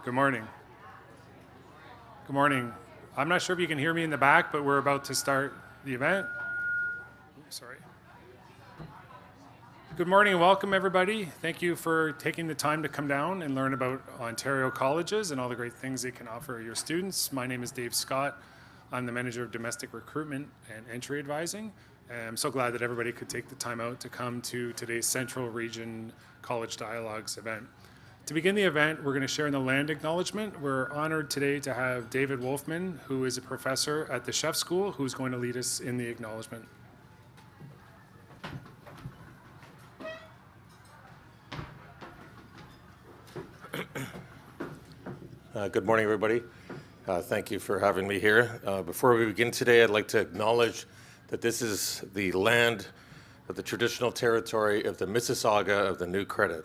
Good morning. Good morning. I'm not sure if you can hear me in the back, but we're about to start the event. Sorry. Good morning and welcome, everybody. Thank you for taking the time to come down and learn about Ontario colleges and all the great things they can offer your students. My name is Dave Scott. I'm the Manager of Domestic Recruitment and Entry Advising. And I'm so glad that everybody could take the time out to come to today's Central Region College Dialogues event. To begin the event, we're going to share in the land acknowledgement. We're honored today to have David Wolfman, who is a professor at the Chef School, who's going to lead us in the acknowledgement. Good morning, everybody. Thank you for having me here. Before we begin today, I'd like to acknowledge that this is the land of the traditional territory of the Mississauga of the New Credit.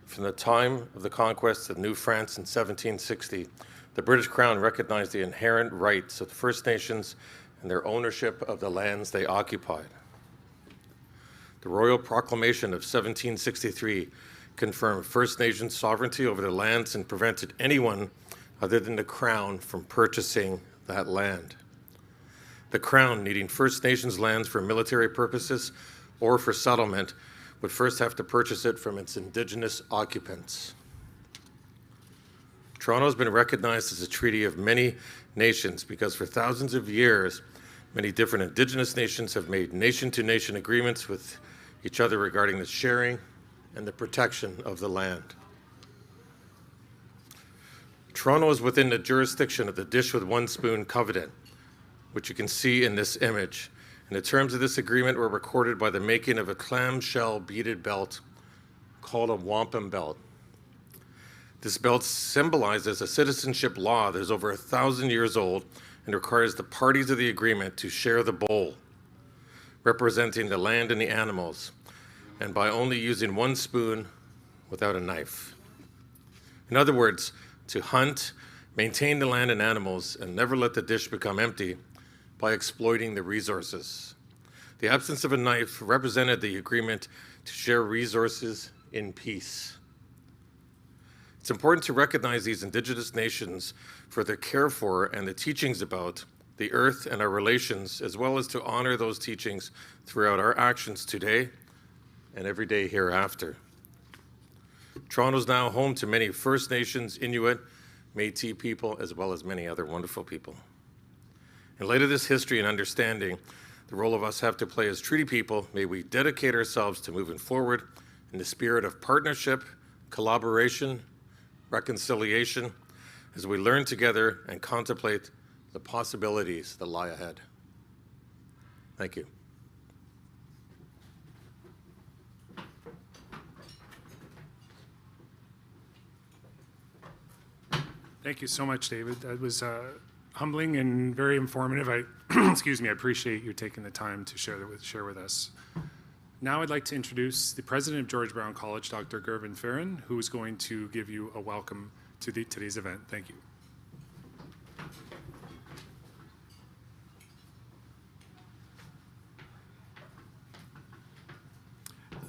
From the time of the conquest of New France in 1760, the British Crown recognized the inherent rights of the First Nations and their ownership of the lands they occupied. The Royal Proclamation of 1763 confirmed First Nations sovereignty over their lands and prevented anyone other than the Crown from purchasing that land. The Crown, needing First Nations lands for military purposes or for settlement, would first have to purchase it from its Indigenous occupants. Toronto has been recognized as a treaty of many nations because for thousands of years, many different Indigenous nations have made nation-to-nation agreements with each other regarding the sharing and the protection of the land. Toronto is within the jurisdiction of the Dish with One Spoon Covenant, which you can see in this image. And the terms of this agreement were recorded by the making of a clamshell beaded belt called a wampum belt. This belt symbolizes a citizenship law that is over 1,000 years old and requires the parties of the agreement to share the bowl, representing the land and the animals, and by only using one spoon without a knife. In other words, to hunt, maintain the land and animals, and never let the dish become empty by exploiting the resources. The absence of a knife represented the agreement to share resources in peace. It's important to recognize these Indigenous nations for their care for and the teachings about the earth and our relations, as well as to honor those teachings throughout our actions today and every day hereafter. Toronto is now home to many First Nations, Inuit, Métis people, as well as many other wonderful people. In light of this history and understanding the role of us have to play as treaty people, may we dedicate ourselves to moving forward in the spirit of partnership, collaboration, reconciliation, as we learn together and contemplate the possibilities that lie ahead. Thank you. Thank you so much, David. That was humbling and very informative. I appreciate you taking the time to share with us. Now I'd like to introduce the president of George Brown College, Dr. Gervin Farron, who is going to give you a welcome to today's event. Thank you.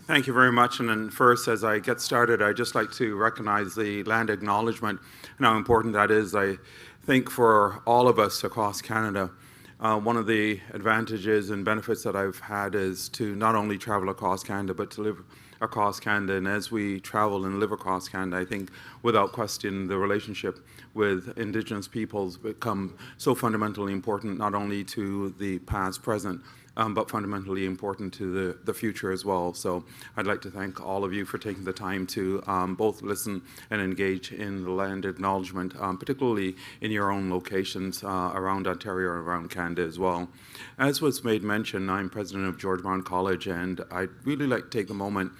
Thank you very much. And then first, as I get started, I'd just like to recognize the land acknowledgement and how important that is, I think, for all of us across Canada. One of the advantages and benefits that I've had is to not only travel across Canada, but to live across Canada. And as we travel and live across Canada, I think without question the relationship with Indigenous peoples become so fundamentally important, not only to the past, present, but fundamentally important to the future as well. So I'd like to thank all of you for taking the time to both listen and engage in the land acknowledgement, particularly in your own locations around Ontario and around Canada as well. As was made mention, I'm president of George Brown College, and I'd really like to take a moment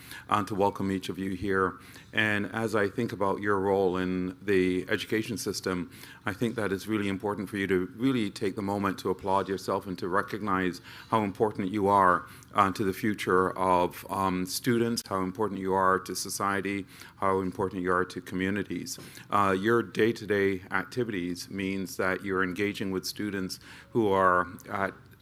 to welcome each of you here. And as I think about your role in the education system, I think that it's really important for you to really take the moment to applaud yourself and to recognize how important you are to the future of students, how important you are to society, how important you are to communities. Your day-to-day activities means that you're engaging with students who are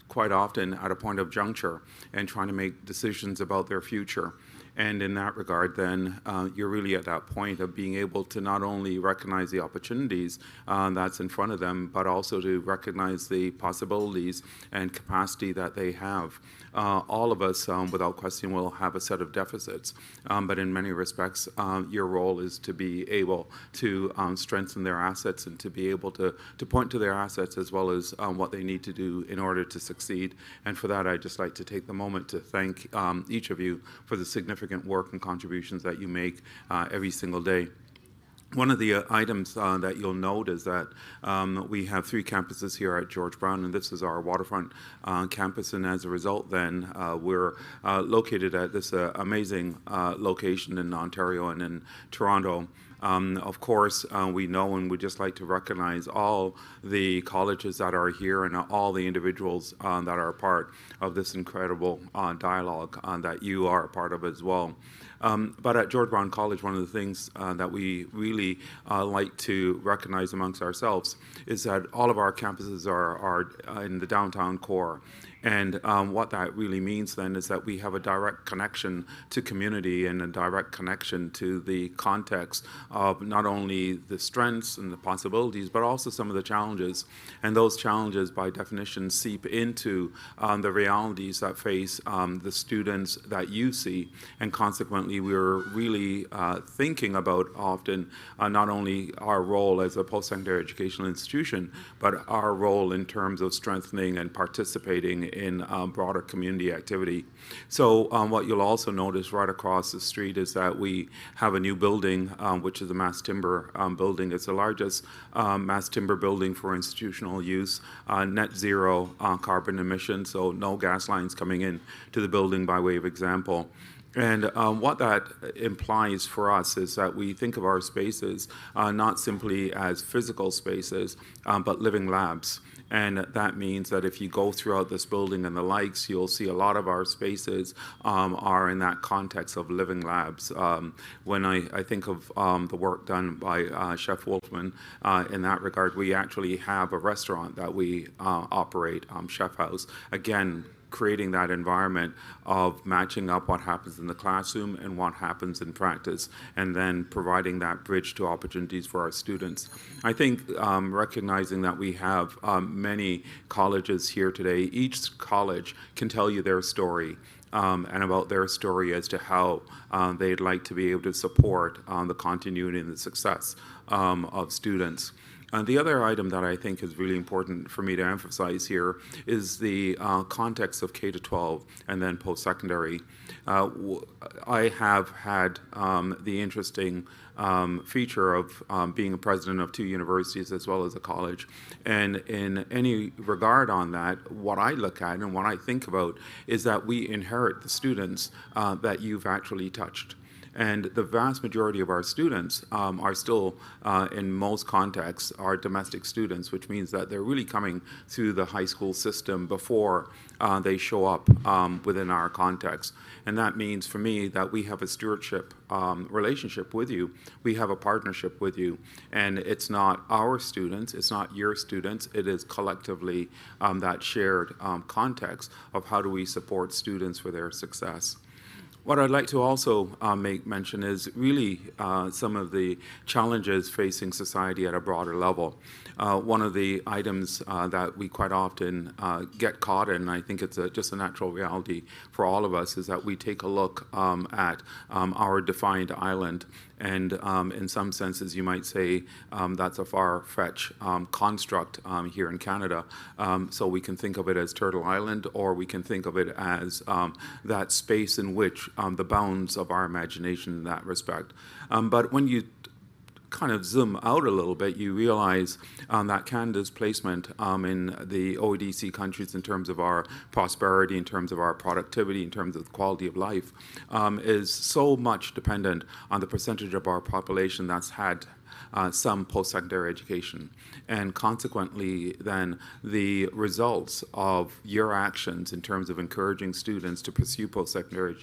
quite often at a point of juncture and trying to make decisions about their future. And in that regard, then, you're really at that point of being able to not only recognize the opportunities that's in front of them, but also to recognize the possibilities and capacity that they have. All of us, without question, will have a set of deficits, but in many respects, your role is to be able to strengthen their assets and to be able to point to their assets as well as what they need to do in order to succeed. And for that, I'd just like to take the moment to thank each of you for the significant work and contributions that you make every single day. One of the items that you'll note is that we have 3 campuses here at George Brown, and this is our waterfront campus. And as a result, then, we're located at this amazing location in Ontario and in Toronto. Of course, we know and we'd just like to recognize all the colleges that are here and all the individuals that are part of this incredible dialogue that you are a part of as well. But at George Brown College, one of the things that we really like to recognize amongst ourselves is that all of our campuses are in the downtown core. And what that really means then is that we have a direct connection to community and a direct connection to the context of not only the strengths and the possibilities, but also some of the challenges. And those challenges, by definition, seep into the realities that face the students that you see. And consequently, we're really thinking about often not only our role as a post-secondary educational institution, but our role in terms of strengthening and participating in broader community activity. So what you'll also notice right across the street is that we have a new building, which is the mass timber building. It's the largest mass timber building for institutional use, net zero carbon emissions, so no gas lines coming in to the building by way of example. And what that implies for us is that we think of our spaces not simply as physical spaces, but living labs. And that means that if you go throughout this building and the likes, you'll see a lot of our spaces are in that context of living labs. When I think of the work done by Chef Wolfman in that regard, we actually have a restaurant that we operate, Chef House. Again, creating that environment of matching up what happens in the classroom and what happens in practice, and then providing that bridge to opportunities for our students. I think recognizing that we have many colleges here today, each college can tell you their story. And about their story as to how they'd like to be able to support the continuity and the success of students. The other item that I think is really important for me to emphasize here is the context of K-12 and then post-secondary. I have had the interesting feature of being a president of 2 universities as well as a college. And in any regard on that, what I look at and what I think about is that we inherit the students that you've actually touched. And the vast majority of our students are still, in most contexts, are domestic students, which means that they're really coming through the high school system before they show up within our context. And that means for me that we have a stewardship relationship with you. We have a partnership with you. And it's not our students, it's not your students, it is collectively that shared context of how do we support students for their success. What I'd like to also make mention is really some of the challenges facing society at a broader level. One of the items that we quite often get caught in, and I think it's just a natural reality for all of us, is that we take a look at our defined island. And in some senses, you might say that's a far-fetched construct here in Canada. So we can think of it as Turtle Island, or we can think of it as that space in which the bounds of our imagination in that respect. But when you kind of zoom out a little bit, you realize that Canada's placement in the OECD countries in terms of our prosperity, in terms of our productivity, in terms of the quality of life, is so much dependent on the percentage of our population that's had some post-secondary education. And consequently, then, the results of your actions in terms of encouraging students to pursue post-secondary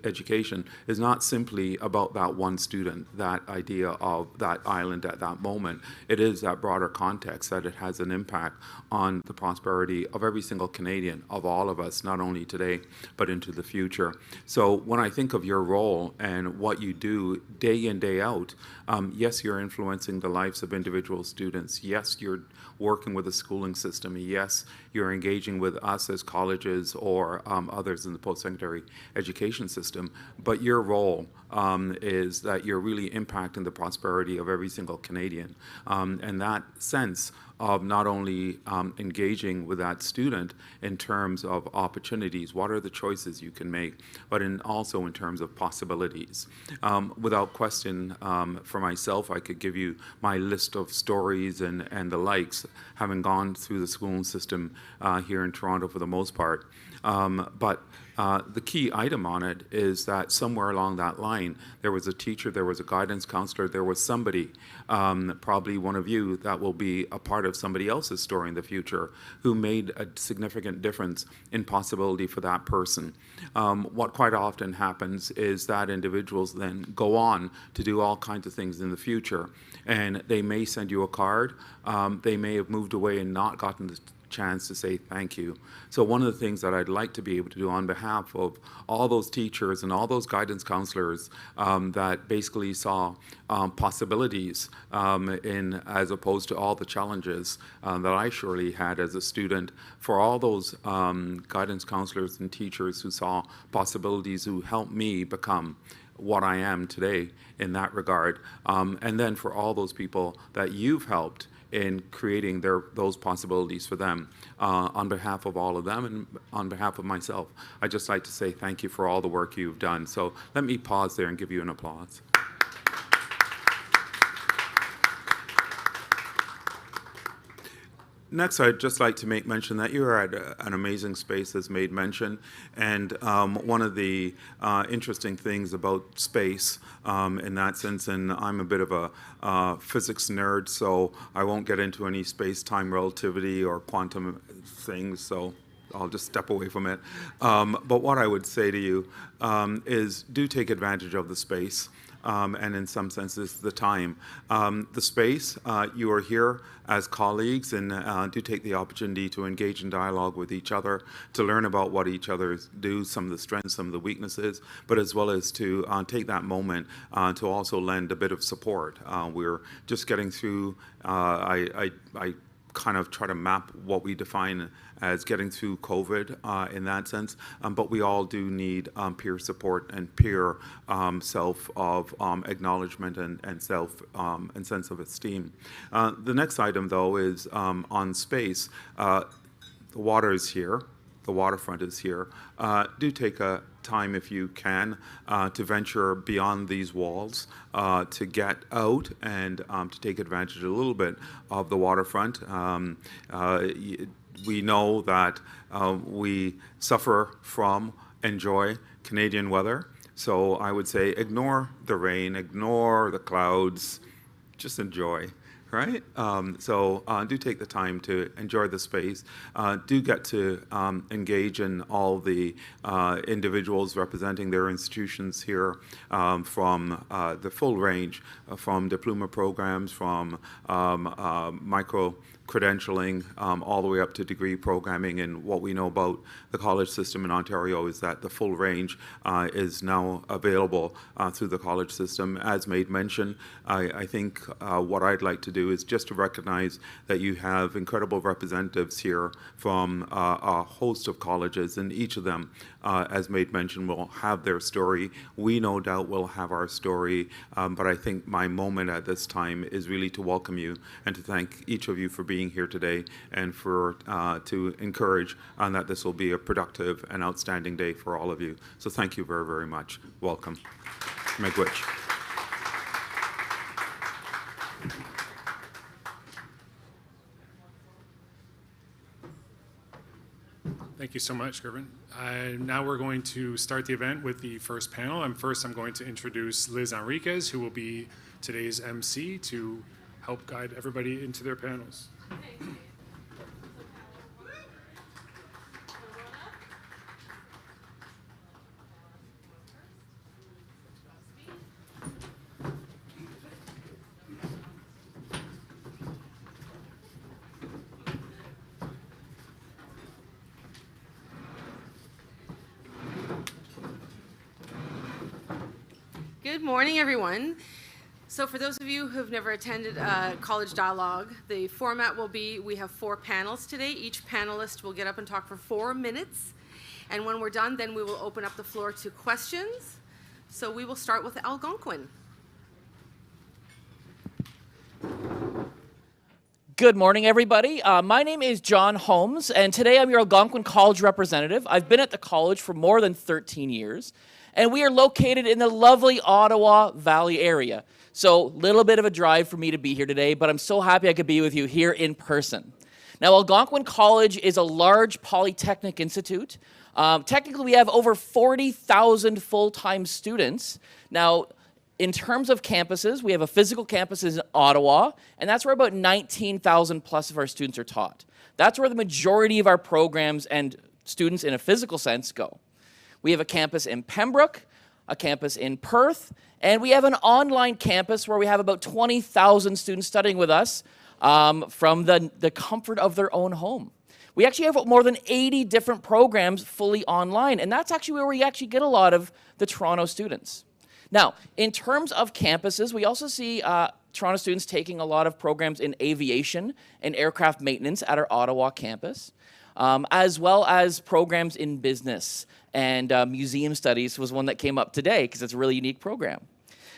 education is not simply about that one student, that idea of that island at that moment. It is that broader context that it has an impact on the prosperity of every single Canadian, of all of us, not only today, but into the future. So when I think of your role and what you do day in, day out, yes, you're influencing the lives of individual students. Yes, you're working with the schooling system. Yes, you're engaging with us as colleges or others in the post-secondary education system. But your role is that you're really impacting the prosperity of every single Canadian. And that sense of not only engaging with that student in terms of opportunities, what are the choices you can make, but also in terms of possibilities. Without question, for myself, I could give you my list of stories and the likes, having gone through the schooling system here in Toronto for the most part. But the key item on it is that somewhere along that line, there was a teacher, there was a guidance counselor, there was somebody, probably one of you, that will be a part of somebody else's story in the future who made a significant difference in possibility for that person. What quite often happens is that individuals then go on to do all kinds of things in the future, and they may send you a card, they may have moved away and not gotten the chance to say thank you. So one of the things that I'd like to be able to do on behalf of all those teachers and all those guidance counselors that basically saw possibilities in as opposed to all the challenges that I surely had as a student, for all those guidance counselors and teachers who saw possibilities, who helped me become what I am today in that regard, and then for all those people that you've helped in creating those possibilities for them. On behalf of all of them and on behalf of myself, I'd just like to say thank you for all the work you've done. So let me pause there and give you an applause. Next, I'd just like to make mention that you're at an amazing space, as made mention, and one of the interesting things about space in that sense, and I'm a bit of a physics nerd, so I won't get into any space-time relativity or quantum things, so I'll just step away from it. But what I would say to you is do take advantage of the space. And in some senses, the time. The space, you are here as colleagues, and do take the opportunity to engage in dialogue with each other, to learn about what each other do, some of the strengths, some of the weaknesses, but as well as to take that moment to also lend a bit of support. We're just getting through, I kind of try to map what we define as getting through COVID in that sense, but we all do need peer support and peer self of acknowledgement and self and sense of esteem. The next item, though, is on space. The water is here. The waterfront is here. Do take a time, if you can, to venture beyond these walls, to get out and to take advantage a little bit of the waterfront. We know that we suffer from, enjoy Canadian weather. So I would say ignore the rain, ignore the clouds, just enjoy. Right? So do take the time to enjoy the space. Do get to engage in all the individuals representing their institutions here, from the full range, from diploma programs, from micro credentialing, all the way up to degree programming. And what we know about the college system in Ontario is that the full range is now available through the college system. As made mention, I think what I'd like to do is just to recognize that you have incredible representatives here from a host of colleges, and each of them, as made mention, will have their story. We no doubt will have our story, but I think my moment at this time is really to welcome you and to thank each of you for being here today, and for to encourage that this will be a productive and outstanding day for all of you. So thank you very, very much. Welcome. Miigwech. Thank you so much, Gervin. Now we're going to start the event with the first panel. I'm going to introduce Liz Enriquez, who will be today's MC to help guide everybody into their panels. Good morning, everyone. So for those of you who have never attended a college dialogue, the format will be, we have 4 panels today. Each panelist will get up and talk for 4 minutes. And when we're done, then we will open up the floor to questions. So we will start with Algonquin. Good morning, everybody. My name is John Holmes, and today I'm your Algonquin College representative. I've been at the college for more than 13 years, and we are located in the lovely Ottawa Valley area. So, a little bit of a drive for me to be here today, but I'm so happy I could be with you here in person. Now, Algonquin College is a large polytechnic institute. Technically, we have over 40,000 full-time students. Now, in terms of campuses, we have a physical campus in Ottawa, and that's where about 19,000 plus of our students are taught. That's where the majority of our programs and students in a physical sense go. We have a campus in Pembroke, a campus in Perth, and we have an online campus where we have about 20,000 students studying with us from the comfort of their own home. We actually have more than 80 different programs fully online, and that's actually where we actually get a lot of the Toronto students. Now, in terms of campuses, we also see Toronto students taking a lot of programs in aviation and aircraft maintenance at our Ottawa campus, as well as programs in business, and museum studies was one that came up today because it's a really unique program.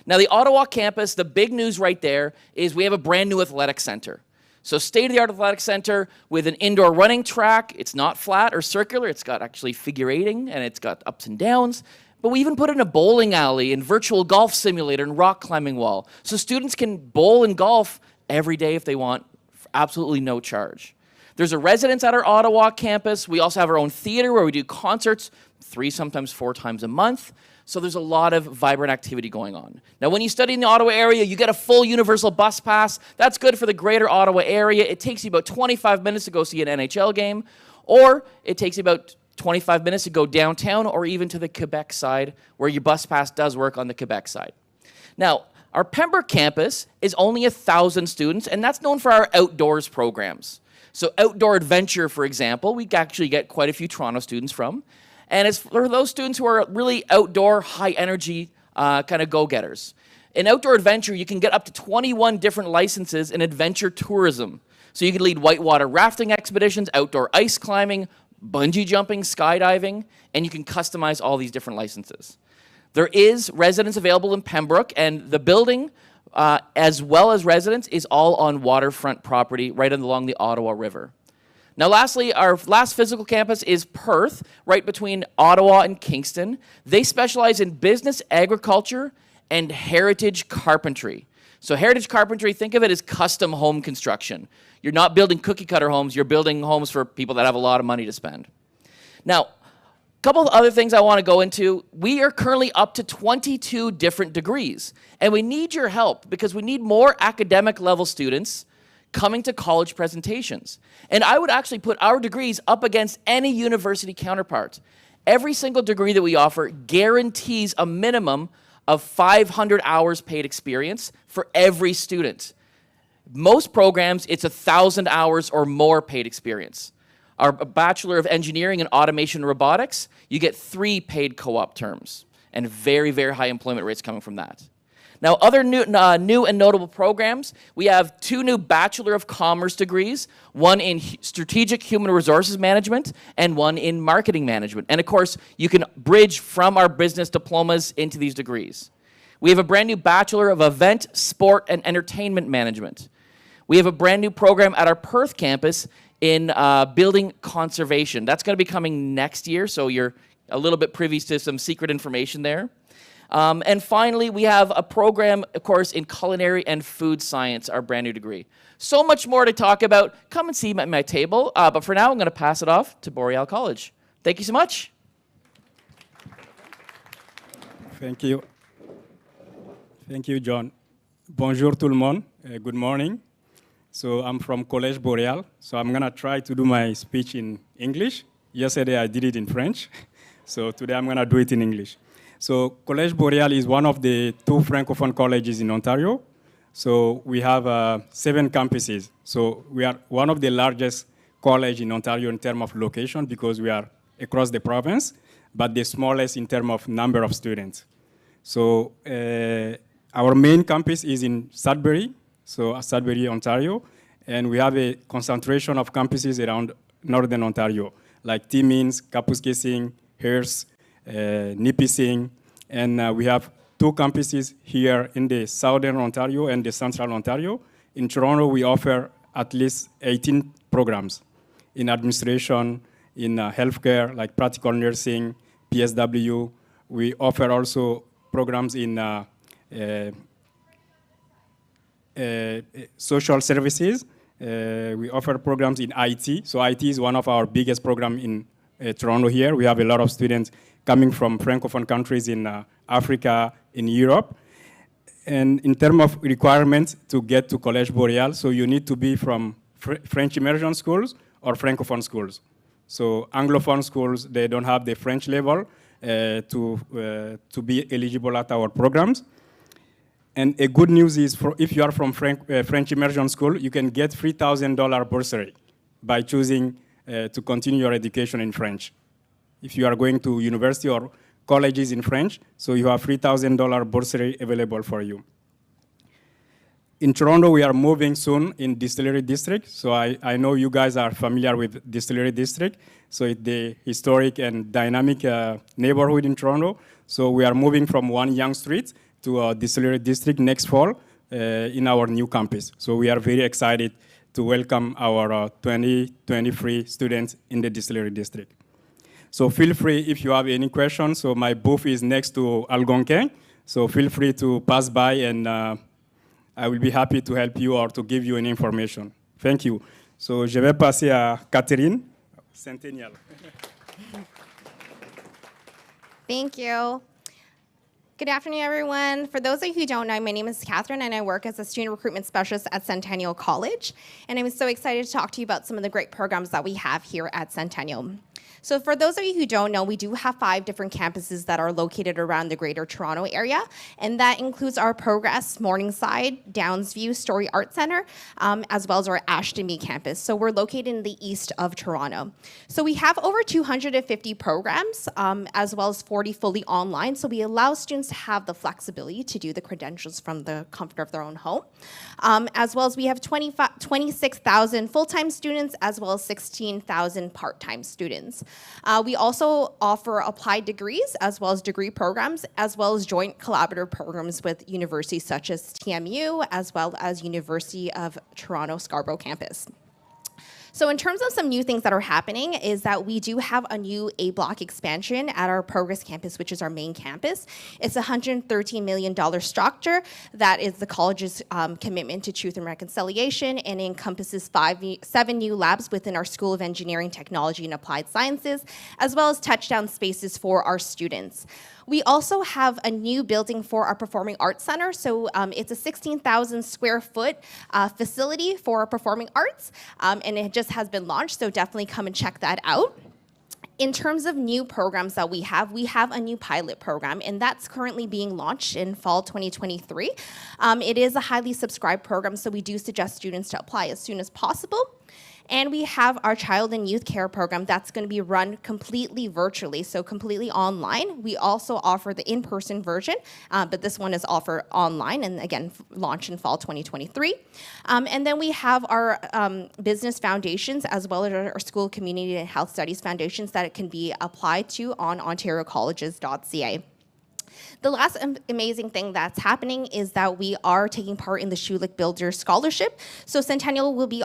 Now, the Ottawa campus, the big news right there is we have a brand new athletic center. So state-of-the-art athletic center with an indoor running track. It's not flat or circular. It's got actually figurating, and it's got ups and downs. But we even put in a bowling alley and virtual golf simulator and rock climbing wall. So students can bowl and golf every day if they want, for absolutely no charge. There's a residence at our Ottawa campus. We also have our own theater where we do concerts 3, sometimes 4 times a month. So there's a lot of vibrant activity going on. Now, when you study in the Ottawa area, you get a full universal bus pass. That's good for the greater Ottawa area. It takes you about 25 minutes to go see an NHL game, or it takes you about 25 minutes to go downtown or even to the Quebec side where your bus pass does work on the Quebec side. Now, our Pembroke campus is only 1,000 students, and that's known for our outdoors programs. So outdoor adventure, for example, we actually get quite a few Toronto students from. And it's for those students who are really outdoor, high-energy kind of go-getters. In outdoor adventure, you can get up to 21 different licenses in adventure tourism. So you can lead whitewater rafting expeditions, outdoor ice climbing, bungee jumping, skydiving, and you can customize all these different licenses. There is residence available in Pembroke, and the building, as well as residence, is all on waterfront property right along the Ottawa River. Now, lastly, our last physical campus is Perth, right between Ottawa and Kingston. They specialize in business, agriculture, and heritage carpentry. So heritage carpentry, think of it as custom home construction. You're not building cookie-cutter homes, you're building homes for people that have a lot of money to spend. Now, a couple of other things I want to go into. We are currently up to 22 different degrees, and we need your help because we need more academic level students coming to college presentations. And I would actually put our degrees up against any university counterpart. Every single degree that we offer guarantees a minimum of 500 hours paid experience for every student. Most programs, it's 1,000 hours or more paid experience. Our Bachelor of Engineering in Automation and Robotics, you get 3 paid co-op terms and very, very high employment rates coming from that. Now, other new and notable programs, we have 2 new Bachelor of Commerce degrees, one in Strategic Human Resources Management and one in Marketing Management. And of course, you can bridge from our business diplomas into these degrees. We have a brand new Bachelor of Event, Sport, and Entertainment Management. We have a brand new program at our Perth campus in Building Conservation. That's going to be coming next year, so you're a little bit privy to some secret information there. And finally, we have a program, of course, in culinary and food science, our brand new degree. So much more to talk about. Come and see me at my table. But for now, I'm going to pass it off to Boreal College. Thank you so much. Thank you. Thank you, John. Bonjour tout le monde. Good morning. So I'm from Collège Boreal. So I'm gonna try to do my speech in English. Yesterday I did it in French. So today I'm gonna do it in English. So Collège Boreal is one of the 2 Francophone colleges in Ontario. So we have 7 campuses. So we are one of the largest college in Ontario in terms of location because we are across the province, but the smallest in terms of number of students. So our main campus is in Sudbury, so Sudbury, Ontario, and we have a concentration of campuses around Northern Ontario, like Timmins, Kapuskasing, Hearst, Nipissing, and we have 2 campuses here in the Southern Ontario and the Central Ontario. In Toronto, we offer at least 18 programs in administration, in healthcare, like practical nursing, PSW. We offer also programs in social services. We offer programs in IT. So IT is one of our biggest programs in Toronto here. We have a lot of students coming from Francophone countries in Africa, in Europe. And in terms of requirements to get to Collège Boreal, so you need to be from French immersion schools or Francophone schools. So Anglophone schools, they don't have the French level to be eligible at our programs. And a good news is if you are from French immersion school, you can get $3,000 bursary by choosing to continue your education in French. If you are going to university or colleges in French, so you have $3,000 bursary available for you. In Toronto, we are moving soon in Distillery District. So I know you guys are familiar with Distillery District. So it's the historic and dynamic neighborhood in Toronto. So we are moving from One Yonge Street to Distillery District next fall in our new campus. So we are very excited to welcome our 2023 students in the Distillery District. So feel free if you have any questions. So my booth is next to Algonquin. So feel free to pass by and I will be happy to help you or to give you any information. Thank you. So je vais passer à Catherine, Centennial. Thank you. Good afternoon, everyone. For those of you who don't know, my name is Catherine, and I work as a student recruitment specialist at Centennial College. And I'm so excited to talk to you about some of the great programs that we have here at Centennial. So for those of you who don't know, we do have 5 different campuses that are located around the Greater Toronto area, and that includes our Progress, Morningside, Downsview, Story Art Center, as well as our Ashtonby campus. So we're located in the east of Toronto. So we have over 250 programs, as well as 40 fully online. So we allow students to have the flexibility to do the credentials from the comfort of their own home. As well as we have 26,000 full-time students, as well as 16,000 part-time students. We also offer applied degrees, as well as degree programs, as well as joint collaborative programs with universities such as TMU, as well as University of Toronto Scarborough campus. So in terms of some new things that are happening is that we do have a new A-block expansion at our Progress campus, which is our main campus. It's a $113 million structure that is the college's commitment to truth and reconciliation, and encompasses 7 new labs within our School of Engineering, Technology, and Applied Sciences, as well as touchdown spaces for our students. We also have a new building for our Performing Arts Center. So it's a 16,000 square foot facility for performing arts, and it just has been launched, so definitely come and check that out. In terms of new programs that we have a new pilot program, and that's currently being launched in fall 2023. It is a highly subscribed program, so we do suggest students to apply as soon as possible. And we have our child and youth care program that's going to be run completely virtually, so completely online. We also offer the in-person version, but this one is offered online, and again, launched in fall 2023. And then we have our business foundations, as well as our school community and health studies foundations that it can be applied to on ontariocolleges.ca. The last amazing thing that's happening is that we are taking part in the Schulich Builder Scholarship. So Centennial will be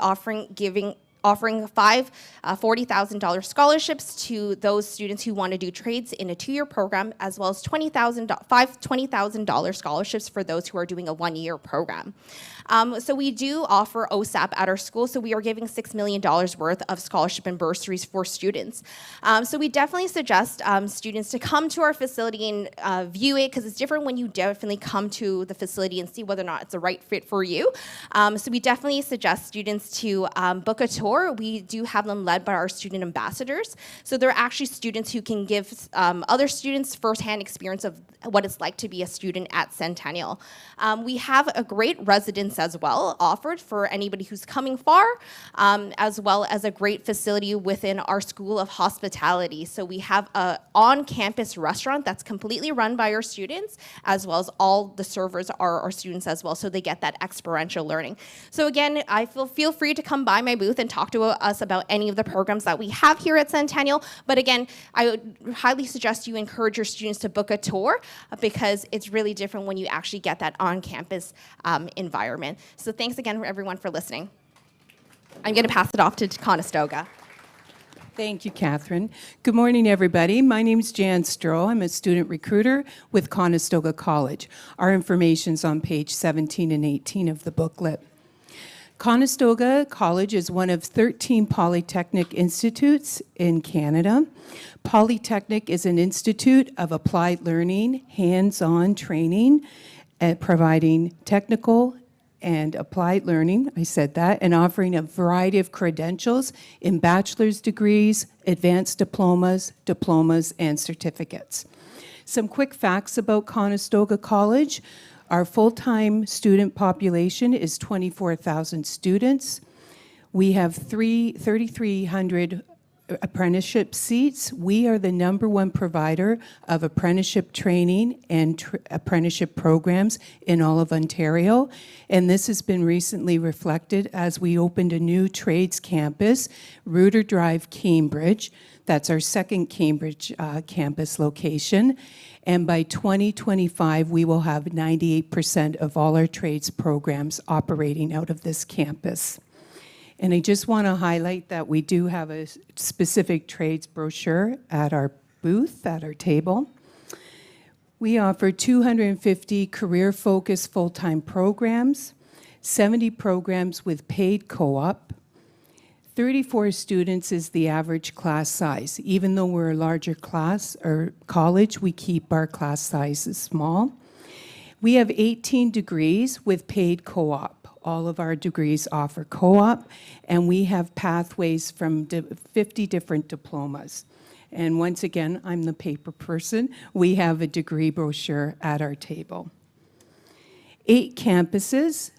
offering five $40,000 scholarships to those students who want to do trades in a 2-year program, as well as $20,000 scholarships for those who are doing a 1-year program. So we do offer OSAP at our school, so we are giving $6 million worth of scholarship and bursaries for students. So we definitely suggest students to come to our facility and view it, because it's different when you definitely come to the facility and see whether or not it's a right fit for you. So we definitely suggest students to book a tour. We do have them led by our student ambassadors. So they're actually students who can give other students firsthand experience of what it's like to be a student at Centennial. We have a great residence as well offered for anybody who's coming far, as well as a great facility within our School of Hospitality. So we have an on-campus restaurant that's completely run by our students, as well as all the servers are our students as well, so they get that experiential learning. So again, feel free to come by my booth and talk to us about any of the programs that we have here at Centennial. But again, I would highly suggest you encourage your students to book a tour, because it's really different when you actually get that on-campus environment. So thanks again, everyone, for listening. I'm going to pass it off to Conestoga. Thank you, Catherine. Good morning, everybody. My name is Jan Stroh. I'm a student recruiter with Conestoga College. Our information's on page 17 and 18 of the booklet. Conestoga College is one of 13 Polytechnic institutes in Canada. Polytechnic is an institute of applied learning, hands-on training, providing technical and applied learning, I said that, and offering a variety of credentials in bachelor's degrees, advanced diplomas, and certificates. Some quick facts about Conestoga College. Our full-time student population is 24,000 students. We have 3,300 apprenticeship seats. We are the #1 provider of apprenticeship training and apprenticeship programs in all of Ontario. And this has been recently reflected as we opened a new trades campus, Reuter Drive, Cambridge. That's our second Cambridge campus location. And by 2025, we will have 98% of all our trades programs operating out of this campus. And I just want to highlight that we do have a specific trades brochure at our booth, at our table. We offer 250 career-focused full-time programs, 70 programs with paid co-op. 34 students is the average class size. Even though we're a larger class or college, we keep our class sizes small. We have 18 degrees with paid co-op. All of our degrees offer co-op, and we have pathways from 50 different diplomas. And once again, I'm the paper person. We have a degree brochure at our table. 8 campuses.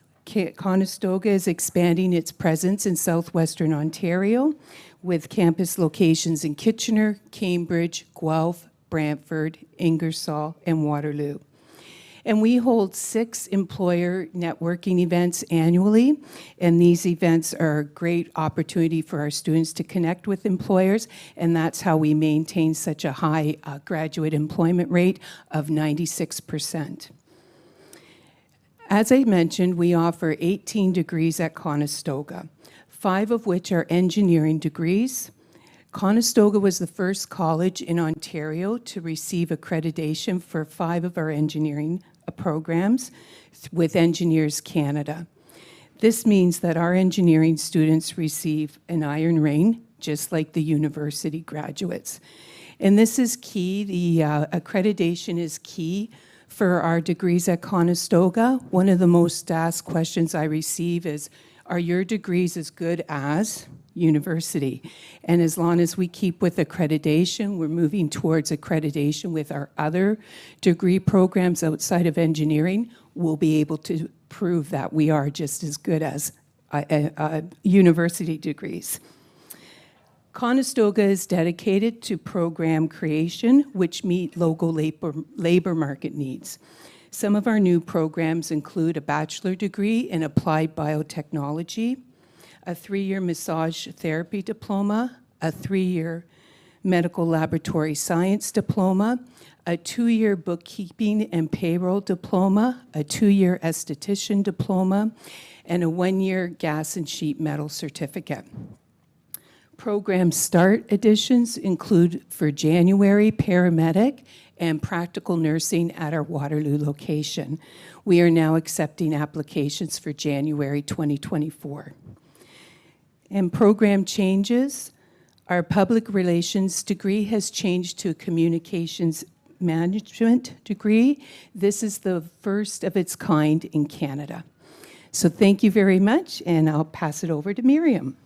Conestoga is expanding its presence in southwestern Ontario with campus locations in Kitchener, Cambridge, Guelph, Brantford, Ingersoll, and Waterloo. And we hold 6 employer networking events annually, and these events are a great opportunity for our students to connect with employers, and that's how we maintain such a high graduate employment rate of 96%. As I mentioned, we offer 18 degrees at Conestoga, 5 of which are engineering degrees. Conestoga was the first college in Ontario to receive accreditation for 5 of our engineering programs with Engineers Canada. This means that our engineering students receive an iron ring, just like the university graduates. And this is key. The accreditation is key for our degrees at Conestoga. One of the most asked questions I receive is, are your degrees as good as university? And as long as we keep with accreditation, we're moving towards accreditation with our other degree programs outside of engineering, we'll be able to prove that we are just as good as university degrees. Conestoga is dedicated to program creation, which meet local labor market needs. Some of our new programs include a bachelor degree in applied biotechnology, a 3-year massage therapy diploma, a 3-year medical laboratory science diploma, a 2-year bookkeeping and payroll diploma, a 2-year esthetician diploma, and a 1-year gas and sheet metal certificate. Program start additions include for January paramedic and practical nursing at our Waterloo location. We are now accepting applications for January 2024. And program changes, our public relations degree has changed to a communications management degree. This is the first of its kind in Canada. So thank you very much, and I'll pass it over to Miriam.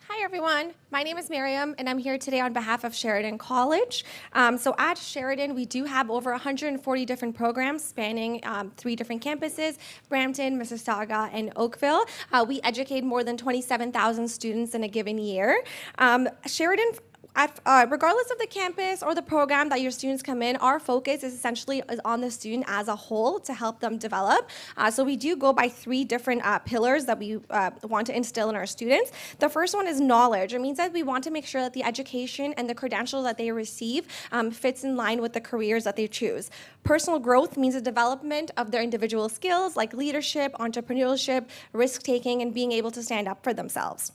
Hi everyone, my name is Miriam and I'm here today on behalf of Sheridan College. So at Sheridan we do have over 140 different programs spanning 3 different campuses, Brampton, Mississauga, and Oakville. We educate more than 27,000 students in a given year. Sheridan, regardless of the campus or the program that your students come in, our focus is essentially on the student as a whole to help them develop. So we do go by 3 different pillars that we want to instill in our students. The first one is knowledge. It means that we want to make sure that the education and the credentials that they receive fits in line with the careers that they choose. Personal growth means the development of their individual skills like leadership, entrepreneurship, risk-taking, and being able to stand up for themselves.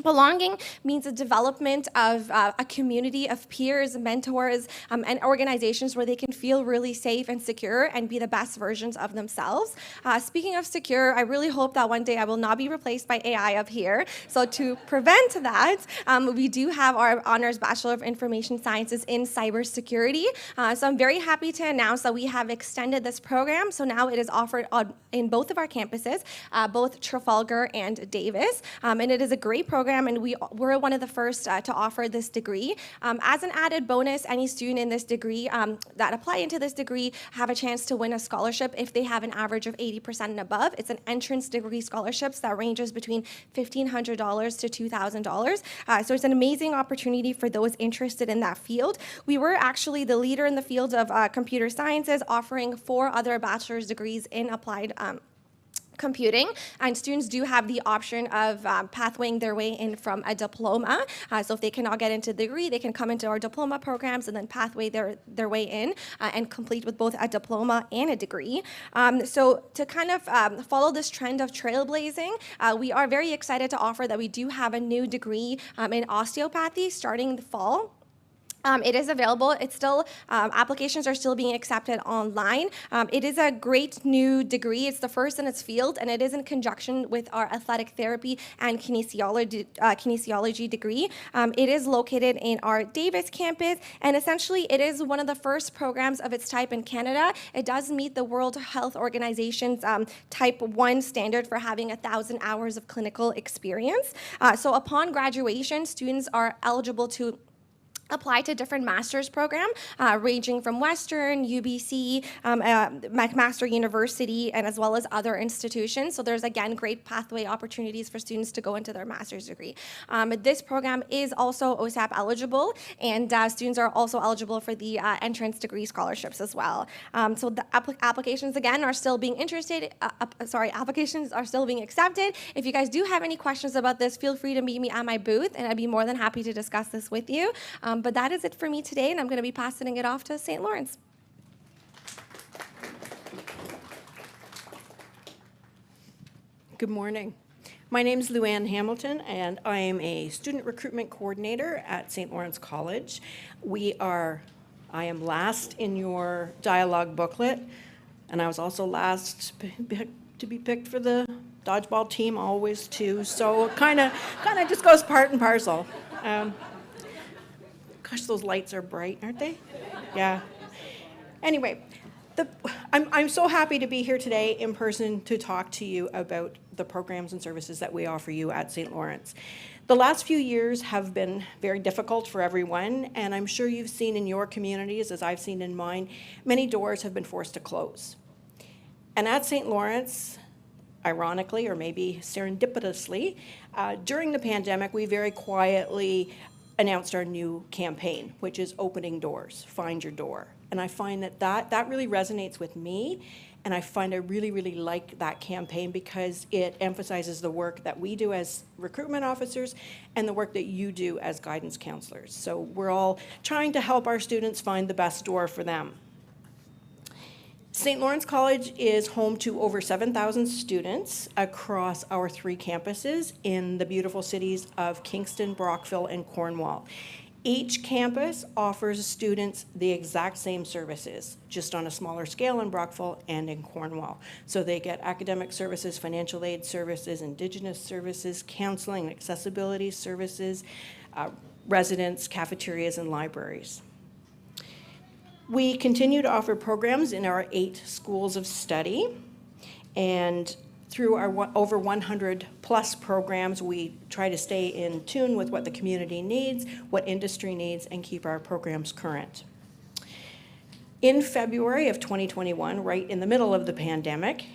Belonging means the development of a community of peers, mentors, and organizations where they can feel really safe and secure and be the best versions of themselves. Speaking of secure, I really hope that one day I will not be replaced by AI up here. So to prevent that, we do have our Honors Bachelor of Information Sciences in Cybersecurity. So I'm very happy to announce that we have extended this program. So now it is offered in both of our campuses, both Trafalgar and Davis. And it is a great program, and we're one of the first to offer this degree. As an added bonus, any student in this degree that apply into this degree have a chance to win a scholarship if they have an average of 80% and above. It's an entrance degree scholarships that ranges between $1,500 to $2,000. So it's an amazing opportunity for those interested in that field. We were actually the leader in the field of computer sciences, offering 4 other bachelor's degrees in applied computing, and students do have the option of pathwaying their way in from a diploma. So if they cannot get into the degree, they can come into our diploma programs and then pathway their way in and complete with both a diploma and a degree. So to kind of follow this trend of trailblazing, we are very excited to offer that we do have a new degree in osteopathy starting the fall. It is available. It's still, applications are still being accepted online. It is a great new degree. It's the first in its field, and it is in conjunction with our athletic therapy and kinesiology degree. It is located in our Davis campus, and essentially it is one of the first programs of its type in Canada. It does meet the World Health Organization's Type 1 standard for having 1,000 hours of clinical experience. So upon graduation, students are eligible to apply to different master's program ranging from Western, UBC, McMaster University, and as well as other institutions. So there's, again, great pathway opportunities for students to go into their master's degree. This program is also OSAP eligible, and students are also eligible for the entrance degree scholarships as well. So the applications, again, are still being applications are still being accepted. If you guys do have any questions about this, feel free to meet me at my booth, and I'd be more than happy to discuss this with you. But that is it for me today, and I'm going to be passing it off to St. Lawrence. Good morning. My name is Luann Hamilton, and I am a student recruitment coordinator at St. Lawrence College. I am last in your dialogue booklet, and I was also last to be picked for the dodgeball team, always too. So it kind of just goes part and parcel. Gosh, those lights are bright, aren't they? Yeah. Anyway, I'm so happy to be here today in person to talk to you about the programs and services that we offer you at St. Lawrence. The last few years have been very difficult for everyone, and I'm sure you've seen in your communities, as I've seen in mine, many doors have been forced to close. And at St. Lawrence, ironically, or maybe serendipitously, during the pandemic, we very quietly announced our new campaign, which is Opening Doors, Find Your Door. And I find that really resonates with me, and I find I really, really like that campaign because it emphasizes the work that we do as recruitment officers and the work that you do as guidance counselors. So we're all trying to help our students find the best door for them. St. Lawrence College is home to over 7,000 students across our 3 campuses in the beautiful cities of Kingston, Brockville, and Cornwall. Each campus offers students the exact same services, just on a smaller scale in Brockville and in Cornwall. So they get academic services, financial aid services, Indigenous services, counseling, accessibility services, residence, cafeterias, and libraries. We continue to offer programs in our 8 schools of study, and through our over 100 plus programs, we try to stay in tune with what the community needs, what industry needs, and keep our programs current. In February of 2021, right in the middle of the pandemic,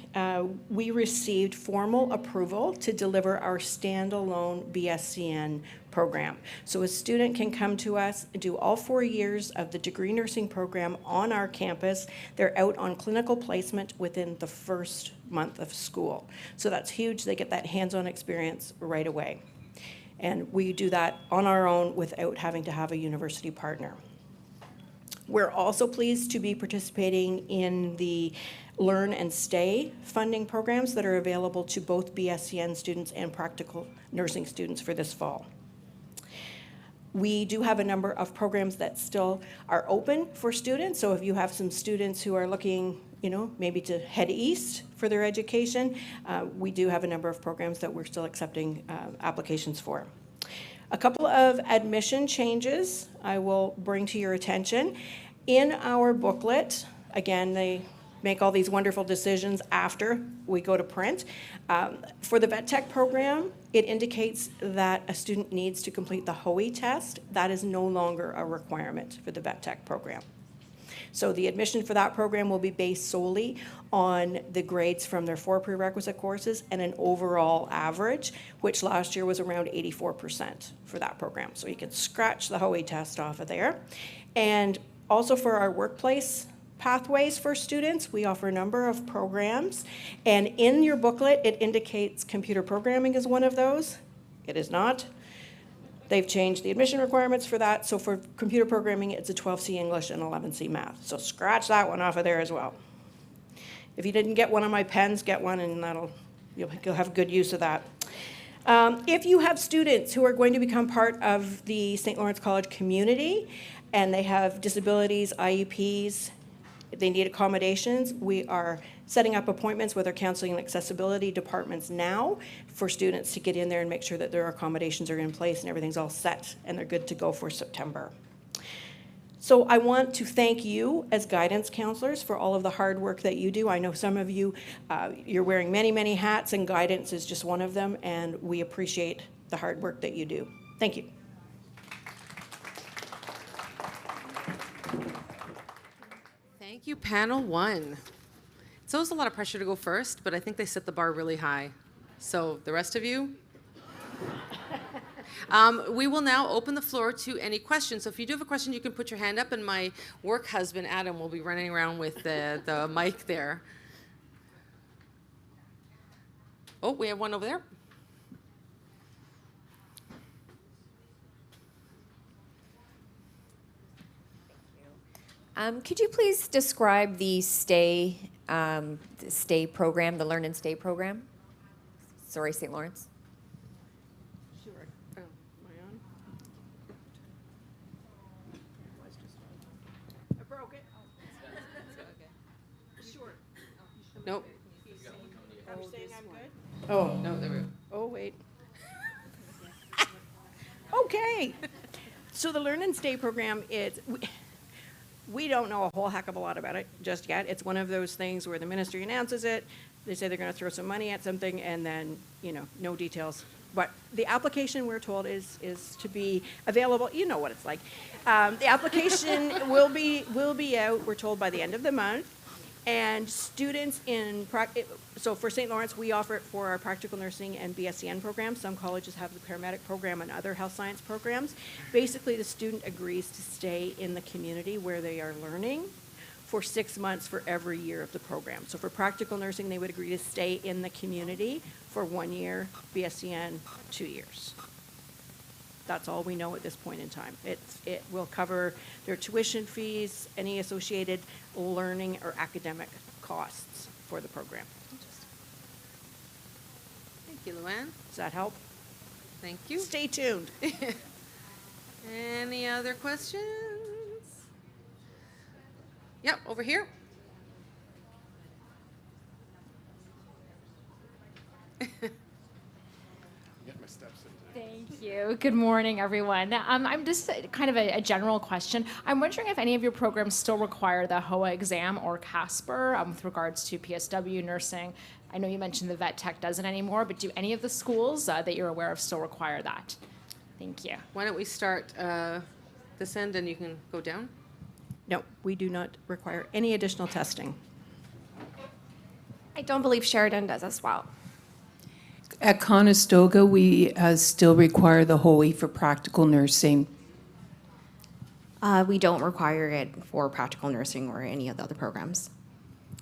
we received formal approval to deliver our standalone BSCN program. So a student can come to us, do all 4 years of the degree nursing program on our campus. They're out on clinical placement within the first month of school. So that's huge. They get that hands-on experience right away. And we do that on our own without having to have a university partner. We're also pleased to be participating in the Learn and Stay funding programs that are available to both BSCN students and practical nursing students for this fall. We do have a number of programs that still are open for students. So if you have some students who are looking, maybe to head east for their education, we do have a number of programs that we're still accepting applications for. A couple of admission changes I will bring to your attention. In our booklet, again, they make all these wonderful decisions after we go to print. For the vet tech program, it indicates that a student needs to complete the HOE test. That is no longer a requirement for the vet tech program. So the admission for that program will be based solely on the grades from their 4 prerequisite courses and an overall average, which last year was around 84% for that program. So you can scratch the HOE test off of there. And also for our workplace pathways for students, we offer a number of programs. And in your booklet, it indicates computer programming is one of those. It is not. They've changed the admission requirements for that. So for computer programming, it's a 12C English and 11C Math. So scratch that one off of there as well. If you didn't get one of my pens, get one, and you'll have good use of that. If you have students who are going to become part of the St. Lawrence College community and they have disabilities, IEPs, they need accommodations, we are setting up appointments with our counseling and accessibility departments now for students to get in there and make sure that their accommodations are in place and everything's all set and they're good to go for September. So I want to thank you as guidance counselors for all of the hard work that you do. I know some of you, you're wearing many, many hats, and guidance is just one of them, and we appreciate the hard work that you do. Thank you. Thank you, panel 1. It's always a lot of pressure to go first, but I think they set the bar really high. So the rest of you? We will now open the floor to any questions. So if you do have a question, you can put your hand up, and my work husband, Adam, will be running around with the mic there. Oh, we have one over there. Could you please describe the stay program, the Learn and Stay program? Sorry, St. Lawrence. Sure. Oh, am I on? I broke it. Short. Nope. Are you saying I'm good? Oh. No, there we go. Oh, wait. Okay. So the Learn and Stay program is, we don't know a whole heck of a lot about it just yet. It's one of those things where the ministry announces it, they say they're going to throw some money at something, and then, no details. But the application, we're told, is to be available. You know what it's like. The application will be out, we're told, by the end of the month. And students so for St. Lawrence, we offer it for our practical nursing and BSCN programs. Some colleges have the paramedic program and other health science programs. Basically, the student agrees to stay in the community where they are learning for 6 months for every year of the program. So for practical nursing, they would agree to stay in the community for 1 year, BSCN 2 years. That's all we know at this point in time. It will cover their tuition fees, any associated learning or academic costs for the program. Thank you, Luann. Does that help? Thank you. Stay tuned. Any other questions? Yep, over here. Thank you. Good morning, everyone. I'm just kind of a general question. I'm wondering if any of your programs still require the HOA exam or CASPER with regards to PSW nursing. I know you mentioned the vet tech doesn't anymore, but do any of the schools that you're aware of still require that? Thank you. Why don't we start this end and you can go down? No, we do not require any additional testing. I don't believe Sheridan does as well. At Conestoga, we still require the HOE for practical nursing. We don't require it for practical nursing or any of the other programs.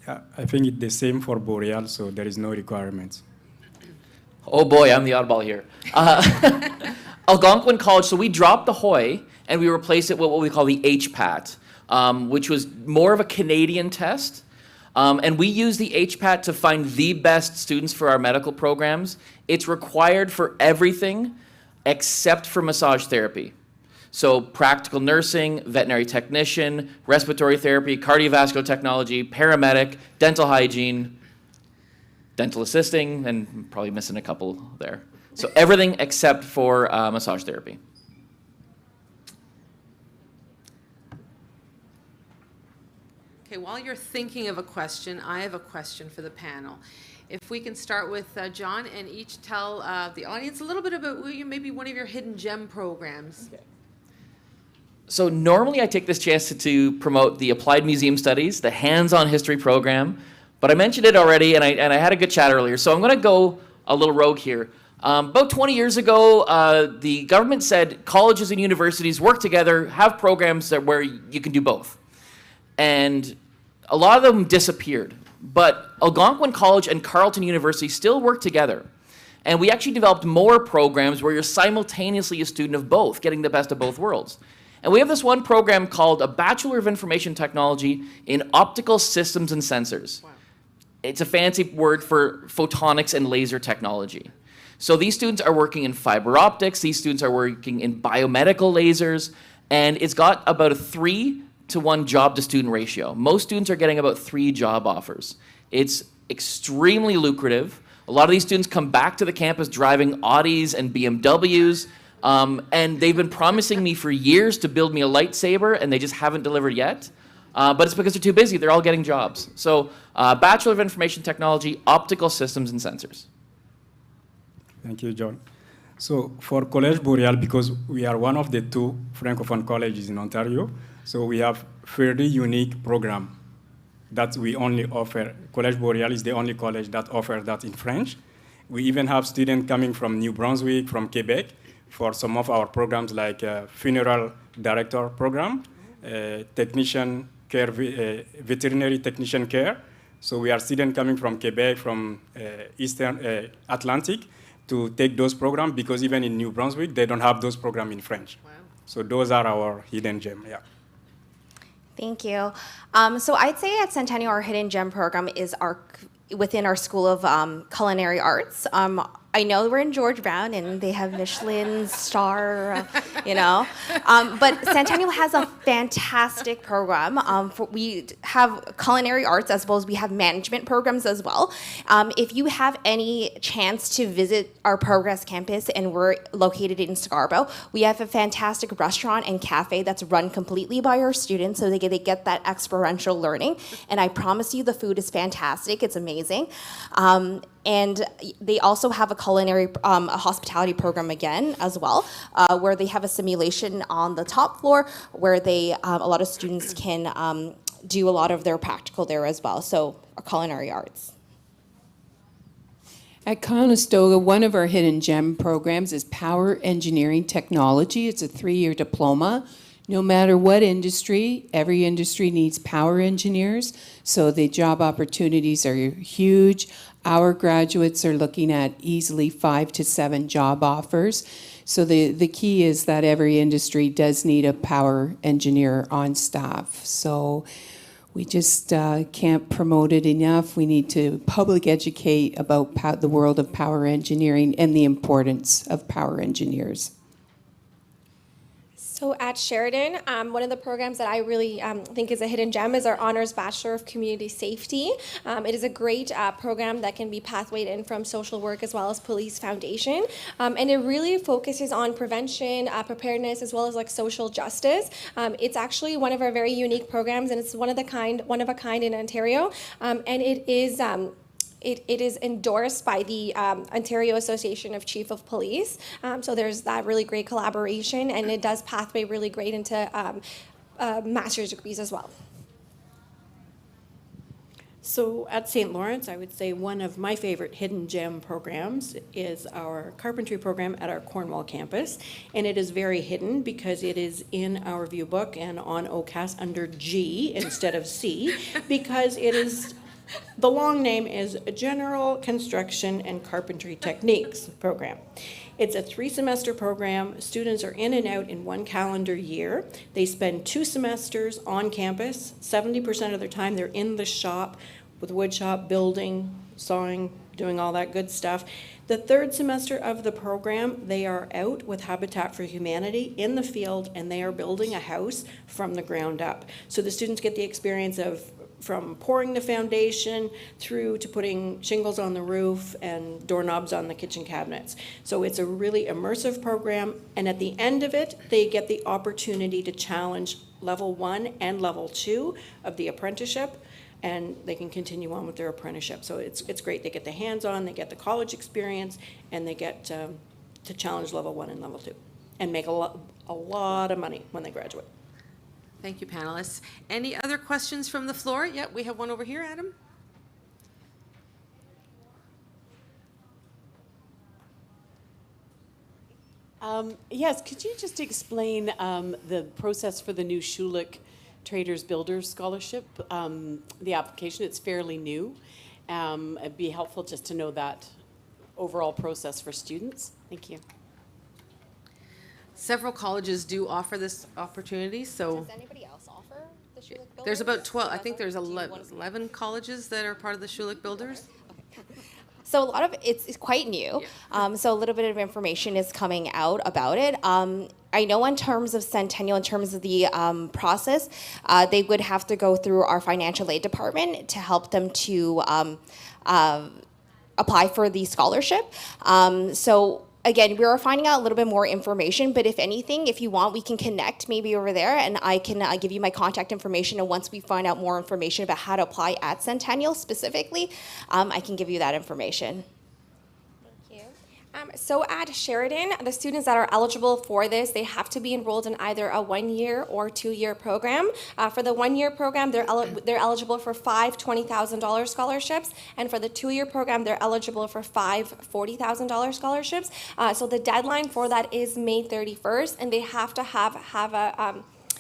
I think it's the same for Boreal, so there is no requirements. Oh boy, I'm the oddball here. Algonquin College, so we dropped the HOI and we replaced it with what we call the HPAT, which was more of a Canadian test. And we use the HPAT to find the best students for our medical programs. It's required for everything except for massage therapy. So practical nursing, veterinary technician, respiratory therapy, cardiovascular technology, paramedic, dental hygiene, dental assisting, and probably missing a couple there. So everything except for massage therapy. Okay, while you're thinking of a question, I have a question for the panel. If we can start with John and each tell the audience a little bit about maybe one of your hidden gem programs. Okay. So normally I take this chance to promote the Applied Museum Studies, the hands-on history program, but I mentioned it already and I had a good chat earlier, so I'm gonna go a little rogue here. About 20 years ago, the government said colleges and universities work together, have programs where you can do both. And a lot of them disappeared. But Algonquin College and Carleton University still work together. And we actually developed more programs where you're simultaneously a student of both, getting the best of both worlds. And we have this one program called a Bachelor of Information Technology in Optical Systems and Sensors. Wow. It's a fancy word for photonics and laser technology. So these students are working in fiber optics, these students are working in biomedical lasers, and it's got about a 3-to-1 job to student ratio. Most students are getting about 3 job offers. It's extremely lucrative. A lot of these students come back to the campus driving Audis and BMWs, and they've been promising me for years to build me a lightsaber, and they just haven't delivered yet. But it's because they're too busy. They're all getting jobs. So Bachelor of Information Technology, Optical Systems and Sensors. Thank you, John. So for Collège Boreal, because we are one of the 2 Francophone colleges in Ontario, so we have fairly unique program that we only offer. Collège Boreal is the only college that offers that in French. We even have students coming from New Brunswick, from Quebec, for some of our programs like funeral director program, technician care, veterinary technician care. So we are students coming from Quebec, from Eastern Atlantic, to take those programs, because even in New Brunswick, they don't have those programs in French. Wow. So those are our hidden gem, yeah. Thank you. So I'd say at Centennial, our hidden gem program is within our School of Culinary Arts. I know we're in George Brown and they have Michelin star, but Centennial has a fantastic program. We have culinary arts as well as we have management programs as well. If you have any chance to visit our Progress campus, and we're located in Scarborough, we have a fantastic restaurant and cafe that's run completely by our students, so they get that experiential learning. And I promise you, the food is fantastic. It's amazing. And they also have a culinary, a hospitality program again as well, where they have a simulation on the top floor where they, a lot of students can do a lot of their practical there as well. So culinary arts. At Conestoga, one of our hidden gem programs is Power Engineering Technology. It's a 3-year diploma. No matter what industry, every industry needs power engineers, so the job opportunities are huge. Our graduates are looking at easily 5 to 7 job offers. So the key is that every industry does need a power engineer on staff. So We just can't promote it enough. We need to public educate about the world of power engineering and the importance of power engineers. So at Sheridan, one of the programs that I really think is a hidden gem is our Honors Bachelor of Community Safety. It is a great program that can be pathwayed in from social work as well as police foundation. And it really focuses on prevention, preparedness, as well as like social justice. It's actually one of our very unique programs, and it's one of a kind in Ontario. And it is it is endorsed by the Ontario Association of Chief of Police. So there's that really great collaboration, and it does pathway really great into master's degrees as well. So at St. Lawrence, I would say one of my favorite hidden gem programs is our carpentry program at our Cornwall campus. And it is very hidden because it is in our view book and on OCAS under G instead of C, because it is, the long name is General Construction and Carpentry Techniques program. It's a 3-semester program. Students are in and out in 1 calendar year. They spend 2 semesters on campus. 70% of their time they're in the shop with wood shop, building, sawing, doing all that good stuff. The 3rd semester of the program, they are out with Habitat for Humanity in the field, and they are building a house from the ground up. So the students get the experience of from pouring the foundation through to putting shingles on the roof and doorknobs on the kitchen cabinets. So it's a really immersive program, and at the end of it, they get the opportunity to challenge level 1 and level 2 of the apprenticeship, and they can continue on with their apprenticeship. So it's great. They get the hands-on, they get the college experience, and they get to challenge level 1 and level 2 and make a lot of money when they graduate. Thank you, panelists. Any other questions from the floor? Yeah, we have one over here, Adam. Yes, could you just explain the process for the new Schulich Traders Builders Scholarship, the application? It's fairly new. It'd be helpful just to know that overall process for students. Thank you. Several colleges do offer this opportunity, so. Does anybody else offer the Schulich Builders? There's about 12, I think there's 11 colleges that are part of the Schulich Builders. Okay. So a lot of it's quite new. Yeah. So a little bit of information is coming out about it. I know in terms of Centennial, in terms of the process, they would have to go through our financial aid department to help them to apply for the scholarship. So again, we are finding out a little bit more information, but if anything, if you want, we can connect maybe over there, and I can give you my contact information, and once we find out more information about how to apply at Centennial specifically, I can give you that information. So at Sheridan, the students that are eligible for this, they have to be enrolled in either a 1-year or 2-year program. For the 1-year program, they're eligible for 5 $20,000 scholarships, and for the 2-year program, they're eligible for 5 $40,000 scholarships. So the deadline for that is May 31st, and they have to have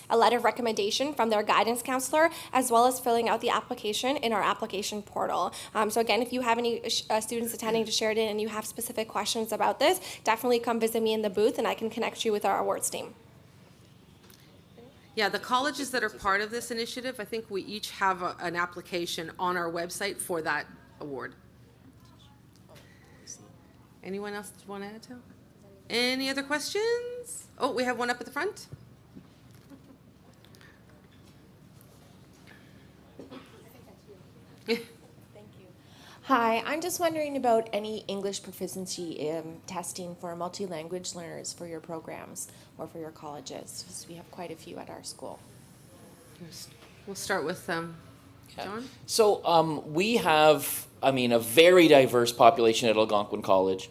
a letter of recommendation from their guidance counselor, as well as filling out the application in our application portal. So again, if you have any students attending to Sheridan and you have specific questions about this, definitely come visit me in the booth and I can connect you with our awards team. Yeah, the colleges that are part of this initiative, I think we each have an application on our website for that award. Anyone else want to add to? Any other questions? Oh, we have one up at the front. Thank you. Hi, I'm just wondering about any English proficiency testing for multi-language learners for your programs or for your colleges, because we have quite a few at our school. We'll start with John. So we have, a very diverse population at Algonquin College.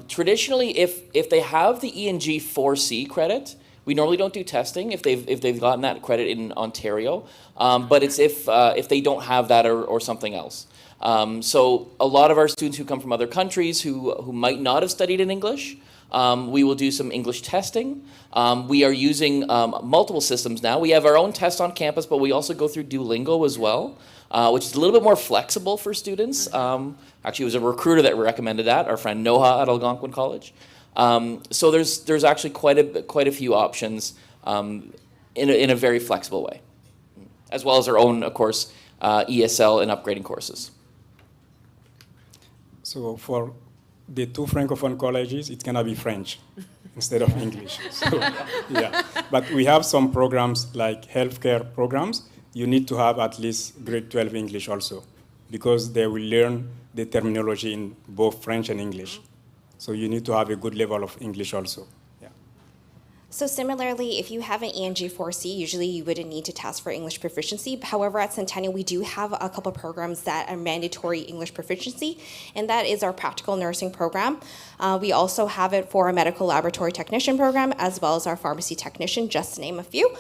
Traditionally, if they have the ENG 4C credit, we normally don't do testing if they've gotten that credit in Ontario, but it's if they don't have that or something else. So a lot of our students who come from other countries who might not have studied in English, we will do some English testing. We are using multiple systems now. We have our own test on campus, but we also go through Duolingo as well, which is a little bit more flexible for students. Actually, it was a recruiter that recommended that, our friend Noha at Algonquin College. So there's actually quite a few options in a very flexible way. as well as our own, of course, ESL and upgrading courses. So for the two Francophone colleges, it's going to be French instead of English. So, yeah. But we have some programs like healthcare programs. You need to have at least grade 12 English also, because they will learn the terminology in both French and English. So you need to have a good level of English also. So similarly, if you have an ENG 4C, usually you wouldn't need to test for English proficiency. However, at Centennial, we do have a couple programs that are mandatory English proficiency, and that is our practical nursing program. We also have it for our medical laboratory technician program, as well as our pharmacy technician, just to name a few.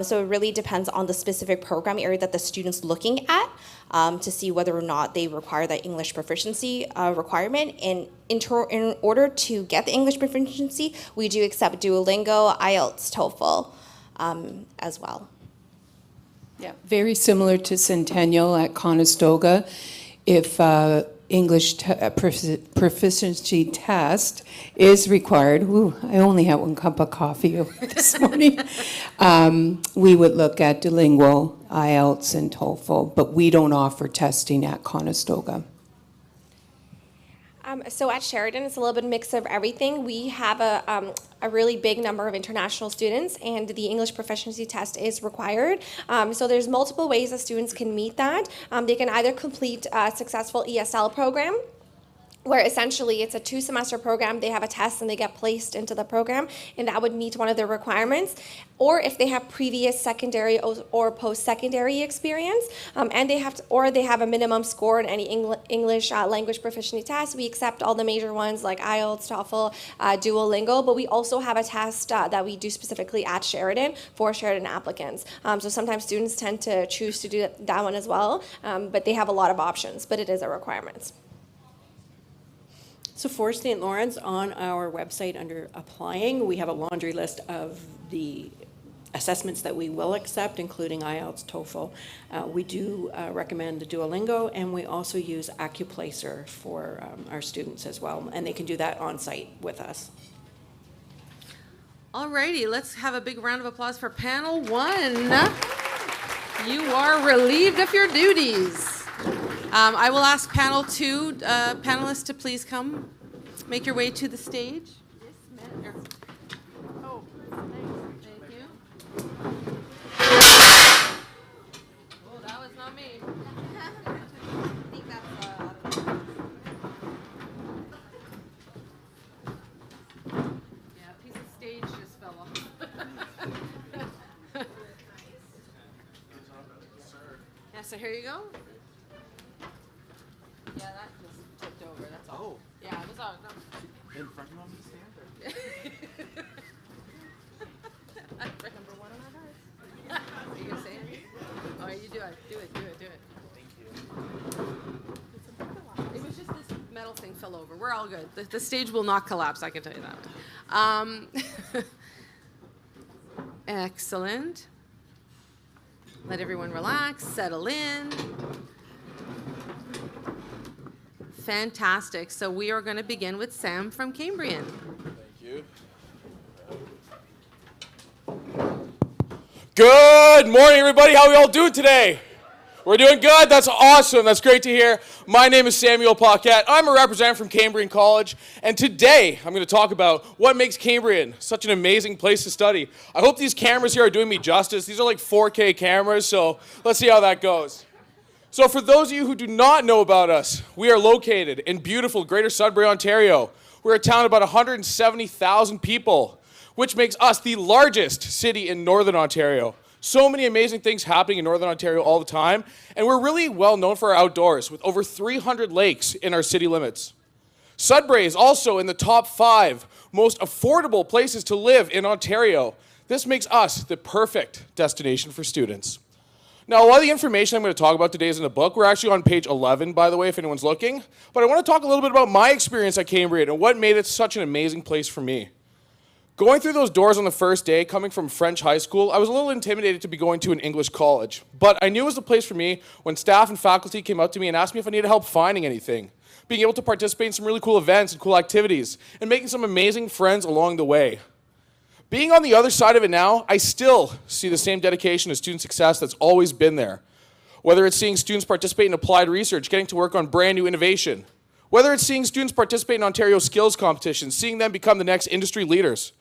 So it really depends on the specific program area that the student's looking at to see whether or not they require that English proficiency requirement. And in order to get the English proficiency, we do accept Duolingo, IELTS, TOEFL as well. Yeah, very similar to Centennial at Conestoga. If English proficiency test is required, I only had 1 cup of coffee this morning, we would look at Duolingo, IELTS, and TOEFL, but we don't offer testing at Conestoga. So at Sheridan, it's a little bit mix of everything. We have a really big number of international students, and the English proficiency test is required. So there's multiple ways that students can meet that. They can either complete a successful ESL program, where essentially it's a 2-semester program. They have a test and they get placed into the program, and that would meet one of their requirements. Or if they have previous secondary or post-secondary experience, and they have a minimum score in any English language proficiency test. We accept all the major ones like IELTS, TOEFL, Duolingo, but we also have a test that we do specifically at Sheridan for Sheridan applicants. So sometimes students tend to choose to do that one as well, but they have a lot of options, but it is a requirement. So for St. Lawrence, on our website under applying, we have a laundry list of the assessments that we will accept, including IELTS, TOEFL. We do recommend Duolingo, and we also use AccuPlacer for our students as well, and they can do that on site with us. Alrighty, let's have a big round of applause for panel 1. You are relieved of your duties. I will ask panel 2 panelists to please come. Make your way to the stage. Yes, ma'am. Oh, thank you. Oh, that was not me. I think that's yeah, a piece of stage just fell off. Yeah, so here you go. Yeah, that just tipped over, that's all. Oh. Yeah, it was all, no. In front of me to stand there. Number 1 on our cards. Are you gonna say it? Oh, you do it, do it. Thank you. It was just this metal thing fell over. We're all good. The stage will not collapse, I can tell you that. Excellent. Let everyone relax, settle in. Fantastic. So we are going to begin with Sam from Cambrian. Thank you. Good morning, everybody. How are we all doing today? We're doing good. That's awesome. That's great to hear. My name is Samuel Paquette. I'm a representative from Cambrian College, and today I'm going to talk about what makes Cambrian such an amazing place to study. I hope these cameras here are doing me justice. These are like 4K cameras, so let's see how that goes. So for those of you who do not know about us, we are located in beautiful Greater Sudbury, Ontario. We're a town of about 170,000 people, which makes us the largest city in Northern Ontario. So many amazing things happening in Northern Ontario all the time, and we're really well known for our outdoors, with over 300 lakes in our city limits. Sudbury is also in the top 5 most affordable places to live in Ontario. This makes us the perfect destination for students. Now, a lot of the information I'm going to talk about today is in the book. We're actually on page 11, by the way, if anyone's looking. But I want to talk a little bit about my experience at Cambrian and what made it such an amazing place for me. Going through those doors on the first day, coming from French high school, I was a little intimidated to be going to an English college. But I knew it was the place for me when staff and faculty came up to me and asked me if I needed help finding anything, being able to participate in some really cool events and cool activities, and making some amazing friends along the way. Being on the other side of it now, I still see the same dedication to student success that's always been there. Whether it's seeing students participate in applied research, getting to work on brand new innovation, whether it's seeing students participate in Ontario skills competitions, seeing them become the next industry leaders,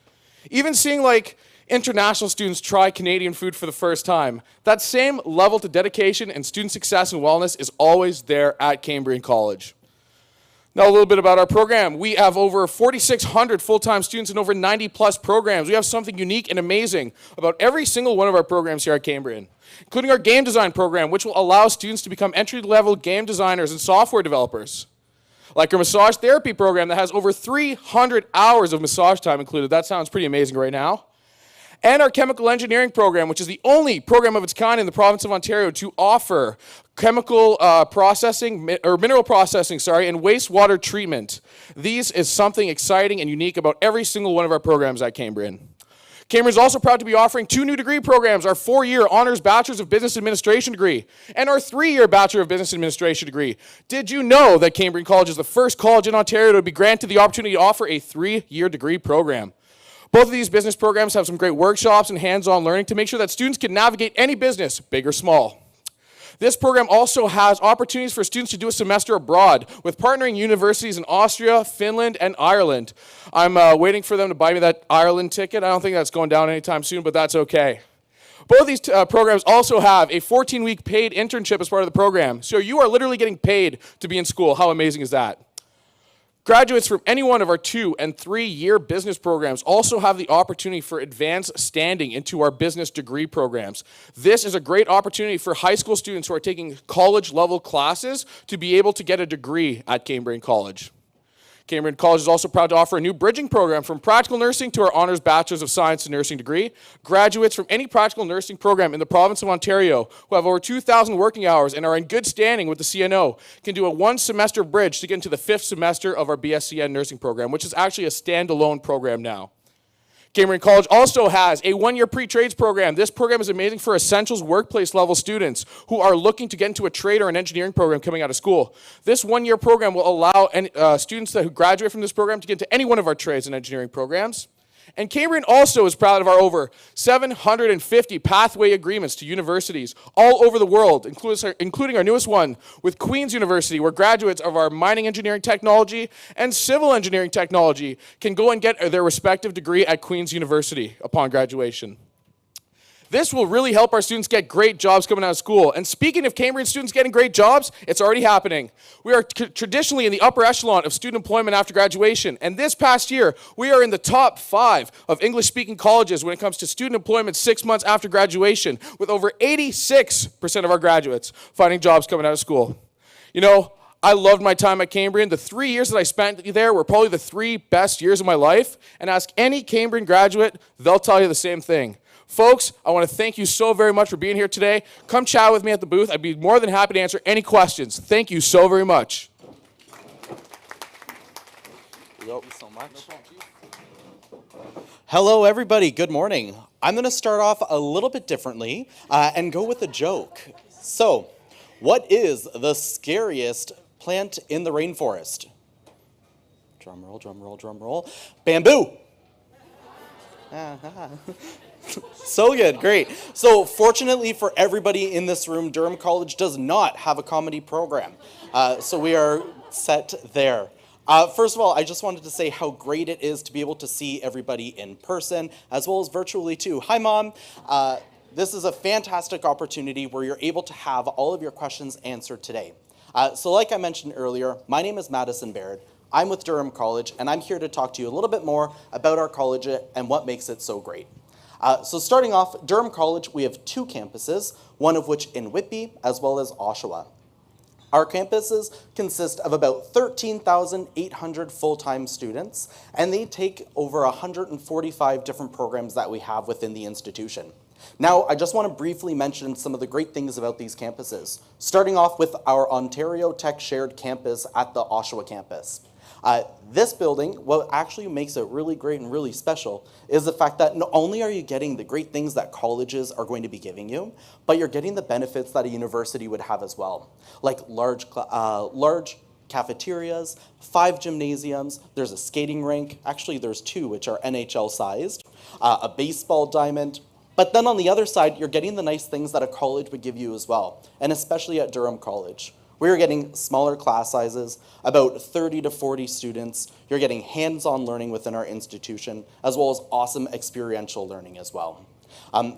even seeing like international students try Canadian food for the first time, that same level to dedication and student success and wellness is always there at Cambrian College. Now a little bit about our program. We have over 4,600 full-time students and over 90 plus programs. We have something unique and amazing about every single one of our programs here at Cambrian, including our game design program, which will allow students to become entry-level game designers and software developers. Like our massage therapy program that has over 300 hours of massage time included. That sounds pretty amazing right now. And our chemical engineering program, which is the only program of its kind in the province of Ontario to offer chemical processing, or mineral processing, and wastewater treatment. These is something exciting and unique about every single one of our programs at Cambrian. Cambrian is also proud to be offering 2 new degree programs, our 4-year Honors Bachelor's of Business Administration degree and our 3-year Bachelor of Business Administration degree. Did you know that Cambrian College is the first college in Ontario to be granted the opportunity to offer a 3-year degree program? Both of these business programs have some great workshops and hands-on learning to make sure that students can navigate any business, big or small. This program also has opportunities for students to do a semester abroad with partnering universities in Austria, Finland, and Ireland. I'm waiting for them to buy me that Ireland ticket. I don't think that's going down anytime soon, but that's okay. Both of these programs also have a 14-week paid internship as part of the program. So you are literally getting paid to be in school. How amazing is that? Graduates from any one of our 2- and 3-year business programs also have the opportunity for advanced standing into our business degree programs. This is a great opportunity for high school students who are taking college-level classes to be able to get a degree at Cambrian College. Cambrian College is also proud to offer a new bridging program from practical nursing to our Honors Bachelor's of Science in Nursing degree. Graduates from any practical nursing program in the province of Ontario who have over 2,000 working hours and are in good standing with the CNO can do a 1-semester bridge to get into the 5th semester of our BSCN nursing program, which is actually a standalone program now. Cambrian College also has a 1-year pre-trades program. This program is amazing for essentials workplace level students who are looking to get into a trade or an engineering program coming out of school. This 1-year program will allow students who graduate from this program to get into any one of our trades and engineering programs. And Cambrian also is proud of our over 750 pathway agreements to universities all over the world, including our newest one with Queen's University, where graduates of our mining engineering technology and civil engineering technology can go and get their respective degree at Queen's University upon graduation. This will really help our students get great jobs coming out of school. And speaking of Cambrian students getting great jobs, it's already happening. We are traditionally in the upper echelon of student employment after graduation. And this past year, we are in the top 5 of English-speaking colleges when it comes to student employment 6 months after graduation, with over 86% of our graduates finding jobs coming out of school. You know, I loved my time at Cambrian. The 3 years that I spent there were probably the 3 best years of my life. And ask any Cambrian graduate, they'll tell you the same thing. Folks, I want to thank you so very much for being here today. Come chat with me at the booth. I'd be more than happy to answer any questions. Thank you so very much. Thank you so much. Hello, everybody. Good morning. I'm going to start off a little bit differently and go with a joke. So, what is the scariest plant in the rainforest? Drum roll, drum roll, drum roll. Bamboo. So good, great. So fortunately for everybody in this room, Durham College does not have a comedy program. So we are set there. First of all, I just wanted to say how great it is to be able to see everybody in person, as well as virtually too. Hi, Mom. This is a fantastic opportunity where you're able to have all of your questions answered today. So like I mentioned earlier, my name is Madison Baird. I'm with Durham College, and I'm here to talk to you a little bit more about our college and what makes it so great. So starting off, Durham College, we have 2 campuses, one of which in Whitby, as well as Oshawa. Our campuses consist of about 13,800 full-time students, and they take over 145 different programs that we have within the institution. Now, I just want to briefly mention some of the great things about these campuses, starting off with our Ontario Tech Shared Campus at the Oshawa campus. This building, what actually makes it really great and really special is the fact that not only are you getting the great things that colleges are going to be giving you, but you're getting the benefits that a university would have as well, like large cafeterias, 5 gymnasiums, there's a skating rink, actually there's 2 which are NHL sized, a baseball diamond, but then on the other side, you're getting the nice things that a college would give you as well, and especially at Durham College. We're getting smaller class sizes, about 30 to 40 students. You're getting hands-on learning within our institution, as well as awesome experiential learning as well.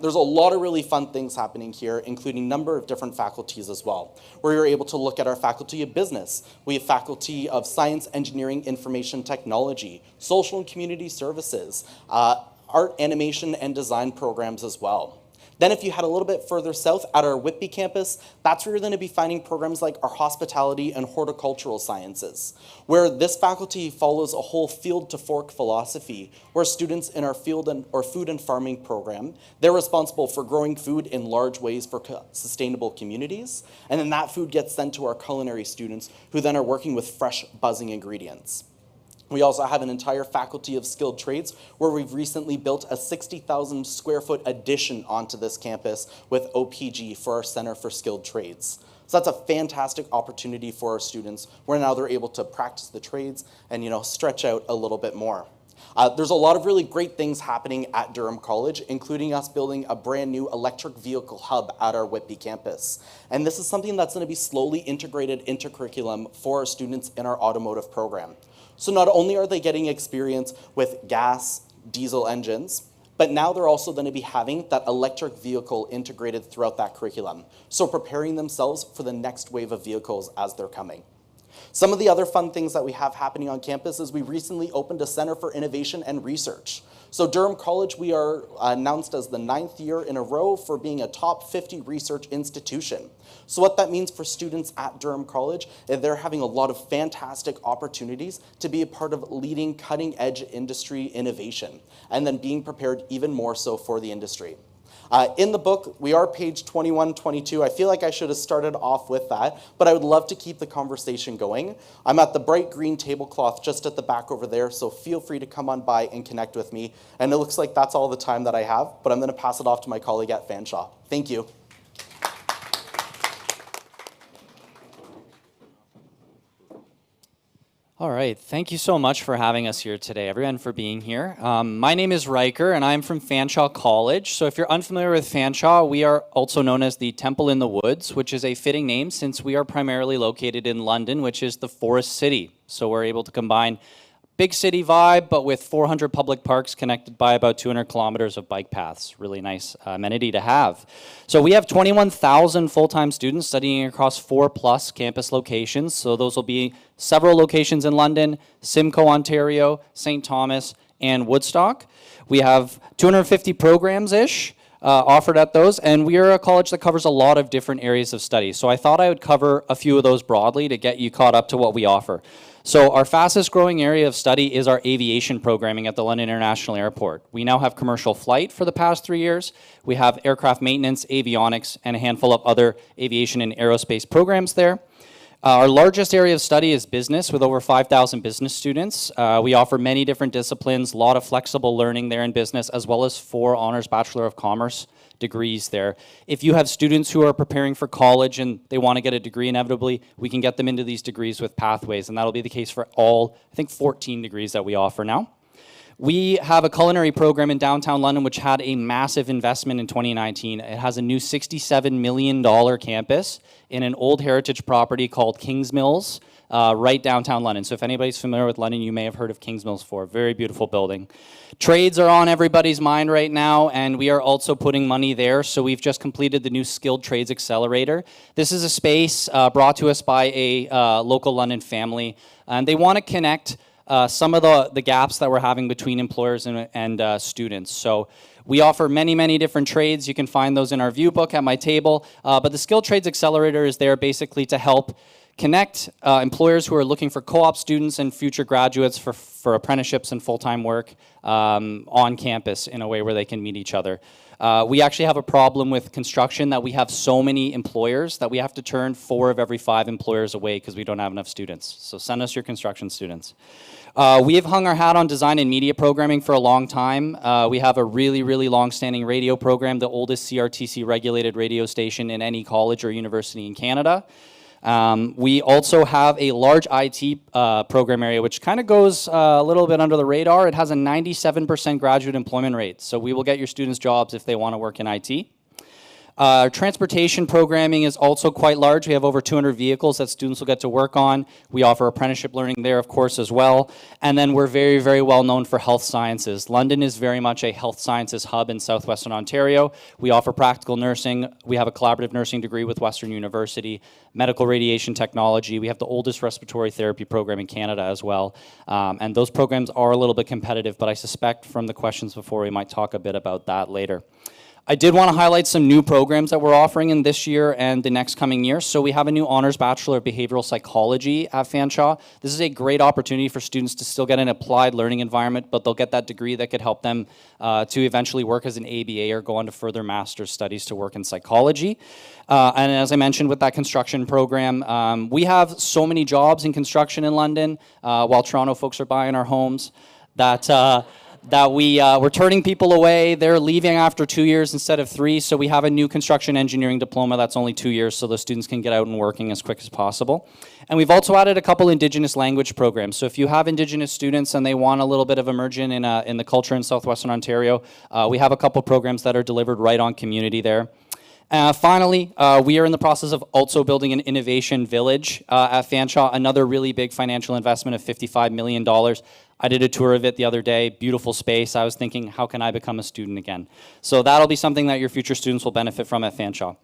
There's a lot of really fun things happening here, including a number of different faculties as well, where you're able to look at our faculty of business. We have faculty of science, engineering, information technology, social and community services, art, animation, and design programs as well. Then if you head a little bit further south at our Whitby campus, that's where you're going to be finding programs like our hospitality and horticultural sciences, where this faculty follows a whole field to fork philosophy, where students in our field or food and farming program, they're responsible for growing food in large ways for sustainable communities, and then that food gets sent to our culinary students, who then are working with fresh, buzzing ingredients. We also have an entire faculty of skilled trades where we've recently built a 60,000 square foot addition onto this campus with OPG for our Center for Skilled Trades. So that's a fantastic opportunity for our students where now they're able to practice the trades and stretch out a little bit more. There's a lot of really great things happening at Durham College, including us building a brand new electric vehicle hub at our Whitby campus. And this is something that's going to be slowly integrated into curriculum for our students in our automotive program. So not only are they getting experience with gas, diesel engines, but now they're also going to be having that electric vehicle integrated throughout that curriculum. So preparing themselves for the next wave of vehicles as they're coming. Some of the other fun things that we have happening on campus is we recently opened a Center for Innovation and Research. So Durham College, we are announced as the 9th year in a row for being a top 50 research institution. So what that means for students at Durham College is they're having a lot of fantastic opportunities to be a part of leading cutting edge industry innovation, and then being prepared even more so for the industry. In the book, we are page 21, 22. I feel like I should have started off with that, but I would love to keep the conversation going. I'm at the bright green tablecloth just at the back over there, so feel free to come on by and connect with me. And it looks like that's all the time that I have, but I'm going to pass it off to my colleague at Fanshawe. Thank you. All right, thank you so much for having us here today, everyone, for being here. My name is Riker, and I'm from Fanshawe College. So if you're unfamiliar with Fanshawe, we are also known as the Temple in the Woods, which is a fitting name since we are primarily located in London, which is the Forest City. So we're able to combine big city vibe, but with 400 public parks connected by about 200 kilometers of bike paths. Really nice amenity to have. So we have 21,000 full-time students studying across 4+ campus locations. So those will be several locations in London, Simcoe, Ontario, St. Thomas, and Woodstock. We have 250 programs-ish offered at those, and we are a college that covers a lot of different areas of study. So I thought I would cover a few of those broadly to get you caught up to what we offer. So our fastest growing area of study is our aviation programming at the London International Airport. We now have commercial flight for the past 3 years. We have aircraft maintenance, avionics, and a handful of other aviation and aerospace programs there. Our largest area of study is business, with over 5,000 business students. We offer many different disciplines, a lot of flexible learning there in business, as well as 4 Honors Bachelor of Commerce degrees there. If you have students who are preparing for college and they want to get a degree inevitably, we can get them into these degrees with pathways, and that'll be the case for all, I think, 14 degrees that we offer now. We have a culinary program in downtown London which had a massive investment in 2019. It has a new $67 million campus in an old heritage property called Kings Mills, right downtown London. So if anybody's familiar with London, you may have heard of Kings Mills before. Very beautiful building. Trades are on everybody's mind right now, and we are also putting money there. So we've just completed the new Skilled Trades Accelerator. This is a space brought to us by a local London family, and they want to connect some of the gaps that we're having between employers and students. So we offer many, many different trades. You can find those in our view book at my table. But the Skilled Trades Accelerator is there basically to help connect employers who are looking for co-op students and future graduates for apprenticeships and full-time work on campus in a way where they can meet each other. We actually have a problem with construction that we have so many employers that we have to turn 4 of every 5 employers away because we don't have enough students. So send us your construction students. We have hung our hat on design and media programming for a long time. We have a really, really long-standing radio program, the oldest CRTC-regulated radio station in any college or university in Canada. We also have a large IT program area, which kind of goes a little bit under the radar. It has a 97% graduate employment rate, so we will get your students jobs if they want to work in IT. Transportation programming is also quite large. We have over 200 vehicles that students will get to work on. We offer apprenticeship learning there, of course, as well. And then we're very, very well known for health sciences. London is very much a health sciences hub in southwestern Ontario. We offer practical nursing. We have a collaborative nursing degree with Western University, medical radiation technology. We have the oldest respiratory therapy program in Canada as well. And those programs are a little bit competitive, but I suspect from the questions before we might talk a bit about that later. I did want to highlight some new programs that we're offering in this year and the next coming year. So we have a new Honors Bachelor of Behavioral Psychology at Fanshawe. This is a great opportunity for students to still get an applied learning environment, but they'll get that degree that could help them to eventually work as an ABA or go on to further master's studies to work in psychology. And as I mentioned with that construction program, we have so many jobs in construction in London while Toronto folks are buying our homes that we're turning people away. They're leaving after 2 years instead of 3, so we have a new construction engineering diploma that's only 2 years, so those students can get out and working as quick as possible. And we've also added a couple Indigenous language programs. So if you have Indigenous students and they want a little bit of immersion in the culture in southwestern Ontario, we have a couple programs that are delivered right on community there. Finally, we are in the process of also building an innovation village at Fanshawe, another really big financial investment of $55 million. I did a tour of it the other day, beautiful space. I was thinking, how can I become a student again? So that'll be something that your future students will benefit from at Fanshawe.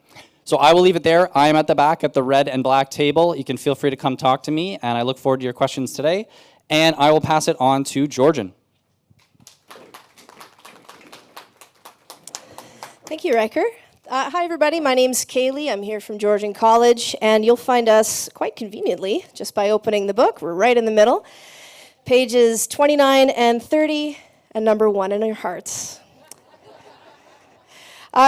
So I will leave it there. I am at the back at the red and black table. You can feel free to come talk to me, and I look forward to your questions today. And I will pass it on to Georgian. Thank you, Riker. Hi, everybody. My name's Kaylee. I'm here from Georgian College, and you'll find us quite conveniently just by opening the book. We're right in the middle. Pages 29 and 30, and number 1 in your hearts.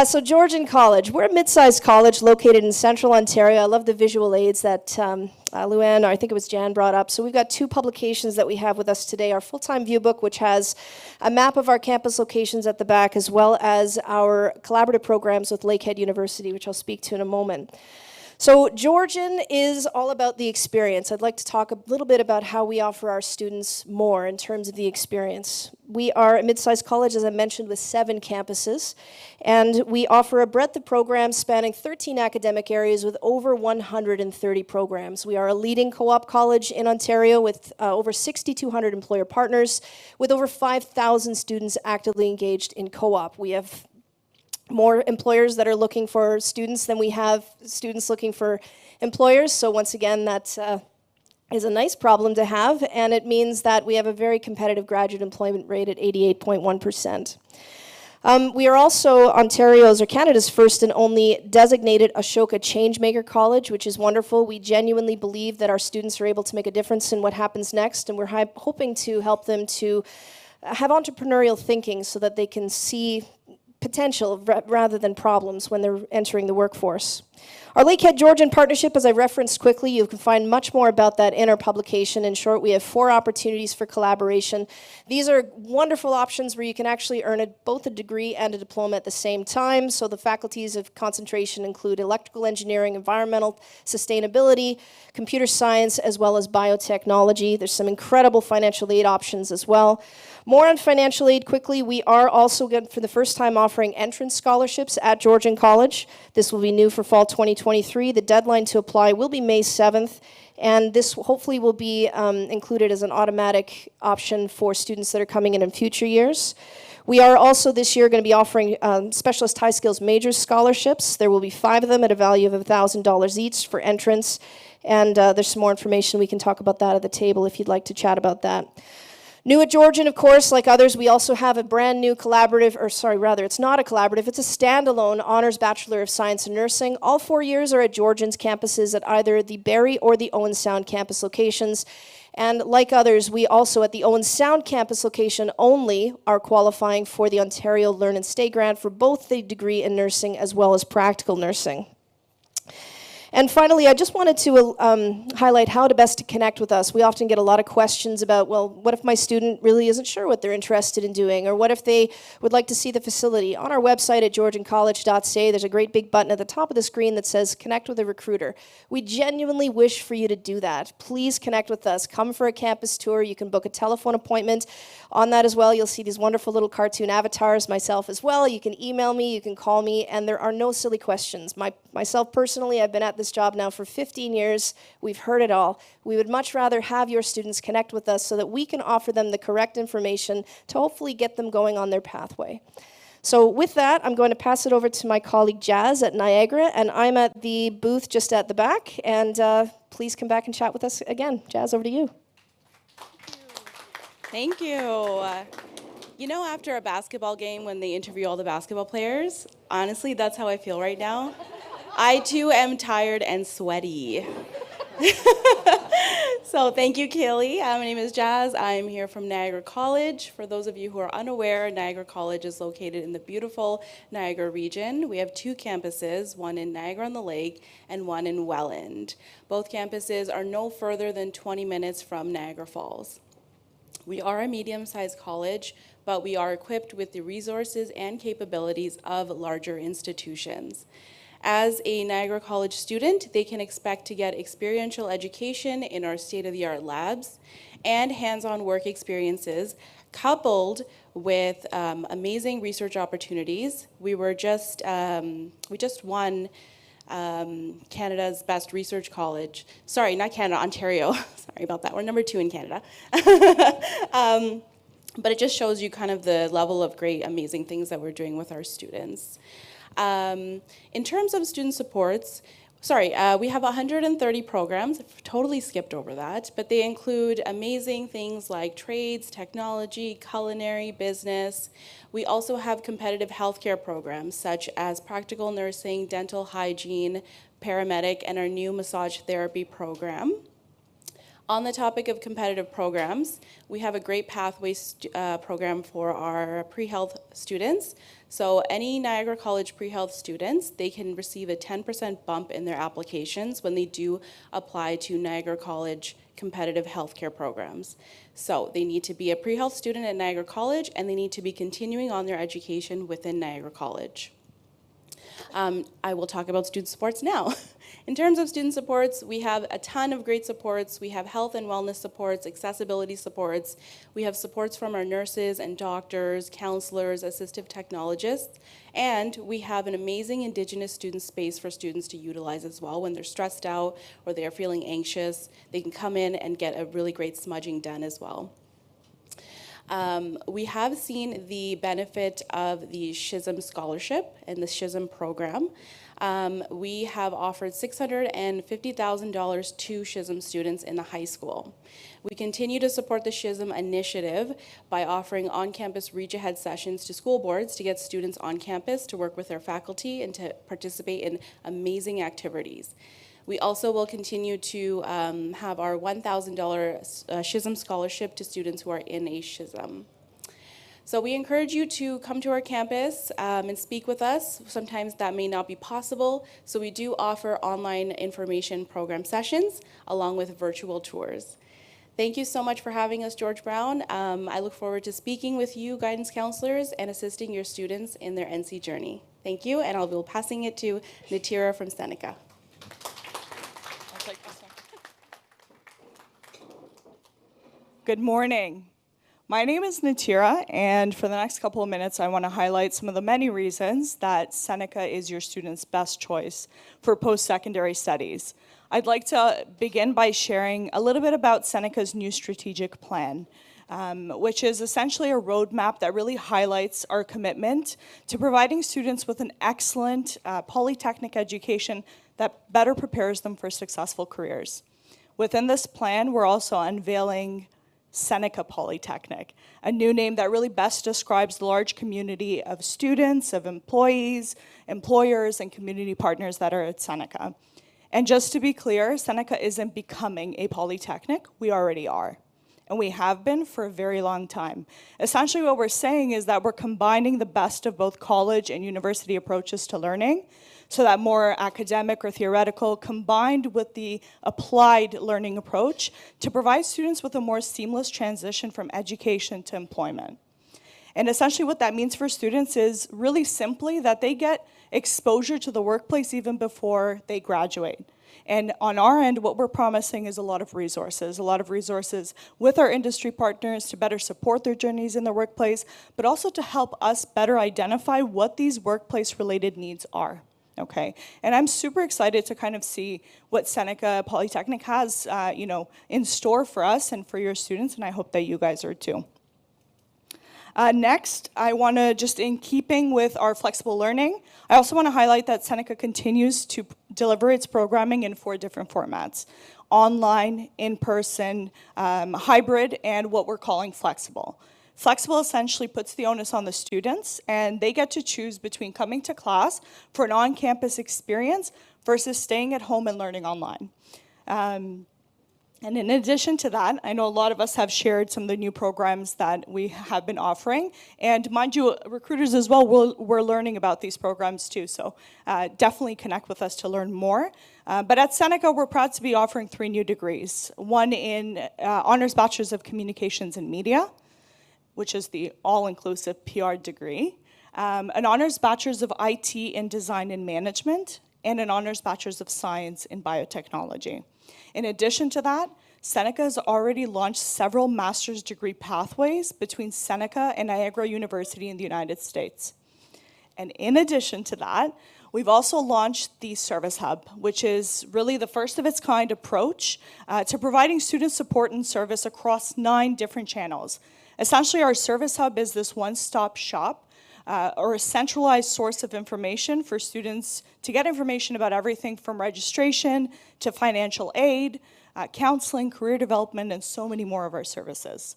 So Georgian College, we're a mid-sized college located in central Ontario. I love the visual aids that Luann, or I think it was Jan, brought up. So we've got 2 publications that we have with us today. Our full-time view book, which has a map of our campus locations at the back, as well as our collaborative programs with Lakehead University, which I'll speak to in a moment. So Georgian is all about the experience. I'd like to talk a little bit about how we offer our students more in terms of the experience. We are a mid-sized college, as I mentioned, with 7 campuses, and we offer a breadth of programs spanning 13 academic areas with over 130 programs. We are a leading co-op college in Ontario with over 6,200 employer partners, with over 5,000 students actively engaged in co-op. We have more employers that are looking for students than we have students looking for employers. So once again, that is a nice problem to have, and it means that we have a very competitive graduate employment rate at 88.1%. We are also Ontario's or Canada's first and only designated Ashoka Changemaker College, which is wonderful. We genuinely believe that our students are able to make a difference in what happens next, and we're hoping to help them to have entrepreneurial thinking so that they can see potential rather than problems when they're entering the workforce. Our Lakehead Georgian partnership, as I referenced quickly, you can find much more about that in our publication. In short, we have 4 opportunities for collaboration. These are wonderful options where you can actually earn both a degree and a diploma at the same time. So the faculties of concentration include electrical engineering, environmental sustainability, computer science, as well as biotechnology. There's some incredible financial aid options as well. More on financial aid quickly. We are also, for the first time, offering entrance scholarships at Georgian College. This will be new for fall 2023. The deadline to apply will be May 7th, and this hopefully will be included as an automatic option for students that are coming in future years. We are also this year going to be offering specialist high skills majors scholarships. There will be 5 of them at a value of $1,000 each for entrance, and there's some more information. We can talk about that at the table if you'd like to chat about that. New at Georgian, of course, like others, we also have a brand new collaborative, it's not a collaborative, it's a standalone Honors Bachelor of Science in Nursing. All 4 years are at Georgian's campuses at either the Barrie or the Owen Sound campus locations. And like others, we also at the Owen Sound campus location only are qualifying for the Ontario Learn and Stay grant for both the degree in nursing as well as practical nursing. And finally, I just wanted to highlight how to best to connect with us. We often get a lot of questions about, well, what if my student really isn't sure what they're interested in doing, or what if they would like to see the facility? On our website at georgiancollege.ca, there's a great big button at the top of the screen that says Connect with a Recruiter. We genuinely wish for you to do that. Please connect with us. Come for a campus tour. You can book a telephone appointment. On that as well, you'll see these wonderful little cartoon avatars, myself as well. You can email me, you can call me, and there are no silly questions. Myself personally, I've been at this job now for 15 years. We've heard it all. We would much rather have your students connect with us so that we can offer them the correct information to hopefully get them going on their pathway. So with that, I'm going to pass it over to my colleague Jazz at Niagara, and I'm at the booth just at the back, and please come back and chat with us again. Jazz, over to you. Thank you. You know, after a basketball game when they interview all the basketball players, honestly, that's how I feel right now. I too am tired and sweaty. So thank you, Kaylee. My name is Jazz. I'm here from Niagara College. For those of you who are unaware, Niagara College is located in the beautiful Niagara region. We have 2 campuses, one in Niagara-on-the-Lake and one in Welland. Both campuses are no further than 20 minutes from Niagara Falls. We are a medium-sized college, but we are equipped with the resources and capabilities of larger institutions. As a Niagara College student, they can expect to get experiential education in our state-of-the-art labs and hands-on work experiences, coupled with amazing research opportunities. We just won Canada's Best Research College. Sorry, not Canada, Ontario. Sorry about that. We're number 2 in Canada. But it just shows you kind of the level of great, amazing things that we're doing with our students. In terms of student supports, we have 130 programs. I've totally skipped over that, but they include amazing things like trades, technology, culinary, business. We also have competitive healthcare programs such as practical nursing, dental hygiene, paramedic, and our new massage therapy program. On the topic of competitive programs, we have a great pathways program for our pre-health students. So any Niagara College pre-health students, they can receive a 10% bump in their applications when they do apply to Niagara College competitive healthcare programs. So they need to be a pre-health student at Niagara College, and they need to be continuing on their education within Niagara College. I will talk about student supports now. In terms of student supports, we have a ton of great supports. We have health and wellness supports, accessibility supports. We have supports from our nurses and doctors, counselors, assistive technologists, and we have an amazing Indigenous student space for students to utilize as well. When they're stressed out or they are feeling anxious, they can come in and get a really great smudging done as well. We have seen the benefit of the SHISM scholarship and the SHISM program. We have offered $650,000 to SHISM students in the high school. We continue to support the SHISM initiative by offering on-campus reach-ahead sessions to school boards to get students on campus to work with their faculty and to participate in amazing activities. We also will continue to have our $1,000 SHISM scholarship to students who are in a SHISM. So we encourage you to come to our campus and speak with us. Sometimes that may not be possible, so we do offer online information program sessions along with virtual tours. Thank you so much for having us, George Brown. I look forward to speaking with you, guidance counselors, and assisting your students in their NC journey. Thank you, and I'll be passing it to Natira from Seneca. Good morning. My name is Natira, and for the next couple of minutes, I want to highlight some of the many reasons that Seneca is your student's best choice for post-secondary studies. I'd like to begin by sharing a little bit about Seneca's new strategic plan, which is essentially a roadmap that really highlights our commitment to providing students with an excellent polytechnic education that better prepares them for successful careers. Within this plan, we're also unveiling Seneca Polytechnic, a new name that really best describes the large community of students, of employees, employers, and community partners that are at Seneca. And just to be clear, Seneca isn't becoming a polytechnic, we already are. and we have been for a very long time. Essentially, what we're saying is that we're combining the best of both college and university approaches to learning, so that more academic or theoretical combined with the applied learning approach to provide students with a more seamless transition from education to employment. And essentially what that means for students is really simply that they get exposure to the workplace even before they graduate. And on our end, what we're promising is a lot of resources with our industry partners to better support their journeys in the workplace, but also to help us better identify what these workplace-related needs are. Okay, and I'm super excited to kind of see what Seneca Polytechnic has, in store for us and for your students, and I hope that you guys are too. Next, I want to, just in keeping with our flexible learning, I also want to highlight that Seneca continues to deliver its programming in 4 different formats: online, in-person, hybrid, and what we're calling flexible. Flexible essentially puts the onus on the students, and they get to choose between coming to class for an on-campus experience versus staying at home and learning online. And in addition to that, I know a lot of us have shared some of the new programs that we have been offering. And mind you, recruiters as well, we're learning about these programs too. So definitely connect with us to learn more. But at Seneca, we're proud to be offering 3 new degrees. One in Honors Bachelors of Communications and Media, which is the all-inclusive PR degree, an Honors Bachelor's of IT in Design and Management, and an Honors Bachelor's of Science in Biotechnology. In addition to that, Seneca has already launched several master's degree pathways between Seneca and Niagara University in the United States. And in addition to that, we've also launched the Service Hub, which is really the first of its kind approach to providing student support and service across 9 different channels. Essentially, our Service Hub is this one-stop shop or a centralized source of information for students to get information about everything from registration to financial aid, counseling, career development, and so many more of our services.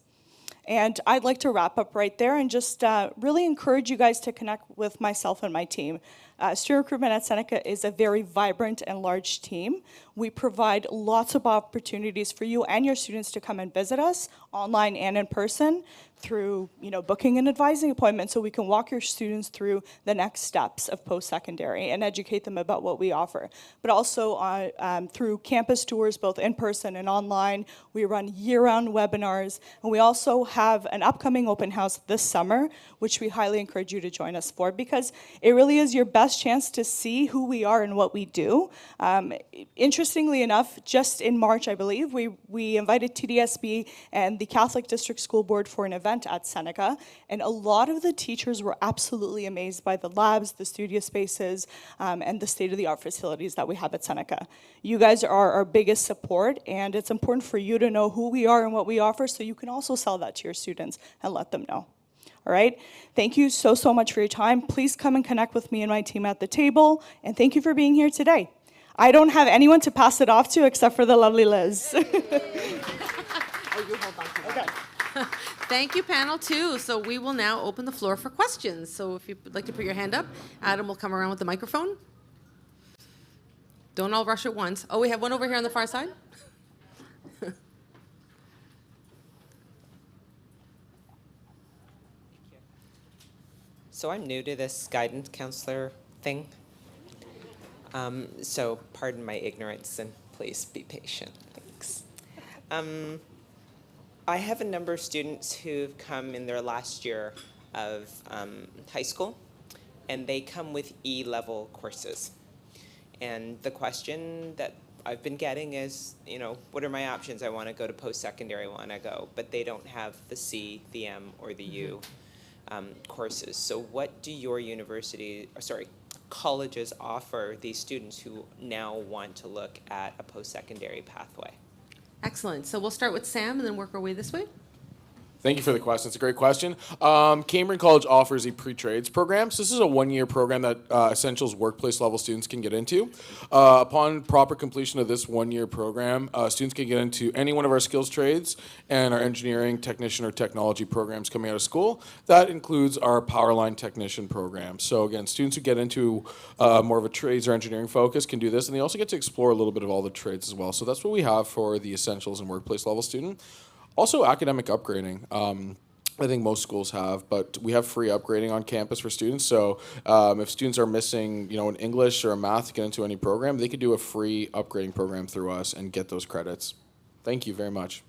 And I'd like to wrap up right there and just really encourage you guys to connect with myself and my team. Student recruitment at Seneca is a very vibrant and large team. We provide lots of opportunities for you and your students to come and visit us online and in person through booking an advising appointment so we can walk your students through the next steps of post-secondary and educate them about what we offer. But also through campus tours, both in person and online. We run year-round webinars, and we also have an upcoming open house this summer, which we highly encourage you to join us for, because it really is your best chance to see who we are and what we do. Interestingly enough, just in March, I believe, we invited TDSB and the Catholic District School Board for an event at Seneca, and a lot of the teachers were absolutely amazed by the labs, the studio spaces, and the state-of-the-art facilities that we have at Seneca. You guys are our biggest support, and it's important for you to know who we are and what we offer so you can also sell that to your students and let them know. All right? Thank you so, so much for your time. Please come and connect with me and my team at the table, and thank you for being here today. I don't have anyone to pass it off to except for the lovely Liz. Oh, you hold on to that. Okay. Thank you, panel two. So we will now open the floor for questions. So if you'd like to put your hand up, Adam will come around with the microphone. Don't all rush at once. Oh, we have one over here on the far side. So I'm new to this guidance counselor thing. So pardon my ignorance and please be patient. Thanks. I have a number of students who've come in their last year of high school, and they come with E-level courses. And the question that I've been getting is, what are my options? I want to go to post-secondary, I want to go, but they don't have the C, the M, or the U courses. So what do your colleges offer these students who now want to look at a post-secondary pathway? Excellent. So we'll start with Sam and then work our way this way. Thank you for the question. It's a great question. Cambridge College offers a pre-trades program. So this is a one-year program that Essentials workplace level students can get into. Upon proper completion of this one-year program, students can get into any one of our skills trades and our engineering, technician, or technology programs coming out of school. That includes our power line technician program. So again, students who get into more of a trades or engineering focus can do this, and they also get to explore a little bit of all the trades as well. So that's what we have for the Essentials and workplace level student. Also, academic upgrading. I think most schools have, but we have free upgrading on campus for students. So if students are missing, an English or a math to get into any program, they could do a free upgrading program through us and get those credits. Thank you very much.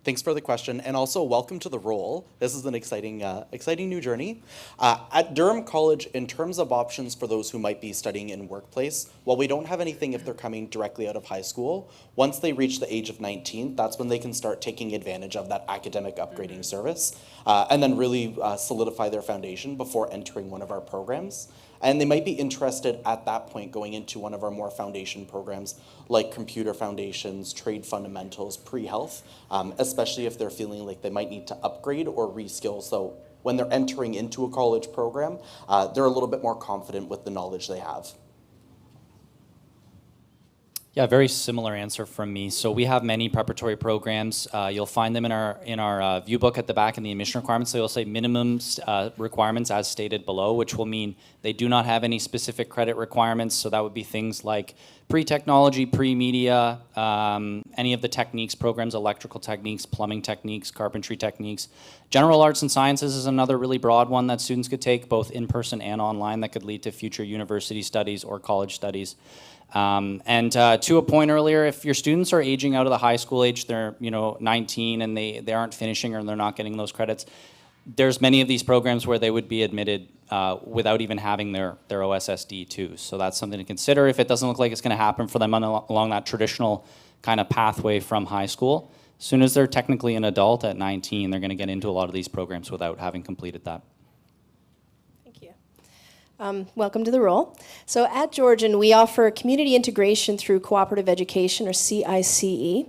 Thanks for the question, and also welcome to the role. This is an exciting new journey. At Durham College, in terms of options for those who might be studying in workplace, while we don't have anything if they're coming directly out of high school, once they reach the age of 19, that's when they can start taking advantage of that academic upgrading service, and then really solidify their foundation before entering one of our programs. And they might be interested at that point going into one of our more foundation programs like computer foundations, trade fundamentals, pre-health, especially if they're feeling like they might need to upgrade or reskill. So when they're entering into a college program, they're a little bit more confident with the knowledge they have. Yeah, very similar answer from me. So we have many preparatory programs. You'll find them in our view book at the back in the admission requirements. So you'll say minimum requirements as stated below, which will mean they do not have any specific credit requirements. So that would be things like pre-technology, pre-media, any of the techniques programs, electrical techniques, plumbing techniques, carpentry techniques. General arts and sciences is another really broad one that students could take both in person and online that could lead to future university studies or college studies. And to a point earlier, if your students are aging out of the high school age, they're 19 and they aren't finishing or they're not getting those credits, there's many of these programs where they would be admitted without even having their OSSD too. So that's something to consider if it doesn't look like it's going to happen for them along that traditional kind of pathway from high school. As soon as they're technically an adult at 19, they're going to get into a lot of these programs without having completed that. Welcome to the role. So at Georgian, we offer community integration through cooperative education, or CICE.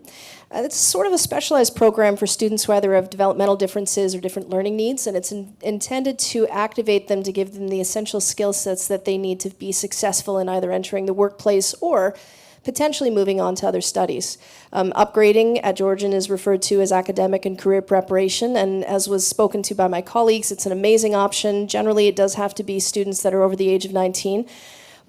It's sort of a specialized program for students who either have developmental differences or different learning needs, and it's intended to activate them to give them the essential skill sets that they need to be successful in either entering the workplace or potentially moving on to other studies. Upgrading at Georgian is referred to as academic and career preparation, and as was spoken to by my colleagues, it's an amazing option. Generally, it does have to be students that are over the age of 19,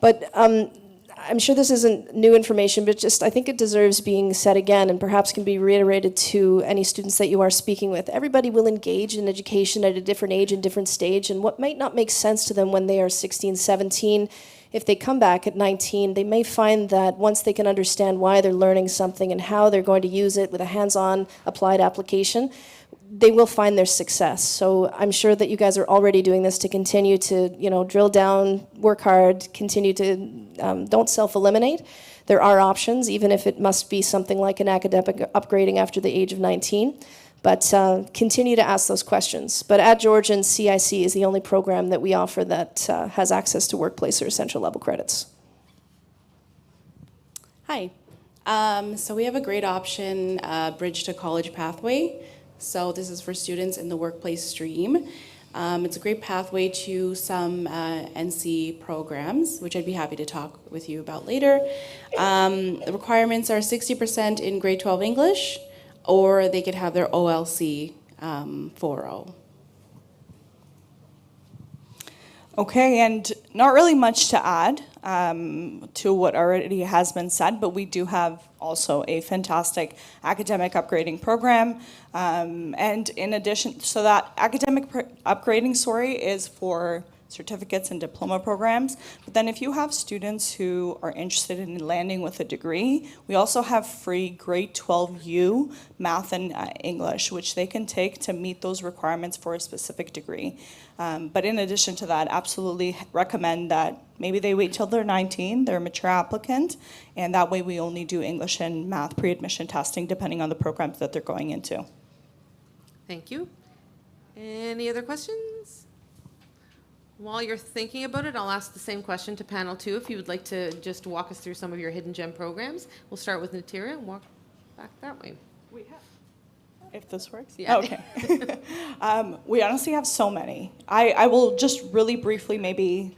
but I'm sure this isn't new information, but just I think it deserves being said again and perhaps can be reiterated to any students that you are speaking with. Everybody will engage in education at a different age and different stage, and what might not make sense to them when they are 16, 17, if they come back at 19, they may find that once they can understand why they're learning something and how they're going to use it with a hands-on applied application, they will find their success. So I'm sure that you guys are already doing this to continue to, drill down, work hard, continue to, don't self-eliminate. There are options, even if it must be something like an academic upgrading after the age of 19. But continue to ask those questions. But at Georgian, CIC is the only program that we offer that has access to workplace or essential level credits. Hi. So we have a great option, Bridge to College Pathway. So this is for students in the workplace stream. It's a great pathway to some NC programs, which I'd be happy to talk with you about later. The requirements are 60% in grade 12 English, or they could have their OLC 4.0. Okay, and not really much to add to what already has been said, but we do have also a fantastic academic upgrading program. And in addition, so that academic upgrading, is for certificates and diploma programs. But then if you have students who are interested in landing with a degree, we also have free grade 12U math and English, which they can take to meet those requirements for a specific degree. But in addition to that, absolutely recommend that maybe they wait till they're 19, they're a mature applicant, and that way we only do English and math pre-admission testing depending on the programs that they're going into. Thank you. Any other questions? While you're thinking about it, I'll ask the same question to panel 2 if you would like to just walk us through some of your hidden gem programs. We'll start with Natira and walk back that way. We have. If this works? Yeah. Okay. We honestly have so many. I will just really briefly maybe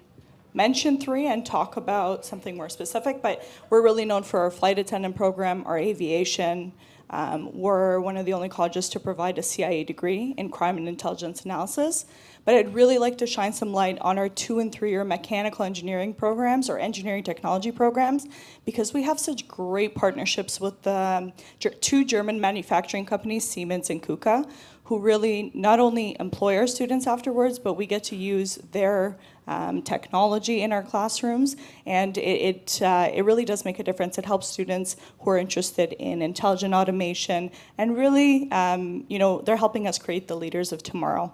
mention 3 and talk about something more specific, but we're really known for our flight attendant program, our aviation, We're one of the only colleges to provide a CIA degree in crime and intelligence analysis. But I'd really like to shine some light on our 2- and 3-year mechanical engineering programs or engineering technology programs, because we have such great partnerships with the 2 German manufacturing companies, Siemens and KUKA, who really not only employ our students afterwards, but we get to use their technology in our classrooms, and it really does make a difference. It helps students who are interested in intelligent automation, and really, they're helping us create the leaders of tomorrow.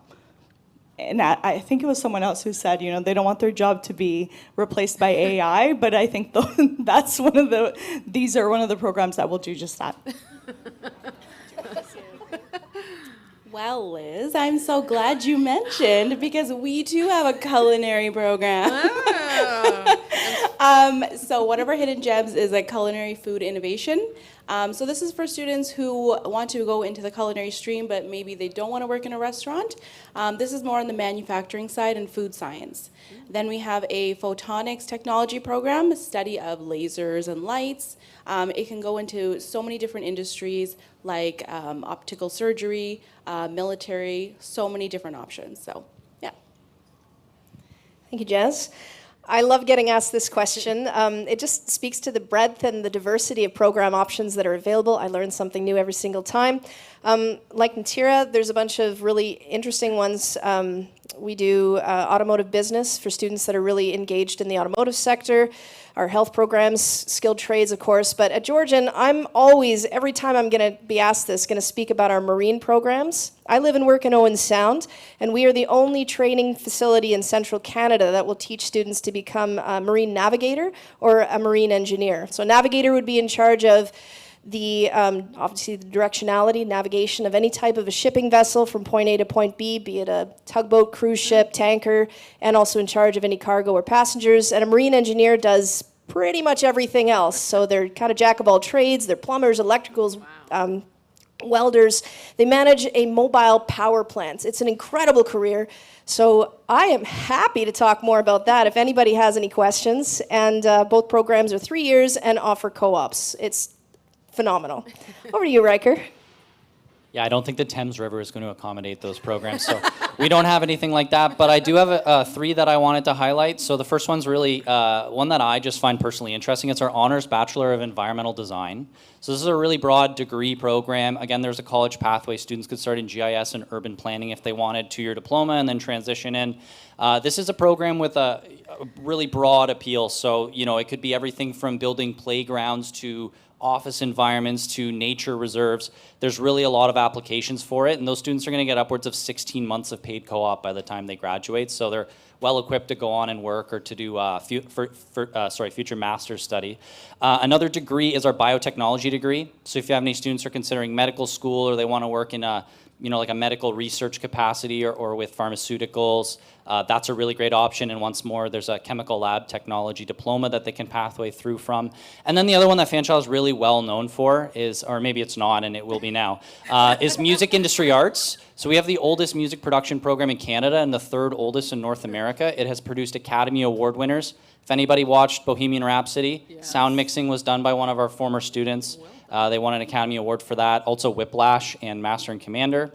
And I think it was someone else who said, they don't want their job to be replaced by AI, but I think these are one of the programs that will do just that. Well, Liz, I'm so glad you mentioned, because we too have a culinary program. So one of our hidden gems is a culinary food innovation. So this is for students who want to go into the culinary stream, but maybe they don't want to work in a restaurant. This is more on the manufacturing side and food science. Then we have a photonics technology program, a study of lasers and lights. It can go into so many different industries like optical surgery, military, so many different options. So, yeah. Thank you, Jazz. I love getting asked this question. It just speaks to the breadth and the diversity of program options that are available. I learn something new every single time. Like Natira, there's a bunch of really interesting ones. We do automotive business for students that are really engaged in the automotive sector. Our health programs, skilled trades, of course. But at Georgian, I'm always, every time I'm going to be asked this, going to speak about our marine programs. I live and work in Owen Sound, and we are the only training facility in central Canada that will teach students to become a marine navigator or a marine engineer. So navigator would be in charge of the obviously the directionality, navigation of any type of a shipping vessel from point A to point B, be it a tugboat, cruise ship, tanker, and also in charge of any cargo or passengers. And a marine engineer does pretty much everything else. So they're kind of jack of all trades. They're plumbers, electricals, welders. They manage a mobile power plant. It's an incredible career. So I am happy to talk more about that if anybody has any questions. And both programs are 3 years and offer co-ops. It's phenomenal. Over to you, Riker. Yeah, I don't think the Thames River is going to accommodate those programs, so we don't have anything like that. But I do have 3 that I wanted to highlight. So the first one's really one that I just find personally interesting. It's our Honors Bachelor of Environmental Design. So this is a really broad degree program. Again, there's a college pathway. Students could start in GIS and urban planning if they wanted, 2-year diploma, and then transition in. This is a program with a really broad appeal. So, it could be everything from building playgrounds to office environments to nature reserves. There's really a lot of applications for it, and those students are going to get upwards of 16 months of paid co-op by the time they graduate, so they're well equipped to go on and work or to do future master's study. Another degree is our biotechnology degree. So if you have any students who are considering medical school or they want to work in a like a medical research capacity or with pharmaceuticals, that's a really great option. And once more, there's a chemical lab technology diploma that they can pathway through from. And then the other one that Fanshawe is really well known for is, or maybe it's not and it will be now, is music industry arts. So we have the oldest music production program in Canada and the 3rd oldest in North America. It has produced Academy Award winners. If anybody watched Bohemian Rhapsody, sound mixing was done by one of our former students. They won an Academy Award for that. Also Whiplash and Master and Commander.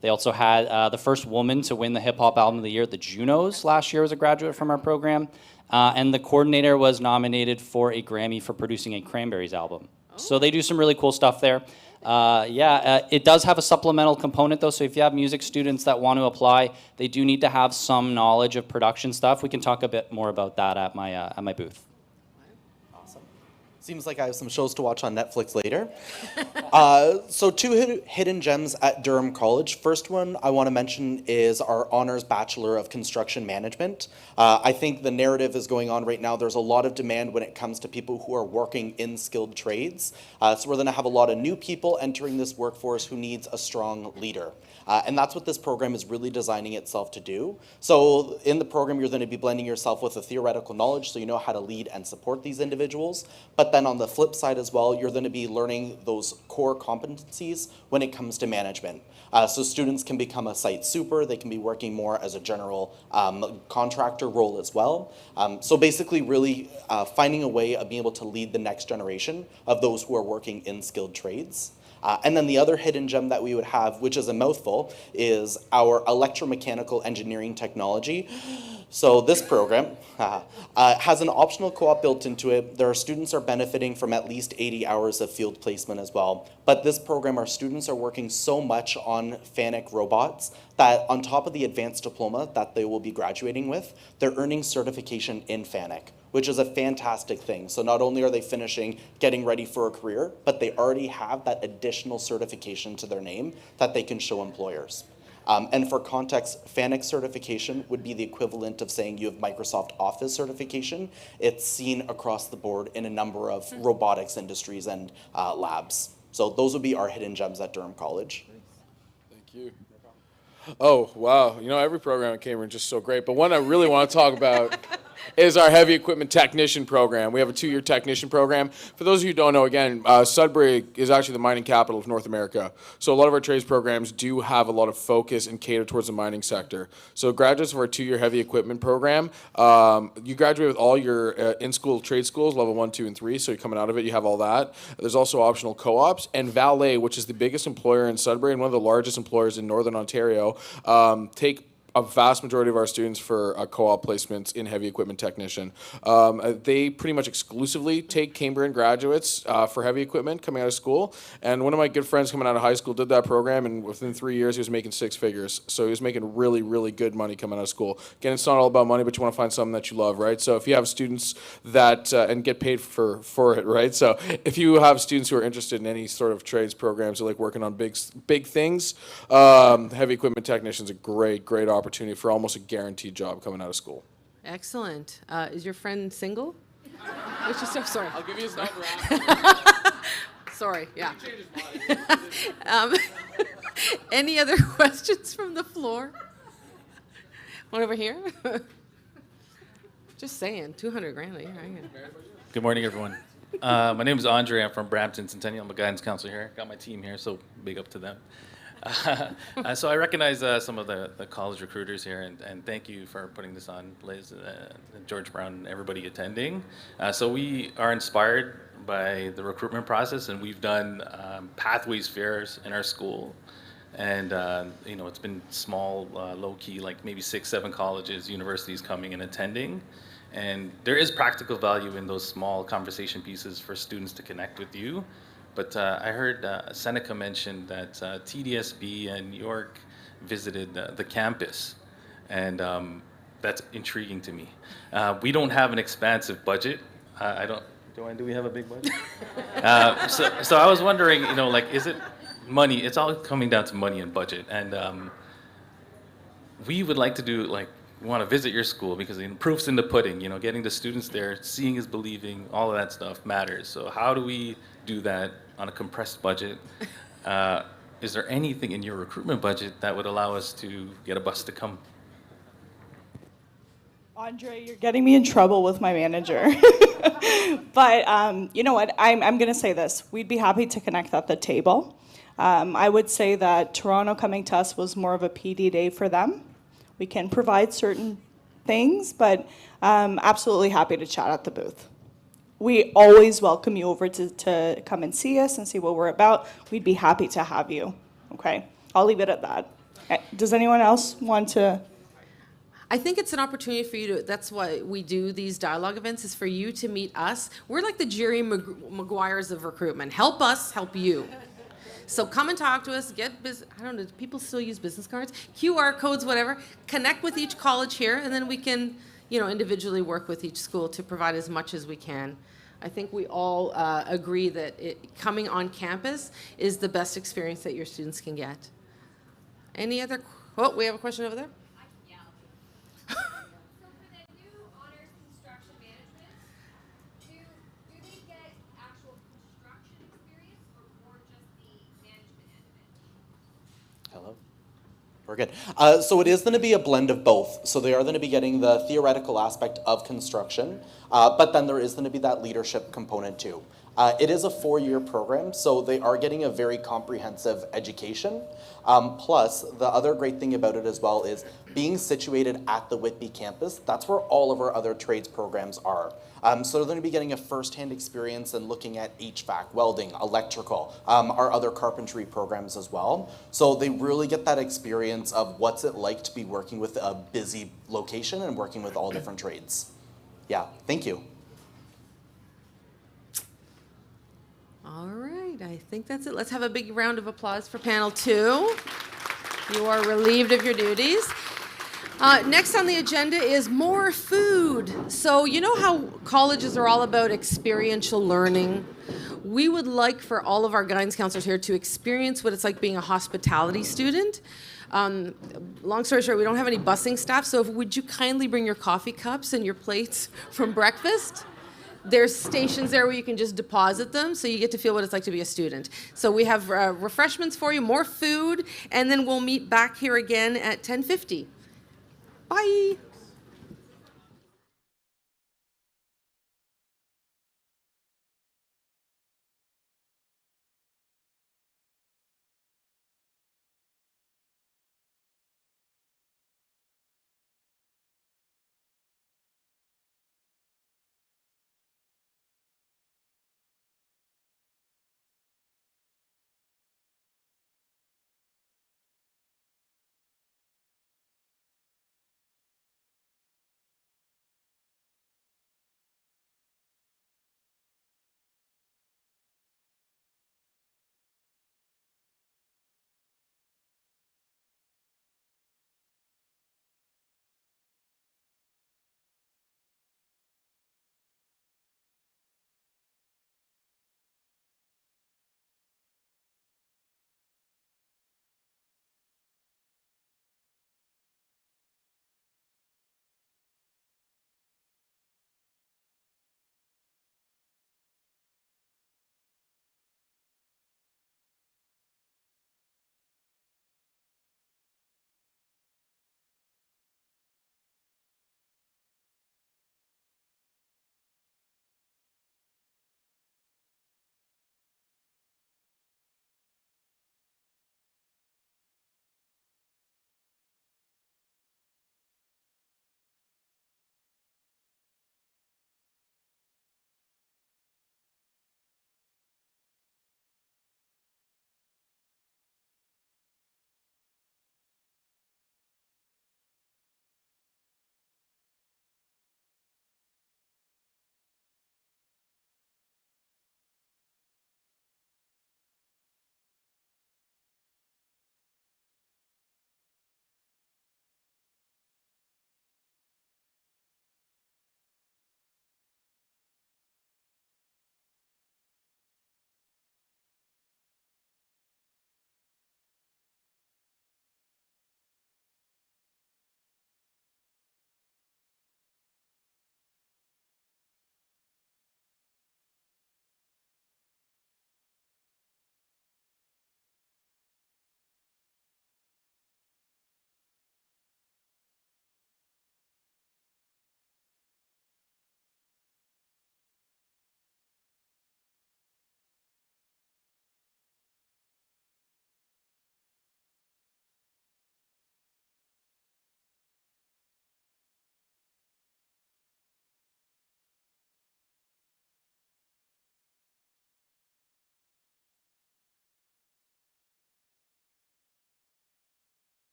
They also had the first woman to win the Hip Hop Album of the Year at the Junos last year as a graduate from our program. And the coordinator was nominated for a Grammy for producing a Cranberries album. So they do some really cool stuff there. It does have a supplemental component though, so if you have music students that want to apply, they do need to have some knowledge of production stuff. We can talk a bit more about that at my booth. Seems like I have some shows to watch on Netflix later. So 2 hidden gems at Durham College. First one I want to mention is our Honors Bachelor of Construction Management. I think the narrative is going on right now. There's a lot of demand when it comes to people who are working in skilled trades. So we're going to have a lot of new people entering this workforce who needs a strong leader. And that's what this program is really designing itself to do. So in the program, you're going to be blending yourself with a theoretical knowledge so you know how to lead and support these individuals. But then on the flip side as well, you're going to be learning those core competencies when it comes to management. So students can become a site super. They can be working more as a general contractor role as well. So basically really finding a way of being able to lead the next generation of those who are working in skilled trades. And then the other hidden gem that we would have, which is a mouthful, is our electromechanical engineering technology. So this program has an optional co-op built into it. Our students are benefiting from at least 80 hours of field placement as well. But this program, our students are working so much on FANUC robots that on top of the advanced diploma that they will be graduating with, they're earning certification in FANUC, which is a fantastic thing. So not only are they finishing, getting ready for a career, but they already have that additional certification to their name that they can show employers. And for context, FANUC certification would be the equivalent of saying you have Microsoft Office certification. It's seen across the board in a number of robotics industries and labs. So those would be our hidden gems at Durham College. Thank you. Oh, wow. You know, every program at Cambridge is just so great. But one I really want to talk about is our heavy equipment technician program. We have a 2-year technician program. For those of you who don't know, again, Sudbury is actually the mining capital of North America. So a lot of our trades programs do have a lot of focus and cater towards the mining sector. So graduates of our 2-year heavy equipment program, you graduate with all your in-school trade schools, level 1, 2, and 3. So you're coming out of it, you have all that. There's also optional co-ops. And Valet, which is the biggest employer in Sudbury and one of the largest employers in Northern Ontario, take a vast majority of our students for co-op placements in heavy equipment technician. They pretty much exclusively take Cambrian graduates for heavy equipment coming out of school. And one of my good friends coming out of high school did that program, and within 3 years he was making 6 figures. So he was making really, really good money coming out of school. Again, it's not all about money, but you want to find something that you love, right? So if you have students that, and get paid for it, right? So if you have students who are interested in any sort of trades programs or like working on big things, heavy equipment technician is a great opportunity for almost a guaranteed job coming out of school. Excellent. Is your friend single? Sorry. I'll give you his number. Sorry, yeah. Any other questions from the floor? One over here? Just saying, 200 grand a year. Good morning, everyone. My name is Andre. I'm from Brampton Centennial. I'm a guidance counselor here. Got my team here, so big up to them. So I recognize some of the college recruiters here, and thank you for putting this on, Liz, George Brown, and everybody attending. So we are inspired by the recruitment process, and we've done pathways fairs in our school. And you know, it's been small, low-key, like maybe 6, 7 colleges, universities coming and attending. And there is practical value in those small conversation pieces for students to connect with you. But I heard Seneca mention that TDSB and York visited the campus, and that's intriguing to me. We don't have an expansive budget. Do we have a big budget? So I was wondering, you know, like, is it money? It's all coming down to money and budget, and we would like to do, like, we want to visit your school because the proof's in the pudding. You know, getting the students there, seeing is believing, all of that stuff matters. So how do we do that on a compressed budget? Is there anything in your recruitment budget that would allow us to get a bus to come? Andre, you're getting me in trouble with my manager. But you know what? I'm going to say this. We'd be happy to connect at the table. I would say that Toronto coming to us was more of a PD day for them. We can provide certain things, but absolutely happy to chat at the booth. We always welcome you over to come and see us and see what we're about. We'd be happy to have you, okay? I'll leave it at that. Does anyone else want to? I think it's an opportunity for you to, that's why we do these dialogue events, is for you to meet us. We're like the Jerry Maguires of recruitment. Help us, help you. So come and talk to us, I don't know, do people still use business cards? QR codes, whatever. Connect with each college here, and then we can, you know, individually work with each school to provide as much as we can. I think we all agree that coming on campus is the best experience that your students can get. Any other, we have a question over there. We're good. So it is going to be a blend of both. So they are going to be getting the theoretical aspect of construction, but then there is going to be that leadership component too. It is a 4-year program, so they are getting a very comprehensive education. Plus, the other great thing about it as well is being situated at the Whitby campus, that's where all of our other trades programs are. So they're going to be getting a first-hand experience and looking at HVAC, welding, electrical, our other carpentry programs as well. So they really get that experience of what's it like to be working with a busy location and working with all different trades. Yeah, thank you. All right, I think that's it. Let's have a big round of applause for panel 2. You are relieved of your duties. Next on the agenda is more food. So you know how colleges are all about experiential learning? We would like for all of our guidance counselors here to experience what it's like being a hospitality student. Long story short, we don't have any busing staff, so would you kindly bring your coffee cups and your plates from breakfast? There's stations there where you can just deposit them, so you get to feel what it's like to be a student. So we have refreshments for you, more food, and then we'll meet back here again at 10:50. Bye.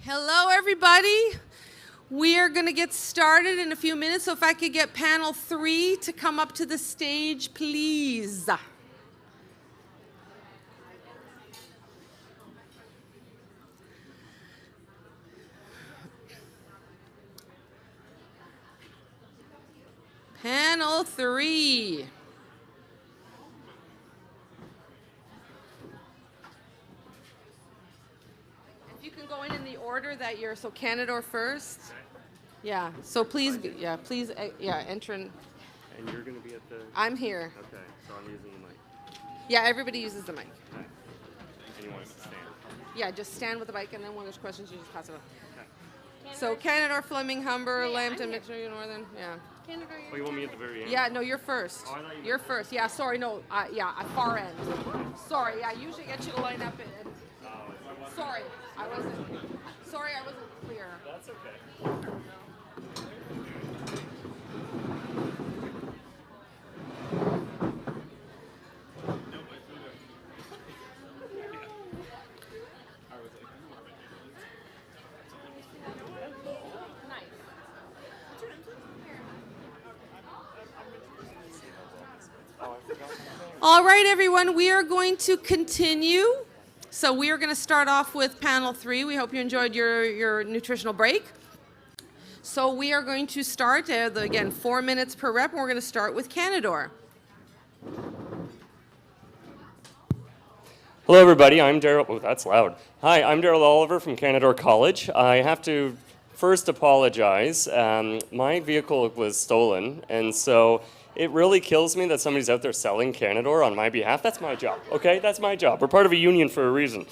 Hello, everybody. We are going to get started in a few minutes, so if I could get panel 3 to come up to the stage, please. Panel 3. If you can go in the order that you're, so Canador first. Yeah, so please, please, enter in. And you're going to be at the... I'm here. Okay, so I'm using the mic. Yeah, everybody uses the mic. Okay. And you want us to stand? Yeah, just stand with the mic, and then when there's questions, you just pass it on. So Canador, Fleming, Humber, Lambton, Mixer, Northern, yeah. Oh, you want me at the very end? Yeah, no, you're first. Oh, I thought you You're first. Yeah, sorry, no, at far end. Sorry, yeah, I usually get you to line up and sorry, I wasn't clear. That's okay. All right, everyone, we are going to continue. So we are going to start off with panel 3. We hope you enjoyed your nutritional break. So we are going to start, again, 4 minutes per rep, and we're going to start with Canador. Hello, everybody. I'm Daryl. Oh, that's loud. Hi, I'm Daryl Oliver from Canador College. I have to first apologize. My vehicle was stolen, and so it really kills me that somebody's out there selling Canador on my behalf. That's my job, okay? That's my job. We're part of a union for a reason.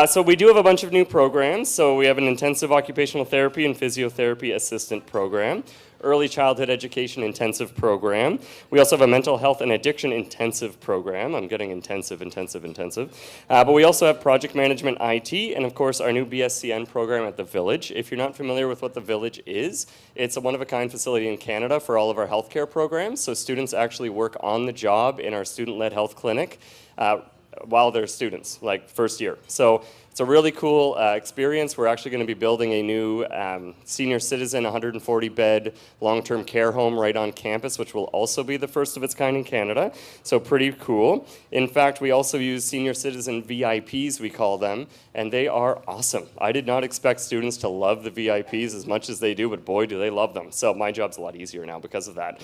So we do have a bunch of new programs. So we have an intensive occupational therapy and physiotherapy assistant program, early childhood education intensive program. We also have a mental health and addiction intensive program. I'm getting intensive. But we also have project management IT and, of course, our new BSCN program at the Village. If you're not familiar with what the Village is, it's a one-of-a-kind facility in Canada for all of our healthcare programs. So students actually work on the job in our student-led health clinic while they're students, like first year. So it's a really cool experience. We're actually going to be building a new senior citizen 140-bed long-term care home right on campus, which will also be the first of its kind in Canada. So pretty cool. In fact, we also use senior citizen VIPs, we call them, and they are awesome. I did not expect students to love the VIPs as much as they do, but boy, do they love them. So my job's a lot easier now because of that.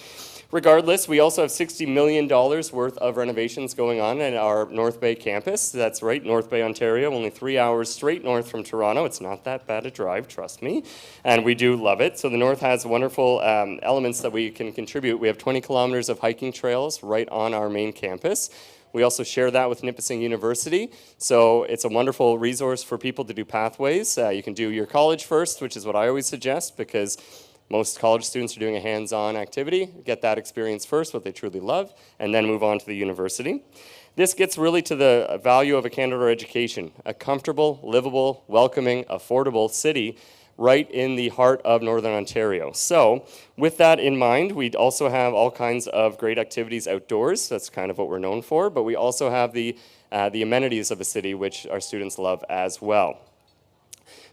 Regardless, we also have $60 million worth of renovations going on at our North Bay campus. That's right, North Bay, Ontario, only 3 hours straight north from Toronto. It's not that bad a drive, trust me, and we do love it. So the North has wonderful elements that we can contribute. We have 20 kilometers of hiking trails right on our main campus. We also share that with Nipissing University, so it's a wonderful resource for people to do pathways. You can do your college first, which is what I always suggest, because most college students are doing a hands-on activity. Get that experience first, what they truly love, and then move on to the university. This gets really to the value of a Canador education, a comfortable, livable, welcoming, affordable city right in the heart of Northern Ontario. So with that in mind, we also have all kinds of great activities outdoors. That's kind of what we're known for, but we also have the amenities of the city, which our students love as well.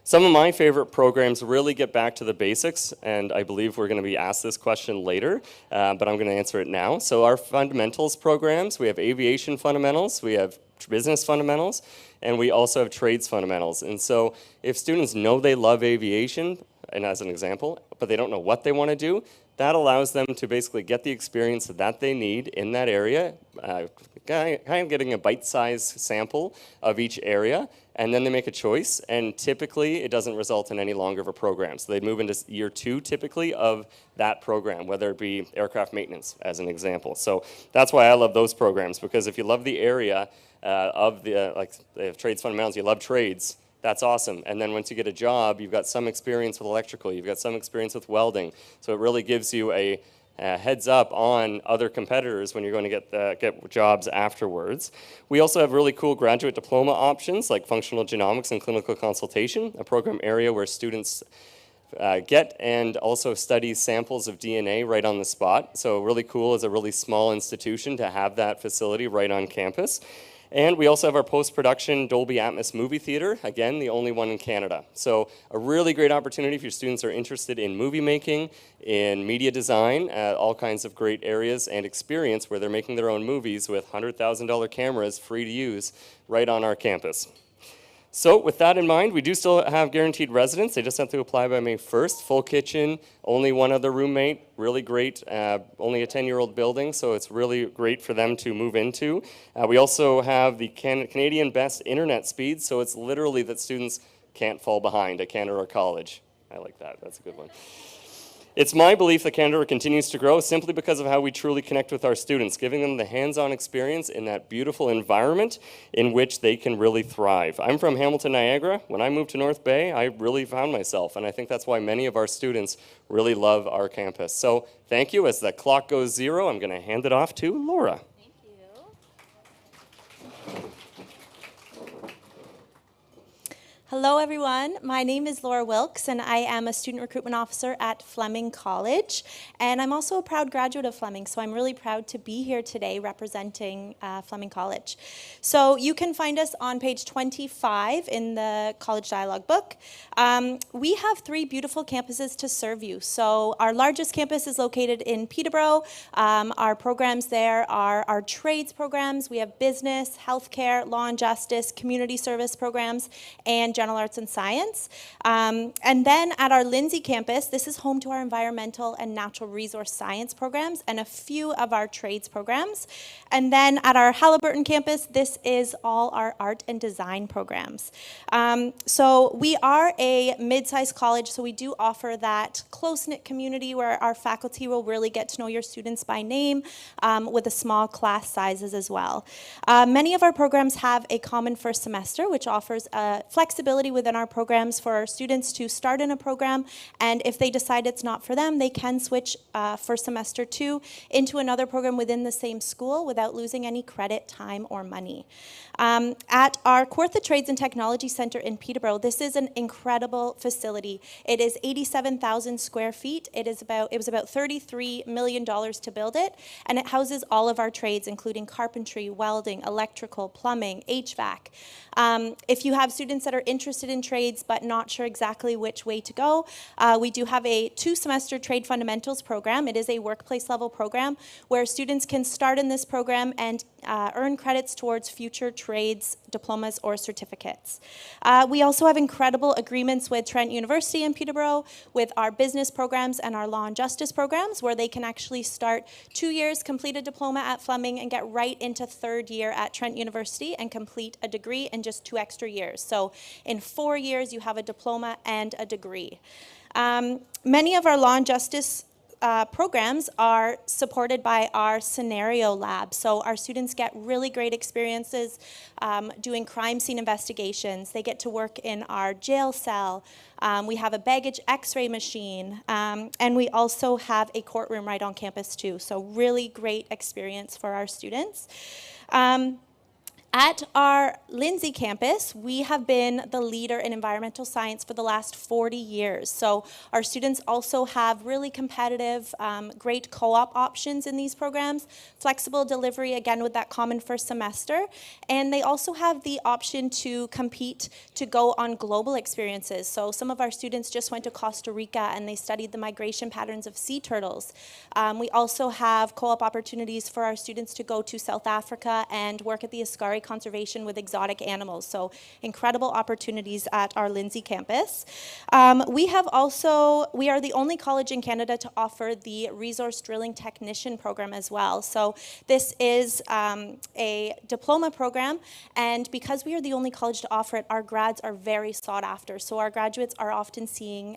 Some of my favorite programs really get back to the basics, and I believe we're going to be asked this question later, but I'm going to answer it now. So our fundamentals programs, we have aviation fundamentals, we have business fundamentals, and we also have trades fundamentals. And so if students know they love aviation, and as an example, but they don't know what they want to do, that allows them to basically get the experience that they need in that area, kind of getting a bite-sized sample of each area, and then they make a choice, and typically it doesn't result in any longer of a program. So they move into year 2 typically of that program, whether it be aircraft maintenance as an example. So that's why I love those programs, because if you love the area of the trades fundamentals, you love trades, that's awesome. And then once you get a job, you've got some experience with electrical, you've got some experience with welding. So it really gives you a heads up on other competitors when you're going to get jobs afterwards. We also have really cool graduate diploma options like functional genomics and clinical consultation, a program area where students get and also study samples of DNA right on the spot. So really cool as a really small institution to have that facility right on campus. And we also have our post-production Dolby Atmos movie theater, again, the only one in Canada. So a really great opportunity if your students are interested in movie making, in media design, all kinds of great areas and experience where they're making their own movies with $100,000 cameras free to use right on our campus. So with that in mind, we do still have guaranteed residents. They just have to apply by May 1st. Full kitchen, only one other roommate, really great. Only a 10-year-old building, so it's really great for them to move into. We also have the Canadian best internet speed, so it's literally that students can't fall behind at Canada College. I like that, that's a good one. It's my belief that Canada continues to grow simply because of how we truly connect with our students, giving them the hands-on experience in that beautiful environment in which they can really thrive. I'm from Hamilton, Niagara. When I moved to North Bay, I really found myself, and I think that's why many of our students really love our campus. So thank you. As the clock goes 0, I'm going to hand it off to Laura. Hello everyone, my name is Laura Wilkes and I am a student recruitment officer at Fleming College, and I'm also a proud graduate of Fleming, so I'm really proud to be here today representing Fleming College. So you can find us on page 25 in the College Dialogue book. We have 3 beautiful campuses to serve you. So our largest campus is located in Peterborough. Our programs there are our trades programs. We have business, healthcare, law and justice, community service programs, and general arts and science. And then at our Lindsay campus, this is home to our environmental and natural resource science programs and a few of our trades programs. And then at our Haliburton campus, this is all our art and design programs. So we are a mid-sized college, so we do offer that close-knit community where our faculty will really get to know your students by name, with the small class sizes as well. Many of our programs have a common first semester, which offers flexibility within our programs for our students to start in a program, and if they decide it's not for them, they can switch for semester 2 into another program within the same school without losing any credit, time, or money. At our Kawartha Trades and Technology Center in Peterborough, this is an incredible facility. It is 87,000 square feet. It was about $33 million to build it, and it houses all of our trades, including carpentry, welding, electrical, plumbing, HVAC. If you have students that are interested in trades but not sure exactly which way to go, we do have a 2-semester trade fundamentals program. It is a workplace level program where students can start in this program and earn credits towards future trades, diplomas, or certificates. We also have incredible agreements with Trent University in Peterborough with our business programs and our law and justice programs, where they can actually start 2 years, complete a diploma at Fleming, and get right into 3rd year at Trent University and complete a degree in just 2 extra years. So in 4 years, you have a diploma and a degree. Many of our law and justice programs are supported by our scenario lab. So our students get really great experiences doing crime scene investigations. They get to work in our jail cell. We have a baggage x-ray machine, and we also have a courtroom right on campus too. So really great experience for our students. At our Lindsay campus, we have been the leader in environmental science for the last 40 years. So our students also have really competitive, great co-op options in these programs, flexible delivery, again, with that common first semester. And they also have the option to compete to go on global experiences. So some of our students just went to Costa Rica and they studied the migration patterns of sea turtles. We also have co-op opportunities for our students to go to South Africa and work at the Ascari Conservation with exotic animals. So incredible opportunities at our Lindsay campus. We are the only college in Canada to offer the resource drilling technician program as well. So this is a diploma program, and because we are the only college to offer it, our grads are very sought after. So our graduates are often seeing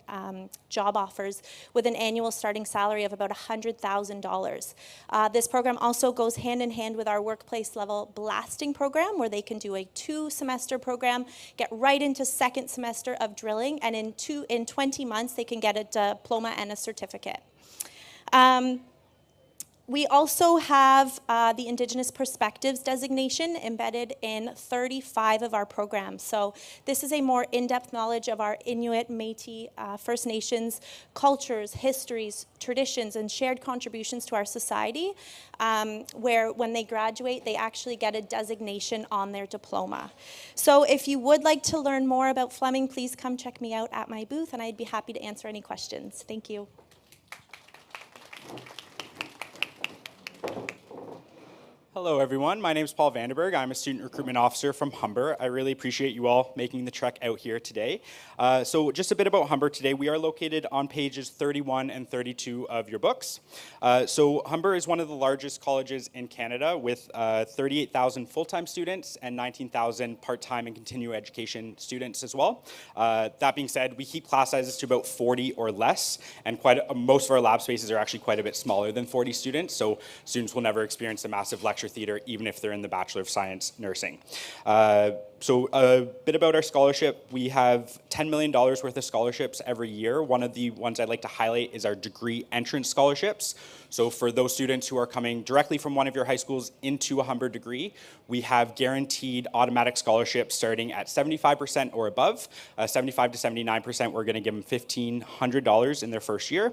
job offers with an annual starting salary of about $100,000. This program also goes hand in hand with our workplace level blasting program, where they can do a 2-semester program, get right into 2nd semester of drilling, and in 20 months they can get a diploma and a certificate. We also have the Indigenous Perspectives designation embedded in 35 of our programs. So this is a more in-depth knowledge of our Inuit, Métis, First Nations cultures, histories, traditions, and shared contributions to our society, where when they graduate, they actually get a designation on their diploma. So if you would like to learn more about Fleming, please come check me out at my booth, and I'd be happy to answer any questions. Thank you. Hello everyone, my name is Paul Vanderberg. I'm a student recruitment officer from Humber. I really appreciate you all making the trek out here today. So just a bit about Humber today. We are located on pages 31 and 32 of your books. So Humber is one of the largest colleges in Canada with 38,000 full-time students and 19,000 part-time and continuing education students as well. That being said, we keep class sizes to about 40 or less, and most of our lab spaces are actually quite a bit smaller than 40 students, so students will never experience a massive lecture theater, even if they're in the Bachelor of Science Nursing. So a bit about our scholarship. We have $10 million worth of scholarships every year. One of the ones I'd like to highlight is our degree entrance scholarships. So for those students who are coming directly from one of your high schools into a Humber degree, we have guaranteed automatic scholarships starting at 75% or above. 75 to 79%, we're going to give them $1,500 in their first year.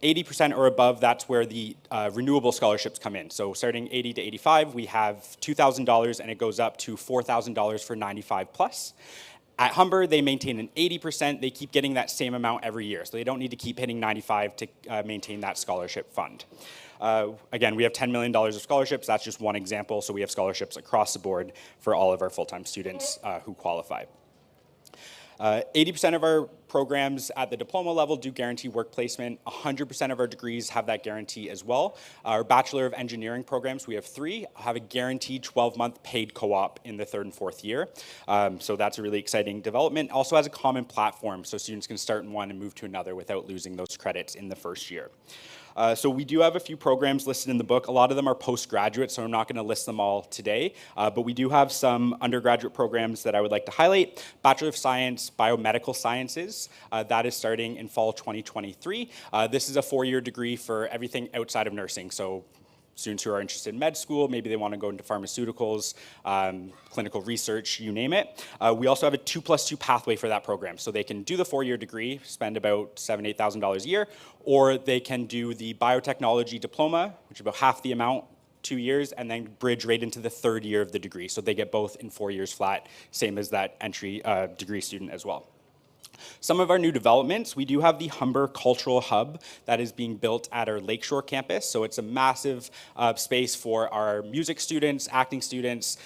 80% or above, that's where the renewable scholarships come in. So starting 80 to 85, we have $2,000 and it goes up to $4,000 for 95 plus. At Humber, they maintain an 80%. They keep getting that same amount every year. So they don't need to keep hitting 95 to maintain that scholarship fund. Again, we have $10 million of scholarships. That's just one example. So we have scholarships across the board for all of our full-time students who qualify. 80% of our programs at the diploma level do guarantee work placement. 100% of our degrees have that guarantee as well. Our Bachelor of Engineering programs, we have 3, have a guaranteed 12-month paid co-op in the 3rd and 4th year. So that's a really exciting development. Also has a common platform, so students can start in one and move to another without losing those credits in the first year. So we do have a few programs listed in the book. A lot of them are postgraduate, so I'm not going to list them all today. But we do have some undergraduate programs that I would like to highlight. Bachelor of Science, Biomedical Sciences. That is starting in fall 2023. This is a 4-year degree for everything outside of nursing. So students who are interested in med school, maybe they want to go into pharmaceuticals, clinical research, you name it. We also have a 2+2 pathway for that program. So they can do the 4-year degree, spend about $7,000, $8,000 a year, or they can do the biotechnology diploma, which is about half the amount, 2 years, and then bridge right into the 3rd year of the degree. So they get both in 4 years flat, same as that entry degree student as well. Some of our new developments, we do have the Humber Cultural Hub that is being built at our Lakeshore campus. So it's a massive space for our music students, acting students,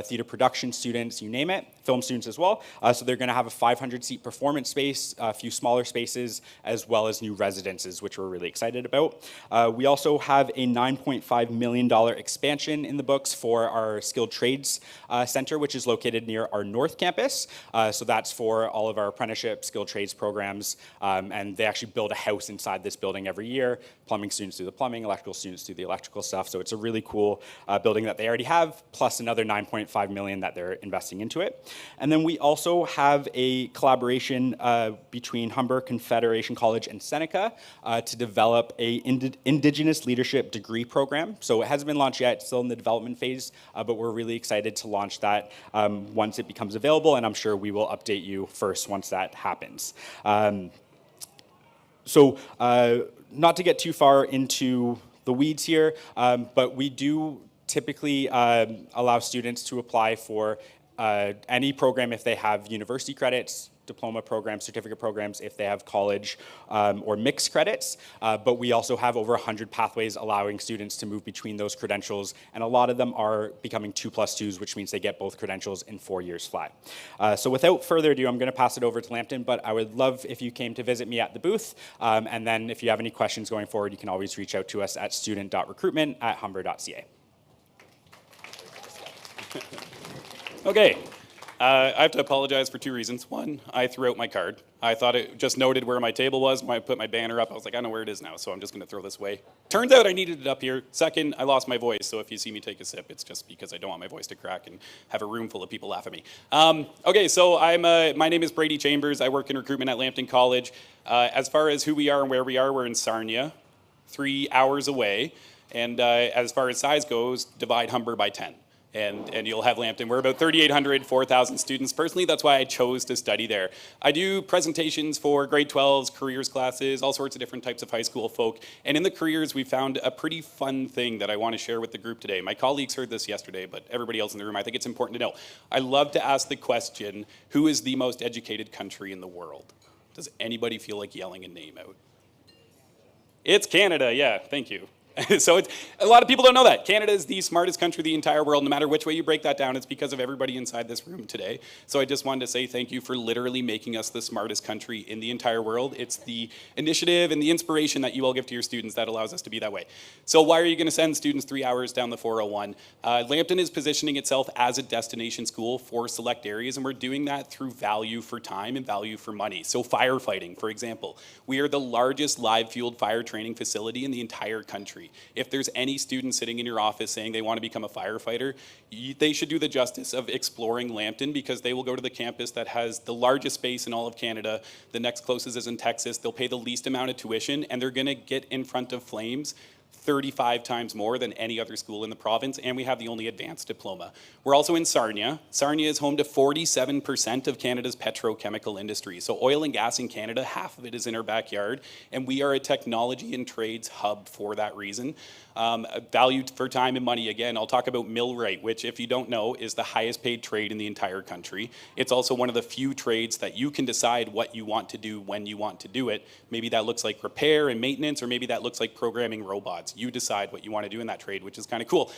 theater production students, you name it, film students as well. So they're going to have a 500-seat performance space, a few smaller spaces, as well as new residences, which we're really excited about. We also have a $9.5 million expansion in the books for our Skilled Trades Center, which is located near our North campus. So that's for all of our apprenticeship, skilled trades programs, and they actually build a house inside this building every year. Plumbing students do the plumbing, electrical students do the electrical stuff. So it's a really cool building that they already have, plus another $9.5 million that they're investing into it. And then we also have a collaboration between Humber Confederation College and Seneca to develop a Indigenous Leadership degree program. So it hasn't been launched yet, it's still in the development phase, but we're really excited to launch that once it becomes available, and I'm sure we will update you first once that happens. Not to get too far into the weeds here, but we do typically allow students to apply for any program if they have university credits, diploma programs, certificate programs if they have college or mixed credits. But we also have over 100 pathways allowing students to move between those credentials, and a lot of them are becoming 2+2s, which means they get both credentials in 4 years flat. So without further ado, I'm going to pass it over to Lambton, but I would love if you came to visit me at the booth, and then if you have any questions going forward, you can always reach out to us at student.recruitment@humber.ca. Okay, I have to apologize for 2 reasons. One, I threw out my card. I thought it just noted where my table was when I put my banner up. I was like, I know where it is now, so I'm just going to throw this away. Turns out I needed it up here. Second, I lost my voice, so if you see me take a sip, it's just because I don't want my voice to crack and have a room full of people laugh at me. Okay, so my name is Brady Chambers. I work in recruitment at Lambton College. As far as who we are and where we are, we're in Sarnia, 3 hours away. And as far as size goes, divide Humber by 10. And you'll have Lambton. We're about 3,800, 4,000 students. Personally, that's why I chose to study there. I do presentations for grade 12s, careers classes, all sorts of different types of high school folk. And in the careers, we found a pretty fun thing that I want to share with the group today. My colleagues heard this yesterday, but everybody else in the room, I think it's important to know. I love to ask the question, who is the most educated country in the world? Does anybody feel like yelling a name out? It's Canada, yeah, thank you. So a lot of people don't know that. Canada is the smartest country in the entire world. No matter which way you break that down, it's because of everybody inside this room today. So I just wanted to say thank you for literally making us the smartest country in the entire world. It's the initiative and the inspiration that you all give to your students that allows us to be that way. So why are you going to send students 3 hours down the 401? Lambton is positioning itself as a destination school for select areas, and we're doing that through value for time and value for money. So firefighting, for example. We are the largest live-fueled fire training facility in the entire country. If there's any student sitting in your office saying they want to become a firefighter, they should do the justice of exploring Lambton, because they will go to the campus that has the largest space in all of Canada. The next closest is in Texas. They'll pay the least amount of tuition, and they're going to get in front of flames 35 times more than any other school in the province, and we have the only advanced diploma. We're also in Sarnia. Sarnia is home to 47% of Canada's petrochemical industry. So oil and gas in Canada, half of it is in our backyard, and we are a technology and trades hub for that reason. Valued for time and money, again, I'll talk about millwright, which, if you don't know, is the highest paid trade in the entire country. It's also one of the few trades that you can decide what you want to do when you want to do it. Maybe that looks like repair and maintenance, or maybe that looks like programming robots. You decide what you want to do in that trade, which is kind of cool.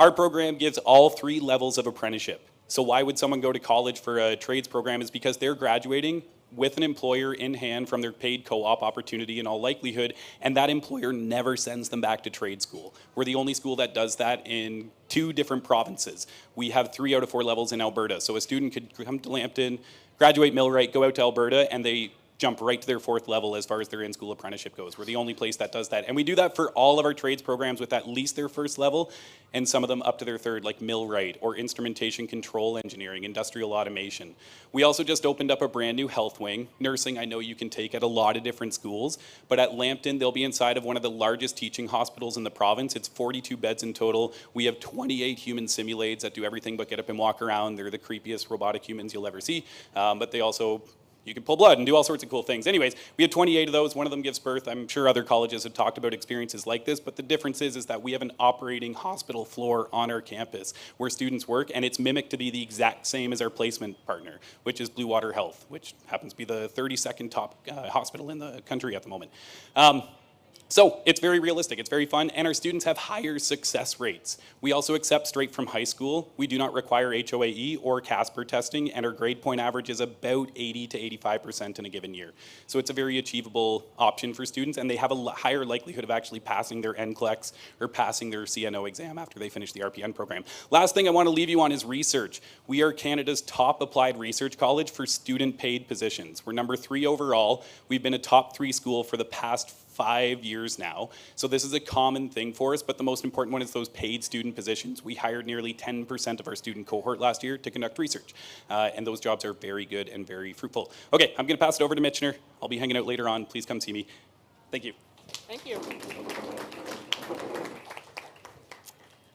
Our program gives all 3 levels of apprenticeship. So why would someone go to college for a trades program? Is because they're graduating with an employer in hand from their paid co-op opportunity in all likelihood, and that employer never sends them back to trade school. We're the only school that does that in 2 different provinces. We have 3 out of 4 levels in Alberta. So a student could come to Lambton, graduate millwright, go out to Alberta, and they jump right to their 4th level as far as their in-school apprenticeship goes. We're the only place that does that. And we do that for all of our trades programs with at least their 1st level, and some of them up to their 3rd, like millwright or instrumentation control engineering, industrial automation. We also just opened up a brand new health wing. Nursing, I know you can take at a lot of different schools, but at Lambton, they'll be inside of one of the largest teaching hospitals in the province. It's 42 beds in total. We have 28 human simulaids that do everything but get up and walk around. They're the creepiest robotic humans you'll ever see, but they also, you can pull blood and do all sorts of cool things. Anyways, we have 28 of those. One of them gives birth. I'm sure other colleges have talked about experiences like this, but the difference is that we have an operating hospital floor on our campus where students work, and it's mimicked to be the exact same as our placement partner, which is Blue Water Health, which happens to be the 32nd top hospital in the country at the moment. So it's very realistic, it's very fun, and our students have higher success rates. We also accept straight from high school. We do not require HOAE or CASPER testing, and our grade point average is about 80 to 85% in a given year. So it's a very achievable option for students, and they have a higher likelihood of actually passing their NCLEX or passing their CNO exam after they finish the RPN program. Last thing I want to leave you on is research. We are Canada's top applied research college for student paid positions. We're number 3 overall. We've been a top 3 school for the past 5 years now. So this is a common thing for us, but the most important one is those paid student positions. We hired nearly 10% of our student cohort last year to conduct research, and those jobs are very good and very fruitful. Okay, I'm going to pass it over to Michener. I'll be hanging out later on. Please come see me. Thank you. Thank you.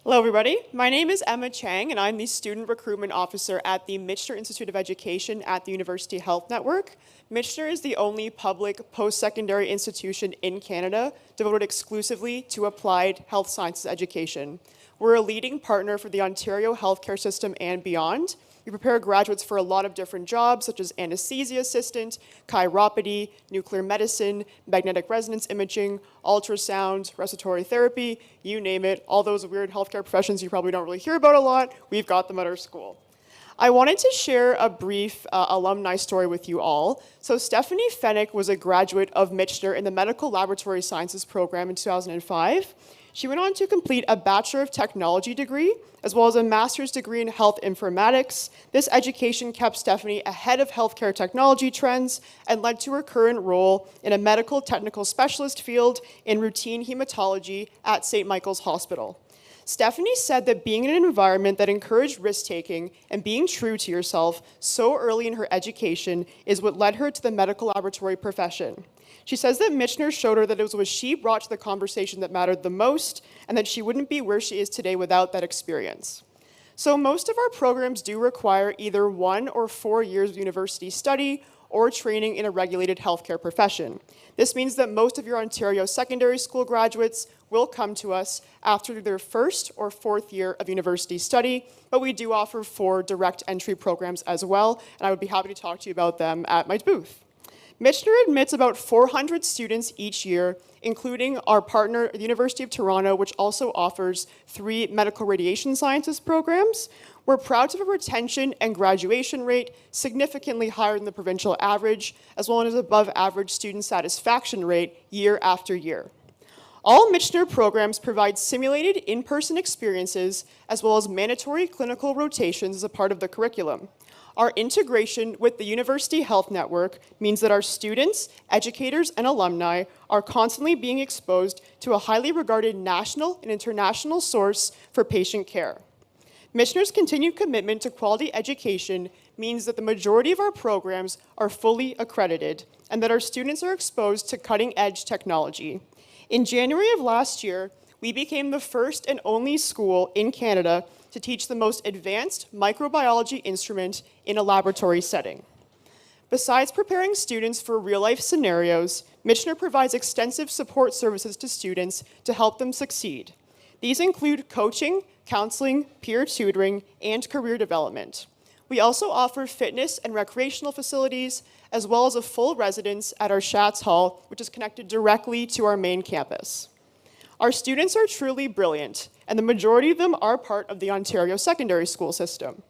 Hello, everybody. My name is Emma Chang, and I'm the Student Recruitment Officer at the Michener Institute of Education at the University Health Network. Michener is the only public post-secondary institution in Canada devoted exclusively to applied health sciences education. We're a leading partner for the Ontario healthcare system and beyond. We prepare graduates for a lot of different jobs, such as anesthesia assistant, chiropody, nuclear medicine, magnetic resonance imaging, ultrasound, respiratory therapy, you name it. All those weird healthcare professions you probably don't really hear about a lot, we've got them at our school. I wanted to share a brief alumni story with you all. So Stephanie Fennick was a graduate of Michener in the Medical Laboratory Sciences program in 2005. She went on to complete a Bachelor of Technology degree, as well as a master's degree in health informatics. This education kept Stephanie ahead of healthcare technology trends and led to her current role in a medical technical specialist field in routine hematology at St. Michael's Hospital. Stephanie said that being in an environment that encouraged risk-taking and being true to yourself so early in her education is what led her to the medical laboratory profession. She says that Michener showed her that it was what she brought to the conversation that mattered the most, and that she wouldn't be where she is today without that experience. So most of our programs do require either 1 or 4 years of university study or training in a regulated healthcare profession. This means that most of your Ontario secondary school graduates will come to us after their first or fourth year of university study, but we do offer 4 direct entry programs as well, and I would be happy to talk to you about them at my booth. Michener admits about 400 students each year, including our partner, the University of Toronto, which also offers 3 medical radiation sciences programs. We're proud to have a retention and graduation rate significantly higher than the provincial average, as well as above average student satisfaction rate year after year. All Michener programs provide simulated in-person experiences, as well as mandatory clinical rotations as a part of the curriculum. Our integration with the University Health Network means that our students, educators, and alumni are constantly being exposed to a highly regarded national and international source for patient care. Michener's continued commitment to quality education means that the majority of our programs are fully accredited and that our students are exposed to cutting-edge technology. In January of last year, we became the first and only school in Canada to teach the most advanced microbiology instrument in a laboratory setting. Besides preparing students for real-life scenarios, Michener provides extensive support services to students to help them succeed. These include coaching, counseling, peer tutoring, and career development. We also offer fitness and recreational facilities, as well as a full residence at our Schatz Hall, which is connected directly to our main campus. Our students are truly brilliant, and the majority of them are part of the Ontario secondary school system.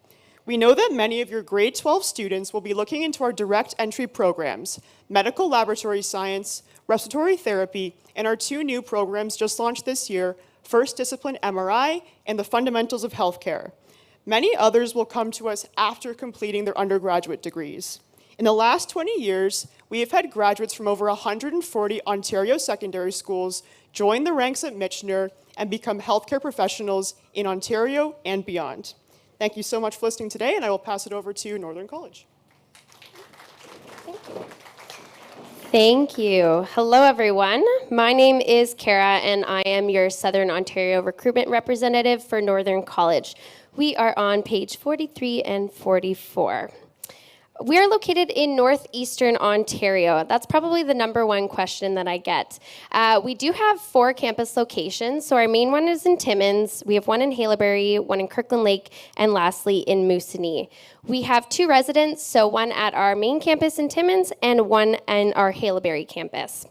We know that many of your grade 12 students will be looking into our direct entry programs, medical laboratory science, respiratory therapy, and our 2 new programs just launched this year, First Discipline MRI and the Fundamentals of Healthcare. Many others will come to us after completing their undergraduate degrees. In the last 20 years, we have had graduates from over 140 Ontario secondary schools join the ranks at Michener and become healthcare professionals in Ontario and beyond. Thank you so much for listening today, and I will pass it over to Northern College. Thank you. Hello, everyone. My name is Kara, and I am your Southern Ontario recruitment representative for Northern College. We are on page 43 and 44. We are located in northeastern Ontario. That's probably the #1 question that I get. We do have 4 campus locations. So our main one is in Timmins. We have one in Haileybury, one in Kirkland Lake, and lastly in Moosonee. We have 2 residents, so one at our main campus in Timmins and one in our Haileybury campus.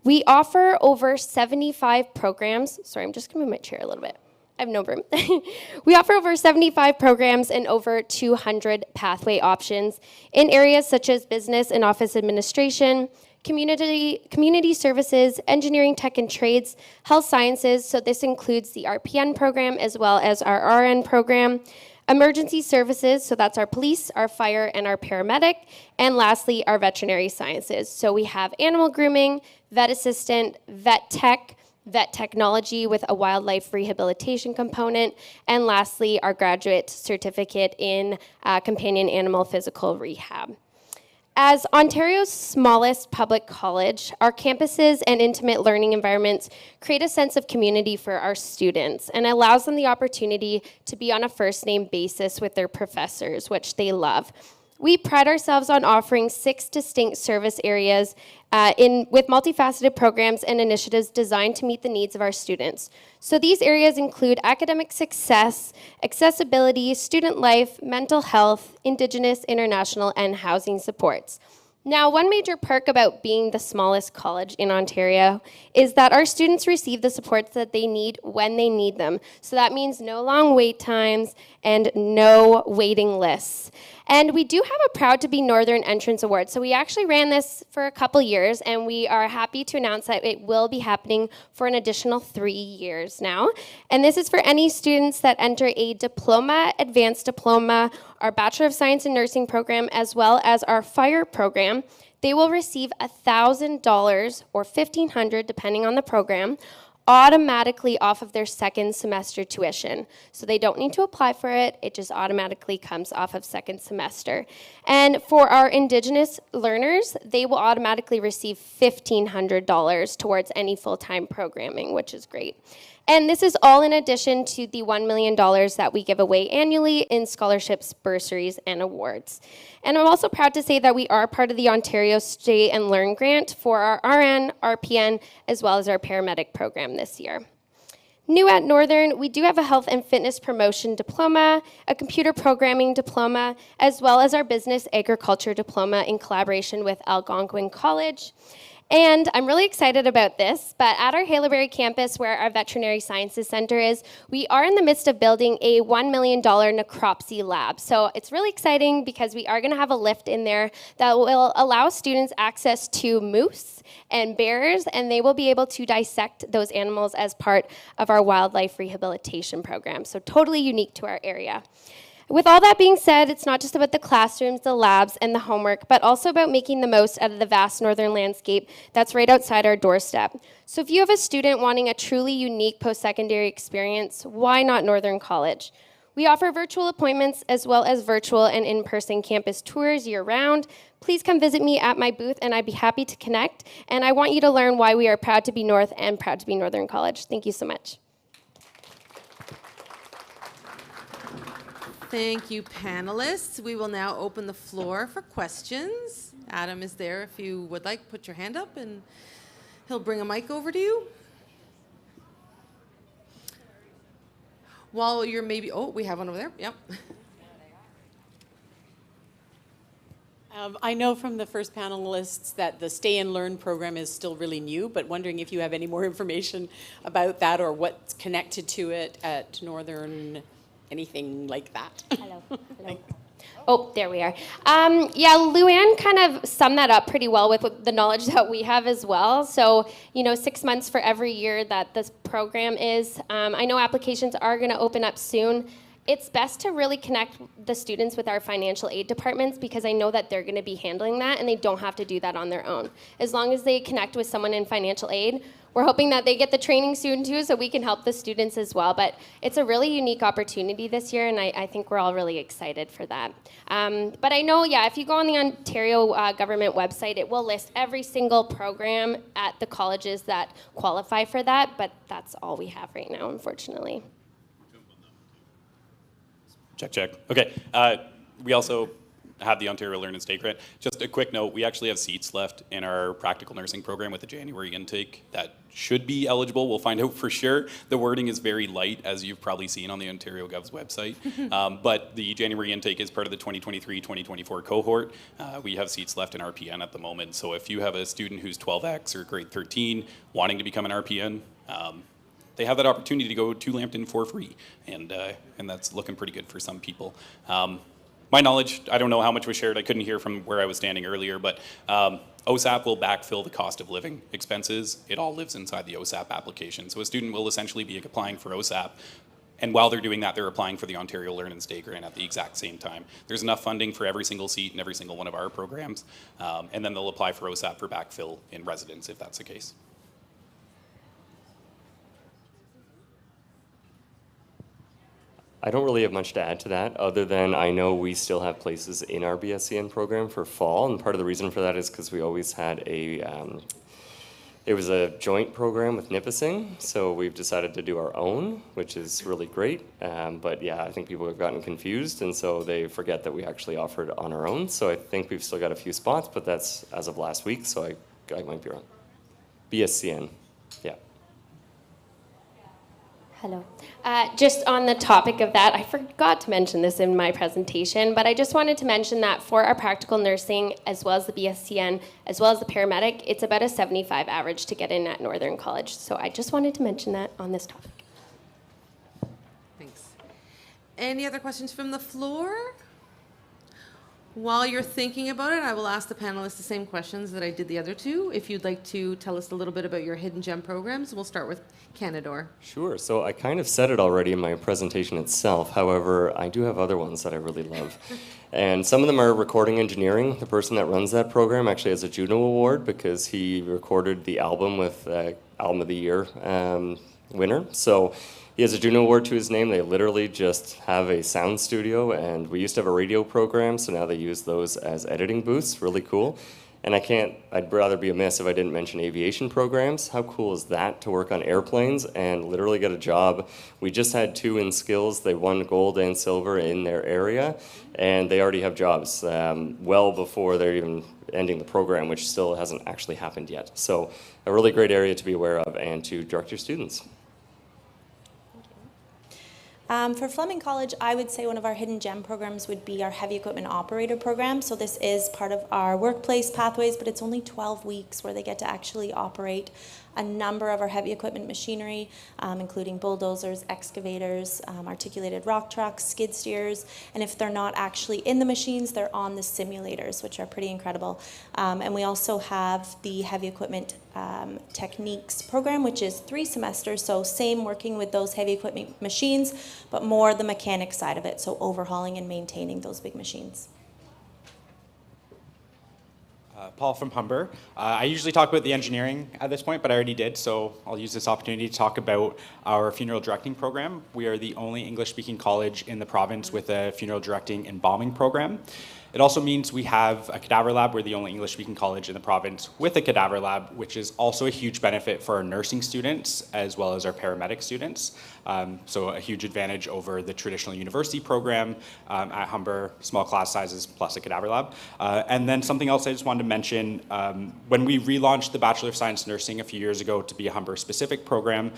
We offer over 75 programs. Sorry, I'm just going to move my chair a little bit. I have no room. We offer over 75 programs and over 200 pathway options in areas such as business and office administration, community services, engineering, tech and trades, health sciences, so this includes the RPN program as well as our RN program, emergency services, so that's our police, our fire, and our paramedic, and lastly, our veterinary sciences. So we have animal grooming, vet assistant, vet technology with a wildlife rehabilitation component, and lastly, our graduate certificate in companion animal physical rehab. As Ontario's smallest public college, our campuses and intimate learning environments create a sense of community for our students and allows them the opportunity to be on a first-name basis with their professors, which they love. We pride ourselves on offering 6 distinct service areas with multifaceted programs and initiatives designed to meet the needs of our students. So these areas include academic success, accessibility, student life, mental health, Indigenous, international, and housing supports. Now, one major perk about being the smallest college in Ontario is that our students receive the supports that they need when they need them. So that means no long wait times and no waiting lists. And we do have a Proud to be Northern Entrance Award. So we actually ran this for a couple years, and we are happy to announce that it will be happening for an additional 3 years now. And this is for any students that enter a diploma, advanced diploma, our Bachelor of Science in Nursing program, as well as our fire program. They will receive $1,000 or $1,500, depending on the program, automatically off of their second semester tuition. So they don't need to apply for it. It just automatically comes off of second semester. And for our Indigenous learners, they will automatically receive $1,500 towards any full-time programming, which is great. And this is all in addition to the $1 million that we give away annually in scholarships, bursaries, and awards. And I'm also proud to say that we are part of the Ontario Stay and Learn grant for our RN, RPN, as well as our paramedic program this year. New at Northern, we do have a health and fitness promotion diploma, a computer programming diploma, as well as our business agriculture diploma in collaboration with Algonquin College. And I'm really excited about this, but at our Haileybury campus, where our Veterinary Sciences Center is, we are in the midst of building a $1 million necropsy lab. So it's really exciting because we are going to have a lift in there that will allow students access to moose and bears, and they will be able to dissect those animals as part of our wildlife rehabilitation program. So totally unique to our area. With all that being said, it's not just about the classrooms, the labs, and the homework, but also about making the most out of the vast northern landscape that's right outside our doorstep. So if you have a student wanting a truly unique post-secondary experience, why not Northern College? We offer virtual appointments as well as virtual and in-person campus tours year-round. Please come visit me at my booth, and I'd be happy to connect. And I want you to learn why we are proud to be North and proud to be Northern College. Thank you so much. Thank you, panelists. We will now open the floor for questions. Adam is there if you would like. Put your hand up and he'll bring a mic over to you. While you're maybe, oh, we have one over there. Yep. I know from the first panelists that the Stay and Learn program is still really new, but wondering if you have any more information about that or what's connected to it at Northern. Anything like that. Hello. Hello. Oh, there we are. Yeah, Luann kind of summed that up pretty well with the knowledge that we have as well. So, 6 months for every year that this program is. I know applications are going to open up soon. It's best to really connect the students with our financial aid departments because I know that they're going to be handling that and they don't have to do that on their own. As long as they connect with someone in financial aid, we're hoping that they get the training soon too so we can help the students as well. But it's a really unique opportunity this year and I think we're all really excited for that. But I know, if you go on the Ontario government website, it will list every single program at the colleges that qualify for that, but that's all we have right now, unfortunately. Check. Okay. We also have the Ontario Learn and Stay grant. Just a quick note, we actually have seats left in our practical nursing program with the January intake that should be eligible. We'll find out for sure. The wording is very light, as you've probably seen on the Ontario Gov's website. But the January intake is part of the 2023-2024 cohort. We have seats left in RPN at the moment. So if you have a student who's 12X or grade 13 wanting to become an RPN, they have that opportunity to go to Lambton for free, and that's looking pretty good for some people. My knowledge, I don't know how much was shared. I couldn't hear from where I was standing earlier, but OSAP will backfill the cost of living expenses. It all lives inside the OSAP application. So a student will essentially be applying for OSAP, and while they're doing that, they're applying for the Ontario Learn and Stay grant at the exact same time. There's enough funding for every single seat in every single one of our programs, and then they'll apply for OSAP for backfill in residence if that's the case. I don't really have much to add to that, other than I know we still have places in our BSCN program for fall, and part of the reason for that is because we always had it was a joint program with Nipissing, so we've decided to do our own, which is really great. But yeah, I think people have gotten confused, and so they forget that we actually offered on our own. So I think we've still got a few spots, but that's as of last week, so I might be wrong. BSCN, yeah. Hello. Just on the topic of that, I forgot to mention this in my presentation, but I just wanted to mention that for our practical nursing, as well as the BSCN, as well as the paramedic, it's about a 75 average to get in at Northern College. So I just wanted to mention that on this topic. Thanks. Any other questions from the floor? While you're thinking about it, I will ask the panelists the same questions that I did the other two. If you'd like to tell us a little bit about your hidden gem programs, we'll start with Canador. Sure. So I kind of said it already in my presentation itself. However, I do have other ones that I really love. And some of them are recording engineering. The person that runs that program actually has a Juno Award because he recorded the album with Album of the Year winner. So he has a Juno Award to his name. They literally just have a sound studio, and we used to have a radio program, so now they use those as editing booths. Really cool. And I'd rather be amiss if I didn't mention aviation programs. How cool is that to work on airplanes and literally get a job? We just had 2 in skills. They won gold and silver in their area, and they already have jobs well before they're even ending the program, which still hasn't actually happened yet. So a really great area to be aware of and to direct your students. For Fleming College, I would say one of our hidden gem programs would be our heavy equipment operator program. So this is part of our workplace pathways, but it's only 12 weeks where they get to actually operate a number of our heavy equipment machinery, including bulldozers, excavators, articulated rock trucks, skid steers, and if they're not actually in the machines, they're on the simulators, which are pretty incredible. And we also have the heavy equipment techniques program, which is 3 semesters, so same working with those heavy equipment machines, but more the mechanic side of it, so overhauling and maintaining those big machines. Paul from Humber. I usually talk about the engineering at this point, but I already did, so I'll use this opportunity to talk about our funeral directing program. We are the only English-speaking college in the province with a funeral directing and embalming program. It also means we have a cadaver lab. We're the only English-speaking college in the province with a cadaver lab, which is also a huge benefit for our nursing students as well as our paramedic students. So a huge advantage over the traditional university program at Humber, small class sizes plus a cadaver lab. And then something else I just wanted to mention, when we relaunched the Bachelor of Science Nursing a few years ago to be a Humber-specific program,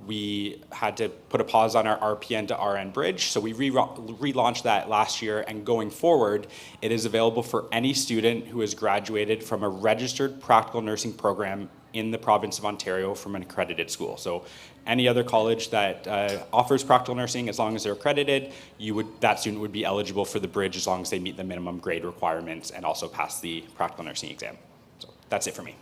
we had to put a pause on our RPN to RN bridge. So we relaunched that last year, and going forward, it is available for any student who has graduated from a registered practical nursing program in the province of Ontario from an accredited school. So any other college that offers practical nursing, as long as they're accredited, that student would be eligible for the bridge as long as they meet the minimum grade requirements and also pass the practical nursing exam. So that's it for me.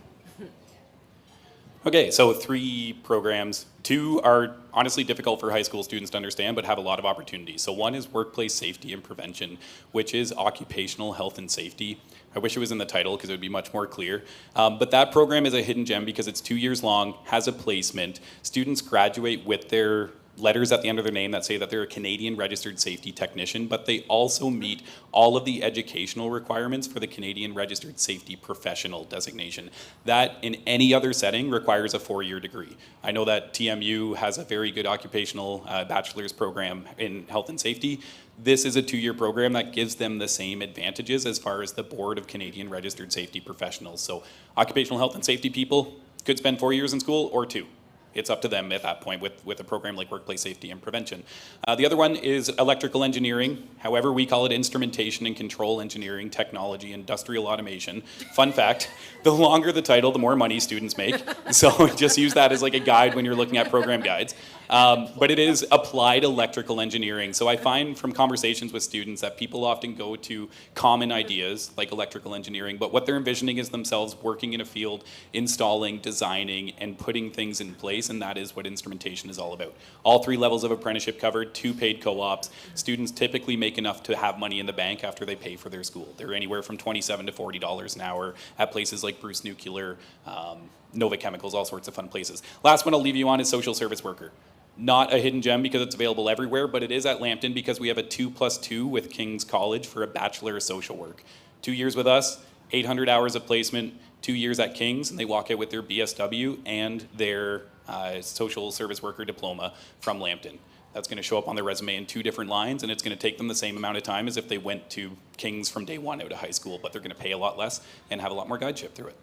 Okay, so 3 programs. 2 are honestly difficult for high school students to understand, but have a lot of opportunities. So one is workplace safety and prevention, which is occupational health and safety. I wish it was in the title because it would be much more clear. But that program is a hidden gem because it's 2 years long, has a placement. Students graduate with their letters at the end of their name that say that they're a Canadian registered safety technician, but they also meet all of the educational requirements for the Canadian registered safety professional designation. That in any other setting requires a 4-year degree. I know that TMU has a very good occupational bachelor's program in health and safety. This is a 2-year program that gives them the same advantages as far as the Board of Canadian Registered Safety Professionals. So occupational health and safety people could spend 4 years in school or 2. It's up to them at that point with a program like workplace safety and prevention. The other one is electrical engineering. However, we call it instrumentation and control engineering, technology, industrial automation. Fun fact, the longer the title, the more money students make. So just use that as like a guide when you're looking at program guides. But it is applied electrical engineering. So I find from conversations with students that people often go to common ideas like electrical engineering, but what they're envisioning is themselves working in a field, installing, designing, and putting things in place, and that is what instrumentation is all about. All 3 levels of apprenticeship covered, 2 paid co-ops. Students typically make enough to have money in the bank after they pay for their school. They're anywhere from $27 to $40 an hour at places like Bruce Nuclear, Nova Chemicals, all sorts of fun places. Last one I'll leave you on is social service worker. Not a hidden gem because it's available everywhere, but it is at Lambton because we have a 2+2 with King's College for a Bachelor of Social Work. 2 years with us, 800 hours of placement, 2 years at King's, and they walk out with their BSW and their social service worker diploma from Lambton. That's going to show up on their resume in 2 different lines, and it's going to take them the same amount of time as if they went to King's from day 1 out of high school, but they're going to pay a lot less and have a lot more guideship through it.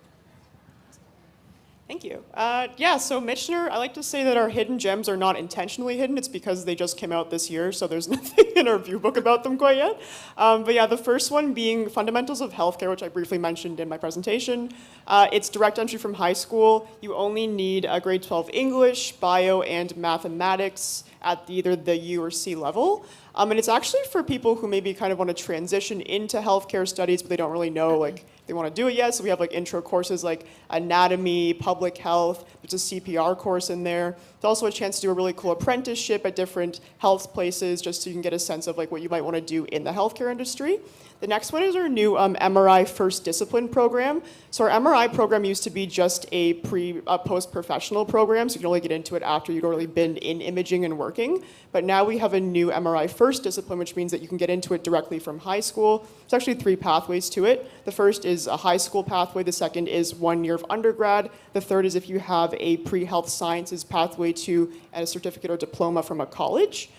Thank you. Yeah, so Michener, I like to say that our hidden gems are not intentionally hidden. It's because they just came out this year, so there's nothing in our view book about them quite yet. But yeah, the first one being Fundamentals of Healthcare, which I briefly mentioned in my presentation. It's direct entry from high school. You only need a grade 12 English, bio, and mathematics at either the U or C level. And it's actually for people who maybe kind of want to transition into healthcare studies, but they don't really know like if they want to do it yet. So we have like intro courses like anatomy, public health. There's a CPR course in there. There's also a chance to do a really cool apprenticeship at different health places, just so you can get a sense of like what you might want to do in the healthcare industry. The next one is our new MRI First Discipline program. So our MRI program used to be just a post-professional program, so you can only get into it after you'd already been in imaging and working. But now we have a new MRI First Discipline, which means that you can get into it directly from high school. There's actually 3 pathways to it. The first is a high school pathway. The second is 1 year of undergrad. The third is if you have a pre-health sciences pathway to a certificate or diploma from a college.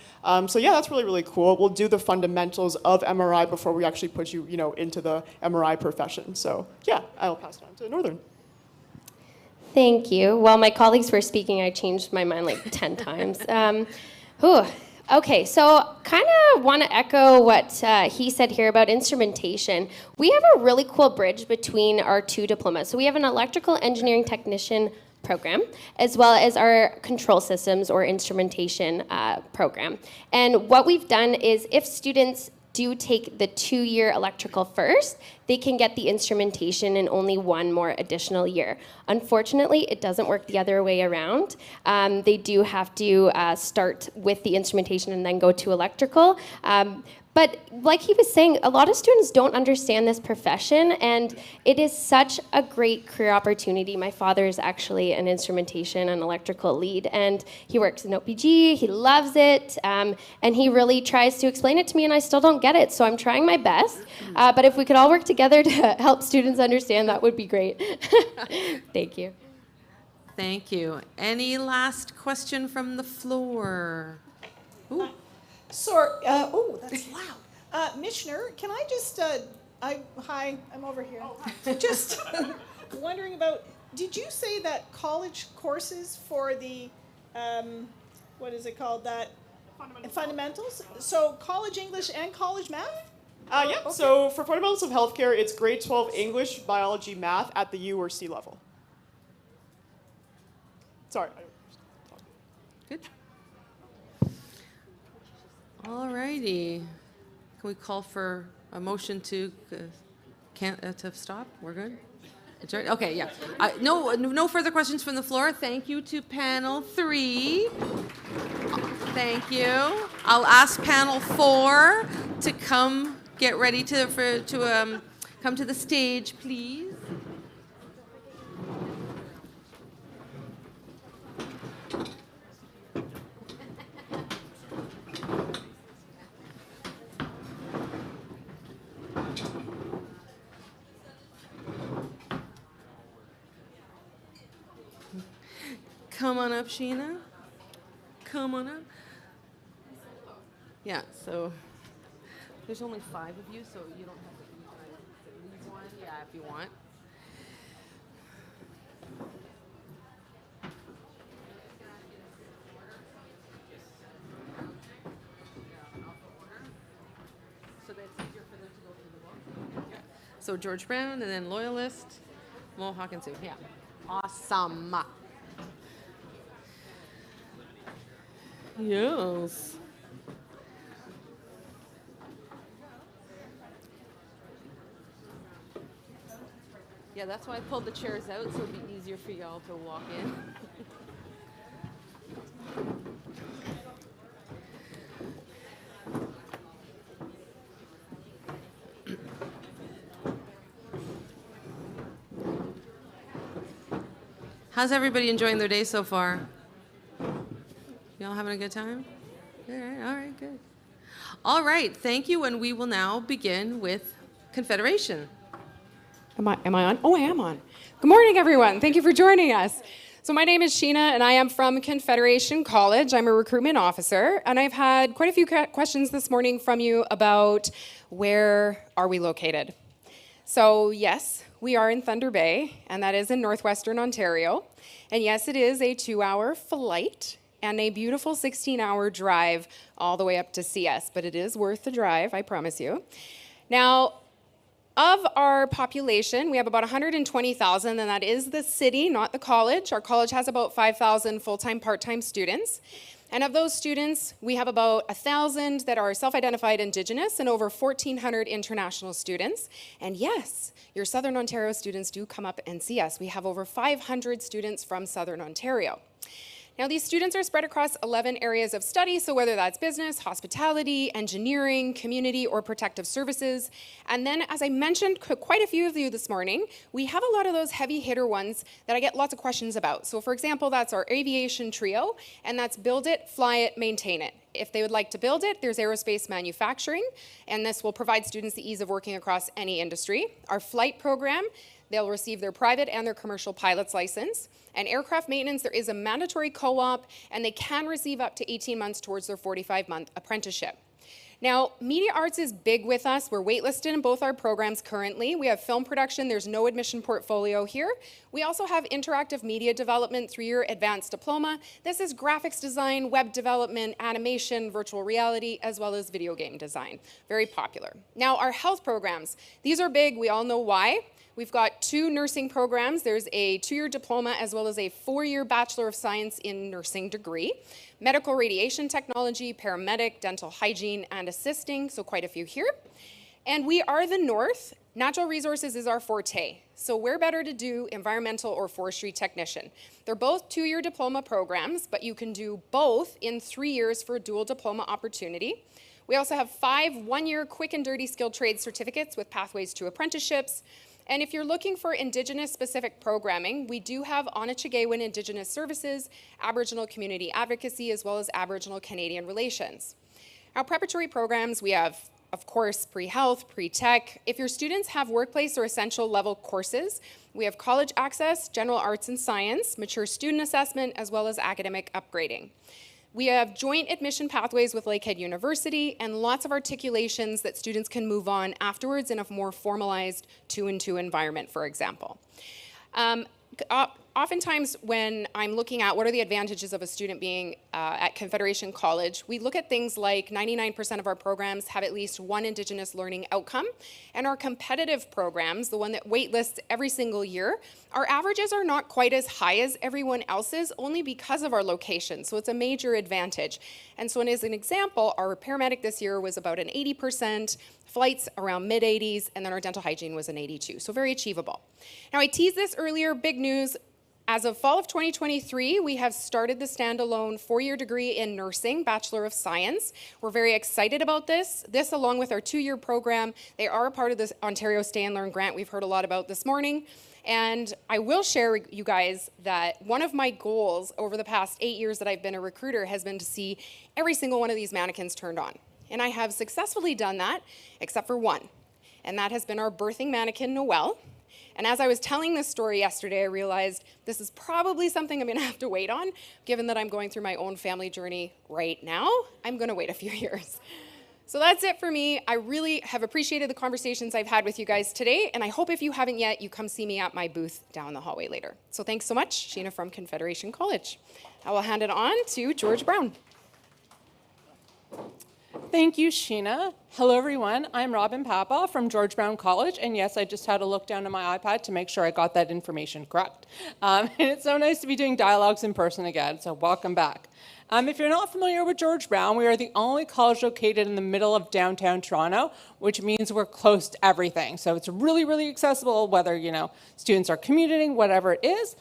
So yeah, that's really, really cool. We'll do the fundamentals of MRI before we actually put you, into the MRI profession. So yeah, I'll pass it on to Northern. Thank you. While my colleagues were speaking, I changed my mind like 10 times. Okay, so kind of want to echo what he said here about instrumentation. We have a really cool bridge between our 2 diplomas. So we have an electrical engineering technician program, as well as our control systems or instrumentation program. And what we've done is if students do take the 2-year electrical first, they can get the instrumentation in only 1 more additional year. Unfortunately, it doesn't work the other way around. They do have to start with the instrumentation and then go to electrical. But like he was saying, a lot of students don't understand this profession, and it is such a great career opportunity. My father is actually an instrumentation and electrical lead, and he works in OPG, he loves it, and he really tries to explain it to me, and I still don't get it, so I'm trying my best. But if we could all work together to help students understand, that would be great. Thank you. Thank you. Any last question from the floor? Ooh. Oh, that's loud. Mishner, can I just, hi, I'm over here. Just wondering about, did you say that college courses for the, what is it called, that? Fundamentals? So college English and college math? Yeah, okay. So for fundamentals of healthcare, it's grade 12 English, biology, math at the U or C level. Sorry. Good. All righty. Can we call for a motion to stop? We're good? It's right? Okay, yeah. No further questions from the floor. Thank you to panel 3. Thank you. I'll ask panel 4 to come get ready to come to the stage, please. Come on up, Sheena. Come on up. Yeah, so there's only 5 of you, so you don't have to leave one. Yeah, if you want. So that's easier for them to go through the book. Yeah. So George Brown, and then Loyalist, Mohawk, and Sioux. Yeah. Awesome. Yes. Yeah, that's why I pulled the chairs out, so it'd be easier for y'all to walk in. How's everybody enjoying their day so far? Y'all having a good time? All right, good. All right, thank you, and we will now begin with Confederation. Am I on? Oh, I am on. Good morning, everyone. Thank you for joining us. So my name is Sheena, and I am from Confederation College. I'm a recruitment officer, and I've had quite a few questions this morning from you about where are we located. So yes, we are in Thunder Bay, and that is in northwestern Ontario. And yes, it is a 2-hour flight and a beautiful 16-hour drive all the way up to CS, but it is worth the drive, I promise you. Now, of our population, we have about 120,000, and that is the city, not the college. Our college has about 5,000 full-time, part-time students. And of those students, we have about 1,000 that are self-identified Indigenous and over 1,400 international students. And yes, your Southern Ontario students do come up and see us. We have over 500 students from Southern Ontario. Now, these students are spread across 11 areas of study, so whether that's business, hospitality, engineering, community, or protective services. And then, as I mentioned, quite a few of you this morning, we have a lot of those heavy hitter ones that I get lots of questions about. So for example, that's our aviation trio, and that's build it, fly it, maintain it. If they would like to build it, there's aerospace manufacturing, and this will provide students the ease of working across any industry. Our flight program, they'll receive their private and their commercial pilot's license. And aircraft maintenance, there is a mandatory co-op, and they can receive up to 18 months towards their 45-month apprenticeship. Now, media arts is big with us. We're waitlisted in both our programs currently. We have film production. There's no admission portfolio here. We also have interactive media development, 3-year advanced diploma. This is graphics design, web development, animation, virtual reality, as well as video game design. Very popular. Now, our health programs. These are big. We all know why. We've got 2 nursing programs. There's a 2-year diploma as well as a 4-year Bachelor of Science in Nursing degree. Medical radiation technology, paramedic, dental hygiene, and assisting, so quite a few here. And we are the North. Natural resources is our forte. So where better to do environmental or forestry technician? They're both 2-year diploma programs, but you can do both in 3 years for a dual diploma opportunity. We also have 5 1-year quick and dirty skilled trade certificates with pathways to apprenticeships. And if you're looking for Indigenous-specific programming, we do have Onechagewin Indigenous Services, Aboriginal Community Advocacy, as well as Aboriginal Canadian Relations. Our preparatory programs, we have, of course, pre-health, pre-tech. If your students have workplace or essential level courses, we have college access, general arts and science, mature student assessment, as well as academic upgrading. We have joint admission pathways with Lakehead University and lots of articulations that students can move on afterwards in a more formalized 2-in-2 environment, for example. Oftentimes when I'm looking at what are the advantages of a student being at Confederation College, we look at things like 99% of our programs have at least one Indigenous learning outcome, and our competitive programs, the one that waitlists every single year, our averages are not quite as high as everyone else's, only because of our location, so it's a major advantage. And so as an example, our paramedic this year was about an 80%, flights around mid-80s, and then our dental hygiene was an 82, so very achievable. Now I teased this earlier, big news. As of fall of 2023, we have started the standalone 4-year degree in nursing, Bachelor of Science. We're very excited about this. This, along with our 2-year program, they are a part of this Ontario Stay and Learn grant we've heard a lot about this morning. And I will share with you guys that one of my goals over the past 8 years that I've been a recruiter has been to see every single one of these mannequins turned on. And I have successfully done that, except for one. And that has been our birthing mannequin, Noelle. And as I was telling this story yesterday, I realized this is probably something I'm going to have to wait on. Given that I'm going through my own family journey right now, I'm going to wait a few years. So that's it for me. I really have appreciated the conversations I've had with you guys today, and I hope if you haven't yet, you come see me at my booth down the hallway later. So thanks so much, Sheena from Confederation College. I will hand it on to George Brown. Thank you, Sheena. Hello, everyone. I'm Robin Papa from George Brown College, and yes, I just had to look down at my iPad to make sure I got that information correct. And it's so nice to be doing dialogues in person again, so welcome back. If you're not familiar with George Brown, we are the only college located in the middle of downtown Toronto, which means we're close to everything. So it's really, really accessible, whether students are commuting, whatever it is.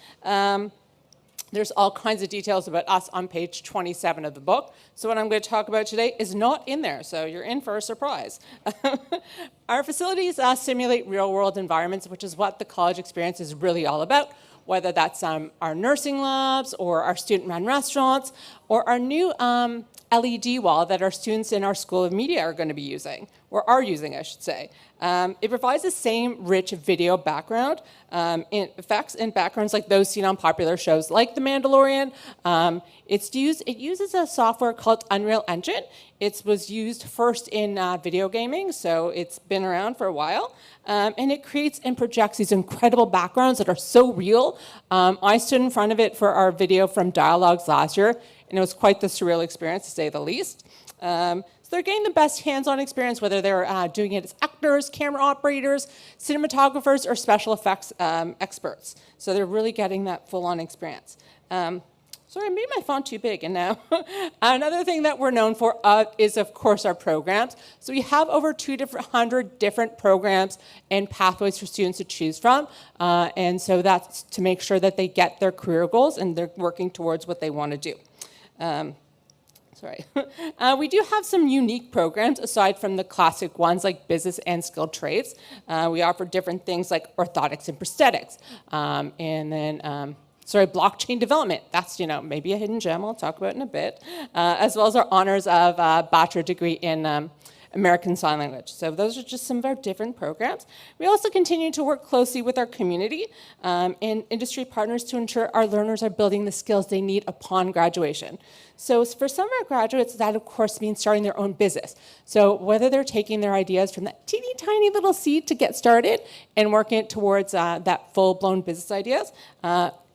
There's all kinds of details about us on page 27 of the book. So what I'm going to talk about today is not in there, so you're in for a surprise. Our facilities simulate real-world environments, which is what the college experience is really all about, whether that's our nursing labs or our student-run restaurants or our new LED wall that our students in our School of Media are going to be using, or are using, I should say. It provides the same rich video background, in effects and backgrounds like those seen on popular shows like The Mandalorian. It uses a software called Unreal Engine. It was used first in video gaming, so it's been around for a while. And it creates and projects these incredible backgrounds that are so real. I stood in front of it for our video from Dialogues last year, and it was quite the surreal experience, to say the least. So they're getting the best hands-on experience, whether they're doing it as actors, camera operators, cinematographers, or special effects experts. So they're really getting that full-on experience. Sorry, I made my font too big, and now. Another thing that we're known for is, of course, our programs. So we have over 200 different programs and pathways for students to choose from. And so that's to make sure that they get their career goals and they're working towards what they want to do. We do have some unique programs aside from the classic ones like business and skilled trades. We offer different things like orthotics and prosthetics. And then blockchain development. That's, maybe a hidden gem I'll talk about in a bit, as well as our honors of bachelor degree in American Sign Language. So those are just some of our different programs. We also continue to work closely with our community and industry partners to ensure our learners are building the skills they need upon graduation. So for some of our graduates, that of course means starting their own business. So whether they're taking their ideas from that teeny tiny little seed to get started and working it towards that full-blown business ideas,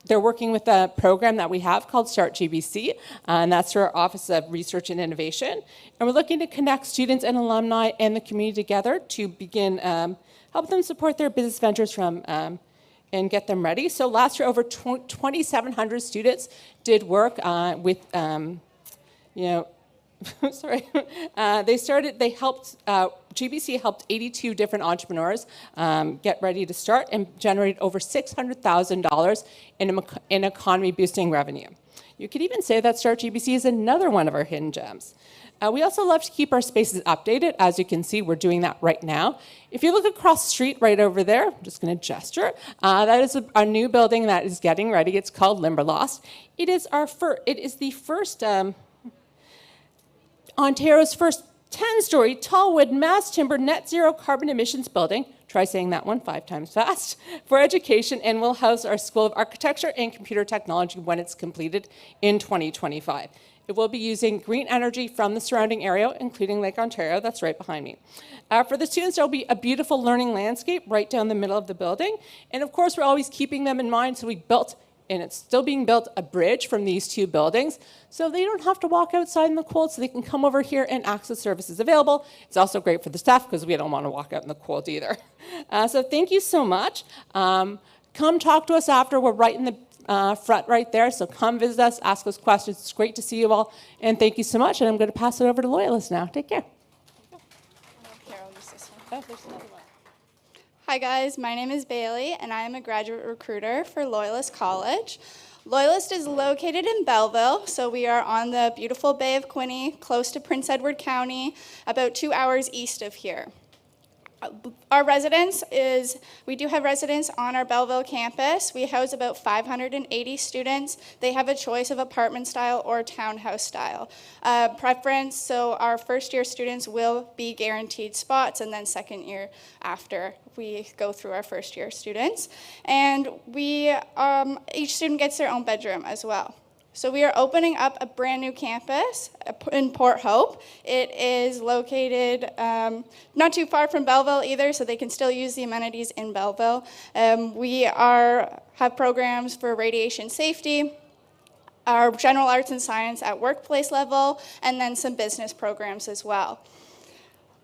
they're working with a program that we have called Start GBC, and that's through our Office of Research and Innovation. And we're looking to connect students and alumni and the community together to begin help them support their business ventures and get them ready. So last year, over 2,700 students did work with, GBC helped 82 different entrepreneurs get ready to start and generated over $600,000 in economy-boosting revenue. You could even say that Start GBC is another one of our hidden gems. We also love to keep our spaces updated. As you can see, we're doing that right now. If you look across the street right over there, I'm just going to gesture, that is a new building that is getting ready. It's called Limberlost. It is the first Ontario's first 10-story tall wood mass timber net zero carbon emissions building, try saying that one 5 times fast, for education, and will house our School of Architecture and Computer Technology when it's completed in 2025. It will be using green energy from the surrounding area, including Lake Ontario, that's right behind me. For the students, there will be a beautiful learning landscape right down the middle of the building, and of course, we're always keeping them in mind, so we built, and it's still being built, a bridge from these 2 buildings, so they don't have to walk outside in the cold, so they can come over here and access services available. It's also great for the staff, because we don't want to walk out in the cold either. So thank you so much. Come talk to us after. We're right in the front right there, so come visit us, ask us questions. It's great to see you all, and thank you so much, and I'm going to pass it over to Loyalist now. Take care. Hi guys, my name is Bailey, and I am a graduate recruiter for Loyalist College. Loyalist is located in Belleville, so we are on the beautiful Bay of Quinte, close to Prince Edward County, about 2 hours east of here. Our we do have residents on our Belleville campus. We house about 580 students. They have a choice of apartment style or townhouse style. Preference, so our first year students will be guaranteed spots, and then second year after we go through our first year students. And each student gets their own bedroom as well. So we are opening up a brand new campus in Port Hope. It is located not too far from Belleville either, so they can still use the amenities in Belleville. We have programs for radiation safety, our general arts and science at workplace level, and then some business programs as well.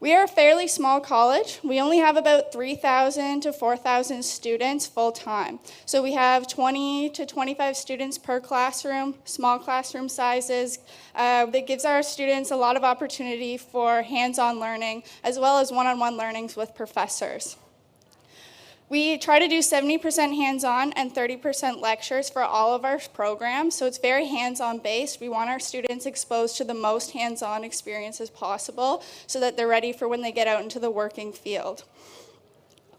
We are a fairly small college. We only have about 3,000 to 4,000 students full-time. So we have 20 to 25 students per classroom, small classroom sizes. That gives our students a lot of opportunity for hands-on learning, as well as one-on-one learnings with professors. We try to do 70% hands-on and 30% lectures for all of our programs, so it's very hands-on based. We want our students exposed to the most hands-on experiences possible so that they're ready for when they get out into the working field.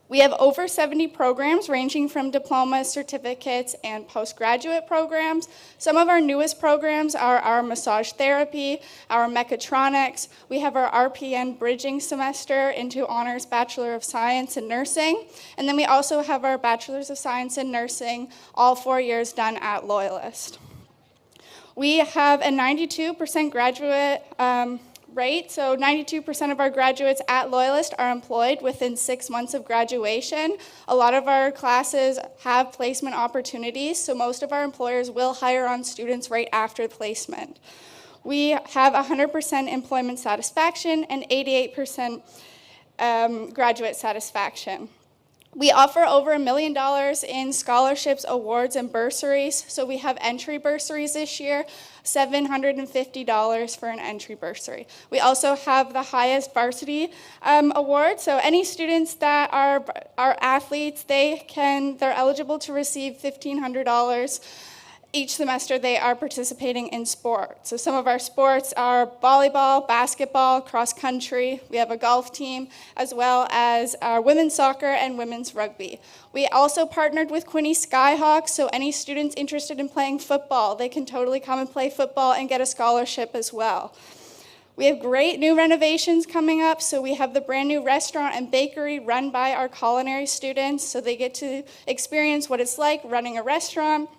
We have over 70 programs ranging from diplomas, certificates, and postgraduate programs. Some of our newest programs are our massage therapy, our mechatronics. We have our RPN bridging semester into Honors Bachelor of Science in Nursing. And then we also have our Bachelors of Science in Nursing, all 4 years done at Loyalist. We have a 92% graduate rate, so 92% of our graduates at Loyalist are employed within 6 months of graduation. A lot of our classes have placement opportunities, so most of our employers will hire on students right after placement. We have 100% employment satisfaction and 88% graduate satisfaction. We offer over $1 million in scholarships, awards, and bursaries. So we have entry bursaries this year, $750 for an entry bursary. We also have the highest varsity award. So any students that are athletes, they're eligible to receive $1,500 each semester they are participating in sports. So some of our sports are volleyball, basketball, cross country. We have a golf team, as well as our women's soccer and women's rugby. We also partnered with Quinte Skyhawks, so any students interested in playing football, they can totally come and play football and get a scholarship as well. We have great new renovations coming up, so we have the brand new restaurant and bakery run by our culinary students, so they get to experience what it's like running a restaurant.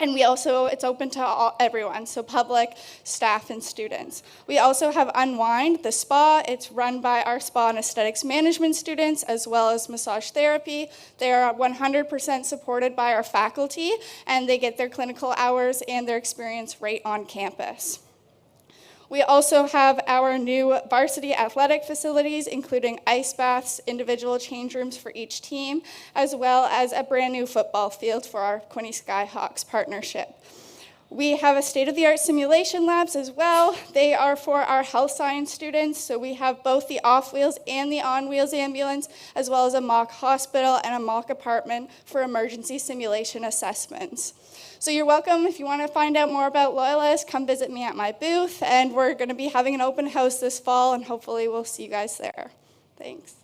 And it's open to everyone, so public, staff, and students. We also have Unwind, the spa. It's run by our spa and aesthetics management students, as well as massage therapy. They are 100% supported by our faculty, and they get their clinical hours and their experience right on campus. We also have our new varsity athletic facilities, including ice baths, individual change rooms for each team, as well as a brand new football field for our Quinte Skyhawks partnership. We have a state-of-the-art simulation labs as well. They are for our health science students, so we have both the off-wheels and the on-wheels ambulance, as well as a mock hospital and a mock apartment for emergency simulation assessments. So you're welcome. If you want to find out more about Loyalist, come visit me at my booth, and we're going to be having an open house this fall, and hopefully we'll see you guys there. Thanks.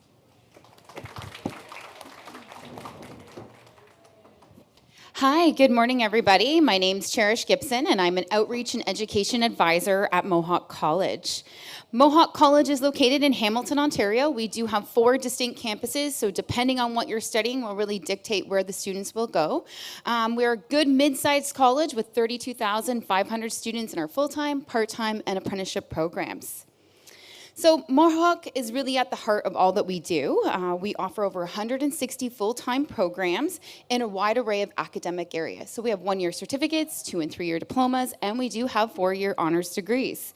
Hi, good morning, everybody. My name's Cherish Gibson, and I'm an Outreach and Education Advisor at Mohawk College. Mohawk College is located in Hamilton, Ontario. We do have 4 distinct campuses, so depending on what you're studying will really dictate where the students will go. We're a good mid-sized college with 32,500 students in our full-time, part-time, and apprenticeship programs. So Mohawk is really at the heart of all that we do. We offer over 160 full-time programs in a wide array of academic areas. So we have 1-year certificates, 2- and 3-year diplomas, and we do have 4-year honors degrees.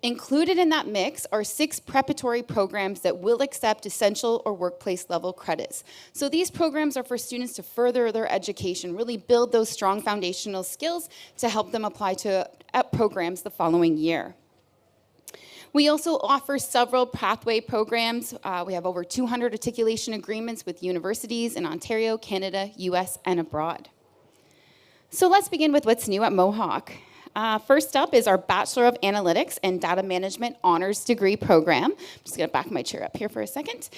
Included in that mix are 6 preparatory programs that will accept essential or workplace level credits. So these programs are for students to further their education, really build those strong foundational skills to help them apply to programs the following year. We also offer several pathway programs. We have over 200 articulation agreements with universities in Ontario, Canada, US, and abroad. So let's begin with what's new at Mohawk. First up is our Bachelor of Analytics and Data Management Honors Degree Program. I'm just going to back my chair up here for a second.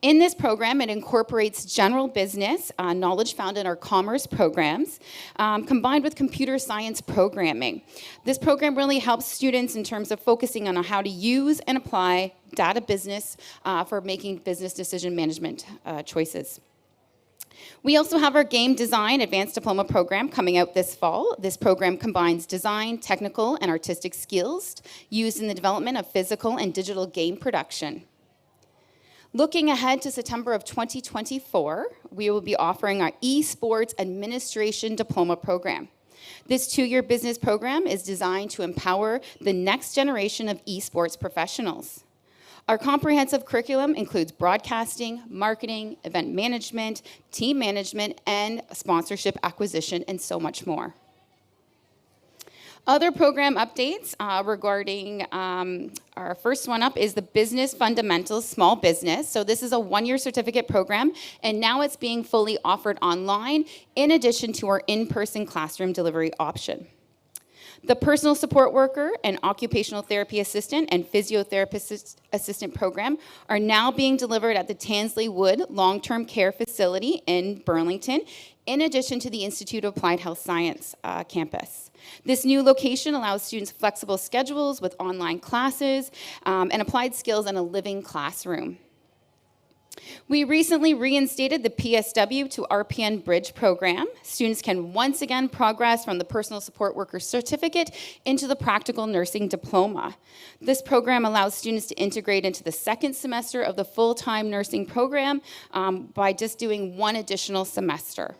In this program, it incorporates general business, knowledge found in our commerce programs, combined with computer science programming. This program really helps students in terms of focusing on how to use and apply data business for making business decision management choices. We also have our Game Design Advanced Diploma program coming out this fall. This program combines design, technical, and artistic skills used in the development of physical and digital game production. Looking ahead to September of 2024, we will be offering our Esports Administration Diploma program. This 2-year business program is designed to empower the next generation of esports professionals. Our comprehensive curriculum includes broadcasting, marketing, event management, team management, and sponsorship acquisition, and so much more. Other program updates regarding our first one up is the Business Fundamentals Small Business. So this is a 1-year certificate program, and now it's being fully offered online in addition to our in-person classroom delivery option. The Personal Support Worker and Occupational Therapy Assistant and Physiotherapist Assistant program are now being delivered at the Tansley Wood Long-Term Care Facility in Burlington, in addition to the Institute of Applied Health Science campus. This new location allows students flexible schedules with online classes and applied skills in a living classroom. We recently reinstated the PSW to RPN Bridge program. Students can once again progress from the Personal Support Worker Certificate into the Practical Nursing Diploma. This program allows students to integrate into the 2nd semester of the full-time nursing program by just doing 1 additional semester.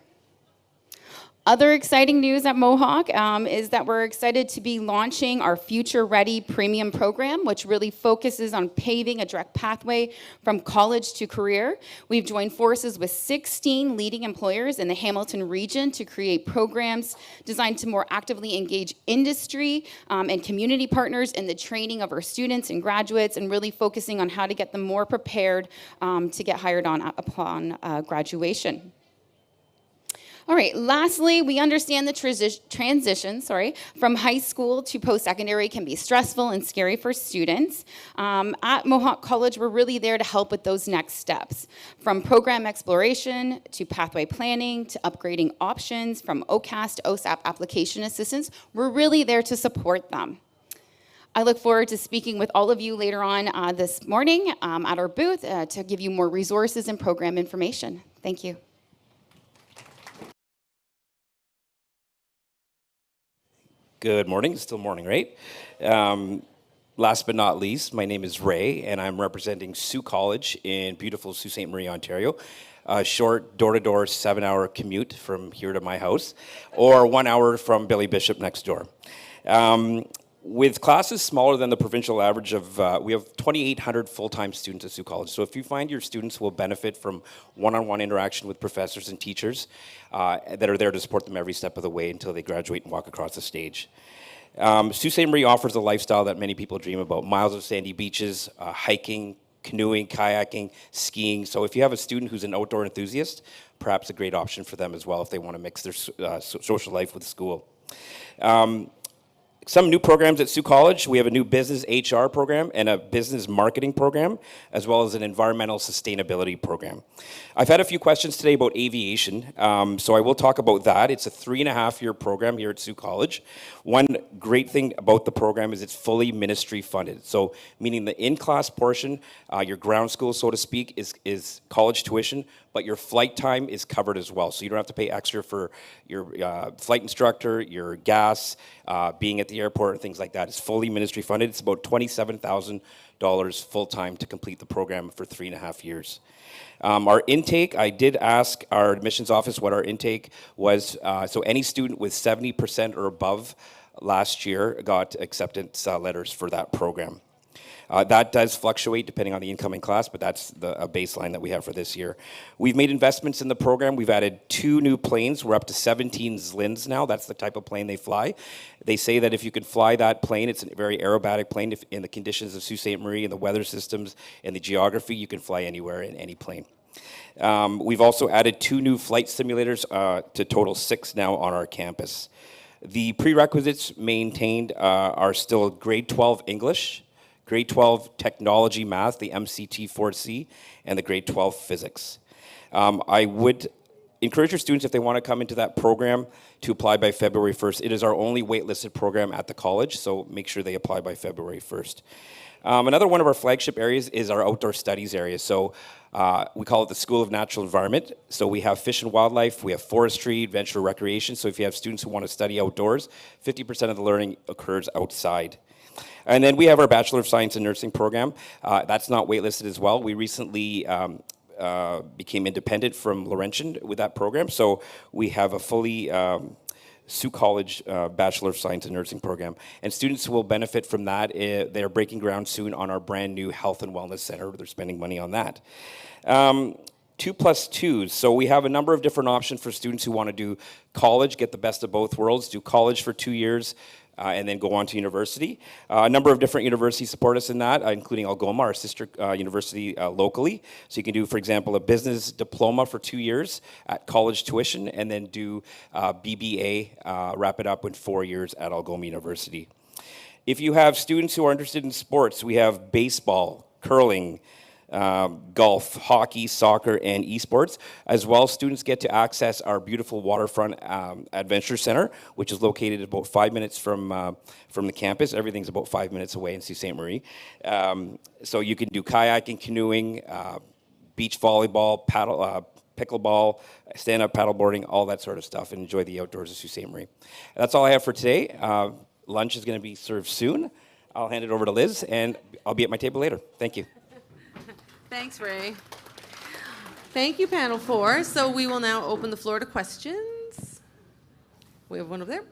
Other exciting news at Mohawk is that we're excited to be launching our Future Ready Premium program, which really focuses on paving a direct pathway from college to career. We've joined forces with 16 leading employers in the Hamilton region to create programs designed to more actively engage industry and community partners in the training of our students and graduates, and really focusing on how to get them more prepared to get hired on upon graduation. All right, lastly, we understand the transition from high school to post-secondary can be stressful and scary for students. At Mohawk College, we're really there to help with those next steps. From program exploration to pathway planning to upgrading options, from OCAS to OSAP application assistance, we're really there to support them. I look forward to speaking with all of you later on this morning at our booth to give you more resources and program information. Thank you. Good morning. It's still morning, right? Last but not least, my name is Ray, and I'm representing Sault College in beautiful Sault Ste. Marie, Ontario. A short door-to-door 7-hour commute from here to my house, or 1 hour from Billy Bishop next door. With classes smaller than the provincial average of, we have 2,800 full-time students at Sault College. So if you find your students will benefit from one-on-one interaction with professors and teachers that are there to support them every step of the way until they graduate and walk across the stage. Sault Ste. Marie offers a lifestyle that many people dream about. Miles of sandy beaches, hiking, canoeing, kayaking, skiing. So if you have a student who's an outdoor enthusiast, perhaps a great option for them as well if they want to mix their social life with school. Some new programs at Sault College. We have a new business HR program and a business marketing program, as well as an environmental sustainability program. I've had a few questions today about aviation, so I will talk about that. It's a 3.5-year program here at Sault College. One great thing about the program is it's fully ministry funded. So meaning the in-class portion, your ground school, so to speak, is college tuition, but your flight time is covered as well. So you don't have to pay extra for your flight instructor, your gas, being at the airport, and things like that. It's fully ministry funded. It's about $27,000 full-time to complete the program for 3.5 years. Our intake, I did ask our admissions office what our intake was. So any student with 70% or above last year got acceptance letters for that program. That does fluctuate depending on the incoming class, but that's a baseline that we have for this year. We've made investments in the program. We've added 2 new planes. We're up to 17 Zlinds now. That's the type of plane they fly. They say that if you can fly that plane, it's a very aerobatic plane. If in the conditions of Sault Ste. Marie and the weather systems and the geography, you can fly anywhere in any plane. We've also added 2 new flight simulators to total 6 now on our campus. The prerequisites maintained are still grade 12 English, grade 12 technology math, the MCT 4C, and the grade 12 physics. I would encourage your students, if they want to come into that program, to apply by February 1st. It is our only waitlisted program at the college, so make sure they apply by February 1st. Another one of our flagship areas is our outdoor studies area. So we call it the School of Natural Environment. So we have fish and wildlife, we have forestry, adventure, recreation. So if you have students who want to study outdoors, 50% of the learning occurs outside. And then we have our Bachelor of Science in Nursing program. That's not waitlisted as well. We recently became independent from Laurentian with that program. So we have a fully Sault College Bachelor of Science in Nursing program. And students will benefit from that. They're breaking ground soon on our brand new Health and Wellness Center. They're spending money on that. 2+2s. So we have a number of different options for students who want to do college, get the best of both worlds, do college for 2 years, and then go on to university. A number of different universities support us in that, including Algoma, our sister university locally. So you can do, for example, a business diploma for 2 years at college tuition, and then do BBA, wrap it up in 4 years at Algoma University. If you have students who are interested in sports, we have baseball, curling, golf, hockey, soccer, and esports. As well, students get to access our beautiful waterfront adventure center, which is located about 5 minutes from the campus. Everything's about 5 minutes away in Sault Ste. Marie. So you can do kayaking, canoeing, beach volleyball, pickleball, stand-up paddleboarding, all that sort of stuff, and enjoy the outdoors of Sault Ste. Marie. That's all I have for today. Lunch is going to be served soon. I'll hand it over to Liz, and I'll be at my table later. Thank you. Thanks, Ray. Thank you, panel 4. So we will now open the floor to questions. We have one over there.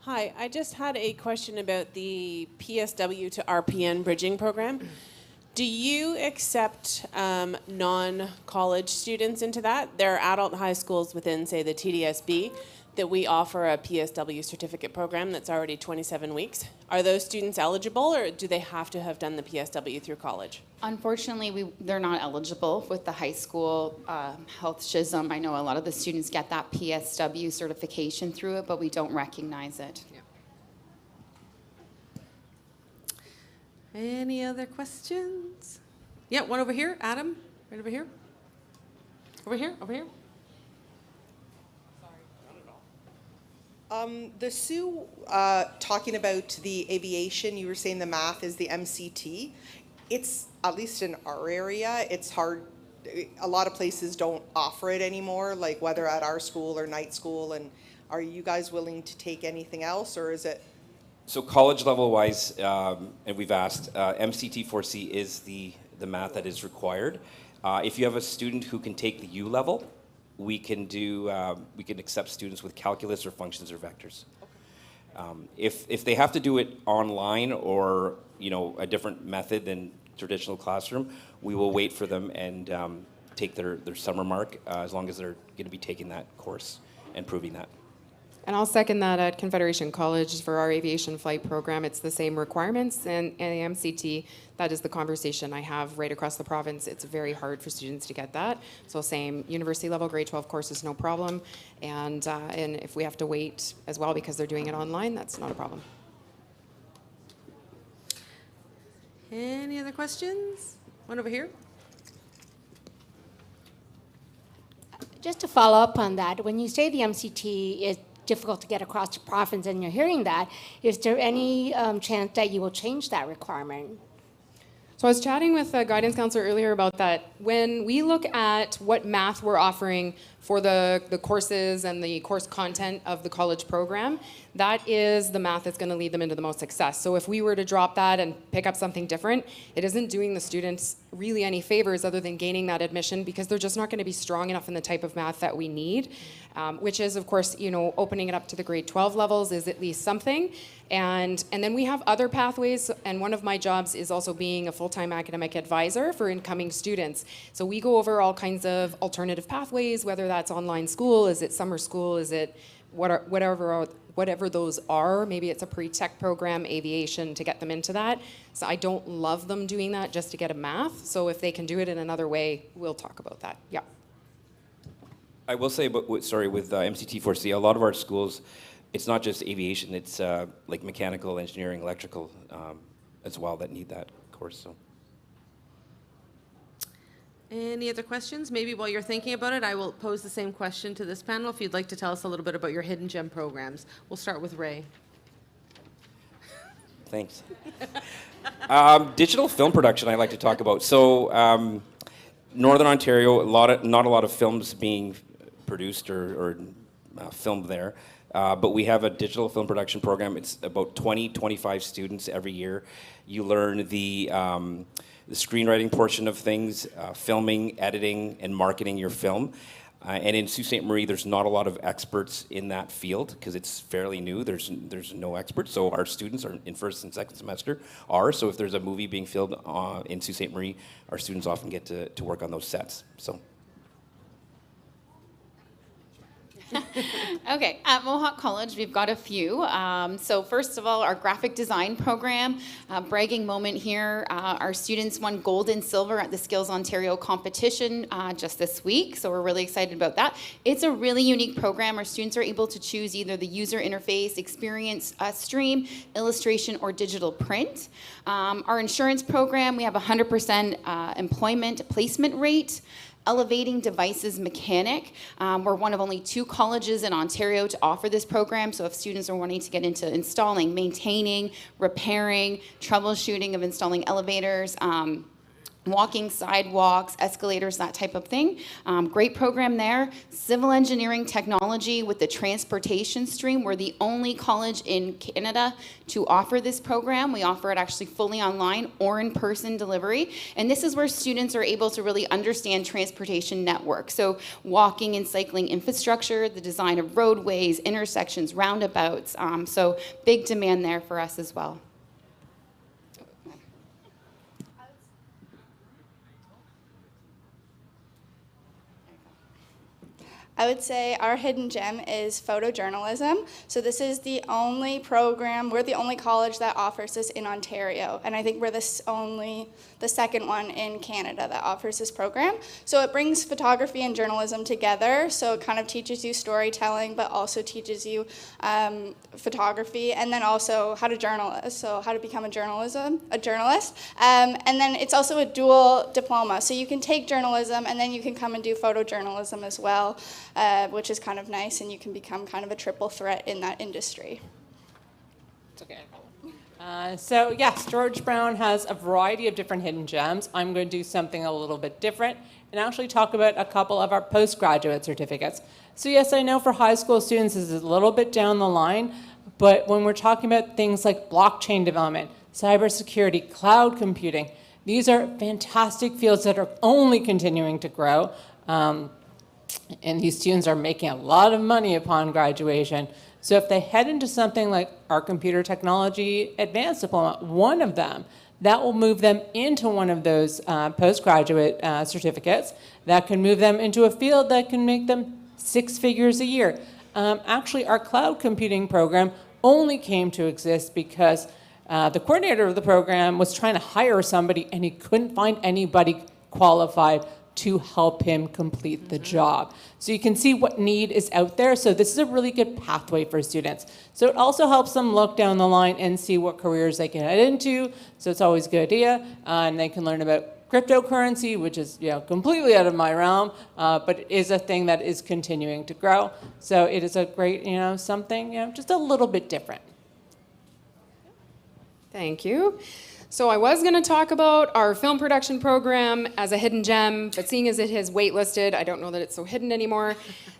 Hi, I just had a question about the PSW to RPN bridging program. Do you accept non-college students into that? There are adult high schools within, say, the TDSB that we offer a PSW certificate program that's already 27 weeks. Are those students eligible, or do they have to have done the PSW through college? Unfortunately, they're not eligible with the high school health schism. I know a lot of the students get that PSW certification through it, but we don't recognize it. Yeah. Any other questions? Yeah, one over here. Adam, right over here. Over here, over here. The Sue, talking about the aviation, you were saying the math is the MCT. It's, at least in our area, it's hard. A lot of places don't offer it anymore, like whether at our school or night school. And are you guys willing to take anything else, or is it? So college level wise, and we've asked, MCT 4C is the math that is required. If you have a student who can take the U level, we can accept students with calculus or functions or vectors. If they have to do it online or a different method than traditional classroom, we will wait for them and take their summer mark as long as they're going to be taking that course and proving that. And I'll second that. At Confederation College for our aviation flight program, it's the same requirements, and the MCT, that is the conversation I have right across the province. It's very hard for students to get that. So same university level, grade 12 courses, no problem. And if we have to wait as well because they're doing it online, that's not a problem. Any other questions? One over here. Just to follow up on that, when you say the MCT is difficult to get across the province and you're hearing that, is there any chance that you will change that requirement? So I was chatting with a guidance counselor earlier about that. When we look at what math we're offering for the courses and the course content of the college program, that is the math that's going to lead them into the most success. So if we were to drop that and pick up something different, it isn't doing the students really any favors other than gaining that admission, because they're just not going to be strong enough in the type of math that we need, which is, of course, opening it up to the grade 12 levels is at least something. And then we have other pathways, and one of my jobs is also being a full-time academic advisor for incoming students. So we go over all kinds of alternative pathways, whether that's online school, is it summer school, is it whatever those are. Maybe it's a pre-tech program, aviation, to get them into that. So I don't love them doing that just to get a math. So if they can do it in another way, we'll talk about that. Yeah. I will say, with MCT 4C, a lot of our schools, it's not just aviation, it's like mechanical, engineering, electrical as well that need that course. So. Any other questions? Maybe while you're thinking about it, I will pose the same question to this panel if you'd like to tell us a little bit about your hidden gem programs. We'll start with Ray. Thanks. Digital film production I like to talk about. So Northern Ontario, not a lot of films being produced or filmed there. But we have a digital film production program. It's about 25 students every year. You learn the screenwriting portion of things, filming, editing, and marketing your film. And in Sault Ste. Marie, there's not a lot of experts in that field because it's fairly new. There's no experts. So our students are in first and second semester are. So if there's a movie being filmed in Sault Ste. Marie, our students often get to work on those sets. So. Okay, at Mohawk College, we've got a few. So first of all, our graphic design program, bragging moment here. Our students won gold and silver at the Skills Ontario competition just this week, so we're really excited about that. It's a really unique program. Our students are able to choose either the user interface, experience, stream, illustration, or digital print. Our insurance program, we have 100% employment placement rate. Elevating Devices Mechanic. We're one of only 2 colleges in Ontario to offer this program, so if students are wanting to get into installing, maintaining, repairing, troubleshooting of installing elevators, walking sidewalks, escalators, that type of thing. Great program there. Civil engineering technology with the transportation stream. We're the only college in Canada to offer this program. We offer it actually fully online or in-person delivery. And this is where students are able to really understand transportation networks. So walking and cycling infrastructure, the design of roadways, intersections, roundabouts. So big demand there for us as well. I would say our hidden gem is photojournalism. So this is the only program, we're the only college that offers this in Ontario. And I think we're the second one in Canada that offers this program. So it brings photography and journalism together. So it kind of teaches you storytelling, but also teaches you photography, and then also how to journalist, so how to become a journalist. And then it's also a dual diploma. So you can take journalism, and then you can come and do photojournalism as well. Which is kind of nice, and you can become kind of a triple threat in that industry. It's okay. So yes, George Brown has a variety of different hidden gems. I'm going to do something a little bit different and actually talk about a couple of our postgraduate certificates. So yes, I know for high school students this is a little bit down the line, but when we're talking about things like blockchain development, cybersecurity, cloud computing, these are fantastic fields that are only continuing to grow. And these students are making a lot of money upon graduation. So if they head into something like our computer technology advanced diploma, one of them, that will move them into one of those postgraduate certificates that can move them into a field that can make them 6 figures a year. Actually, our cloud computing program only came to exist because the coordinator of the program was trying to hire somebody and he couldn't find anybody qualified to help him complete the job. So you can see what need is out there. So this is a really good pathway for students. So it also helps them look down the line and see what careers they can head into. So it's always a good idea. And they can learn about cryptocurrency, which is completely out of my realm, but it is a thing that is continuing to grow. So it is a great, something, just a little bit different. Thank you. So I was going to talk about our film production program as a hidden gem, but seeing as it is waitlisted, I don't know that it's so hidden anymore.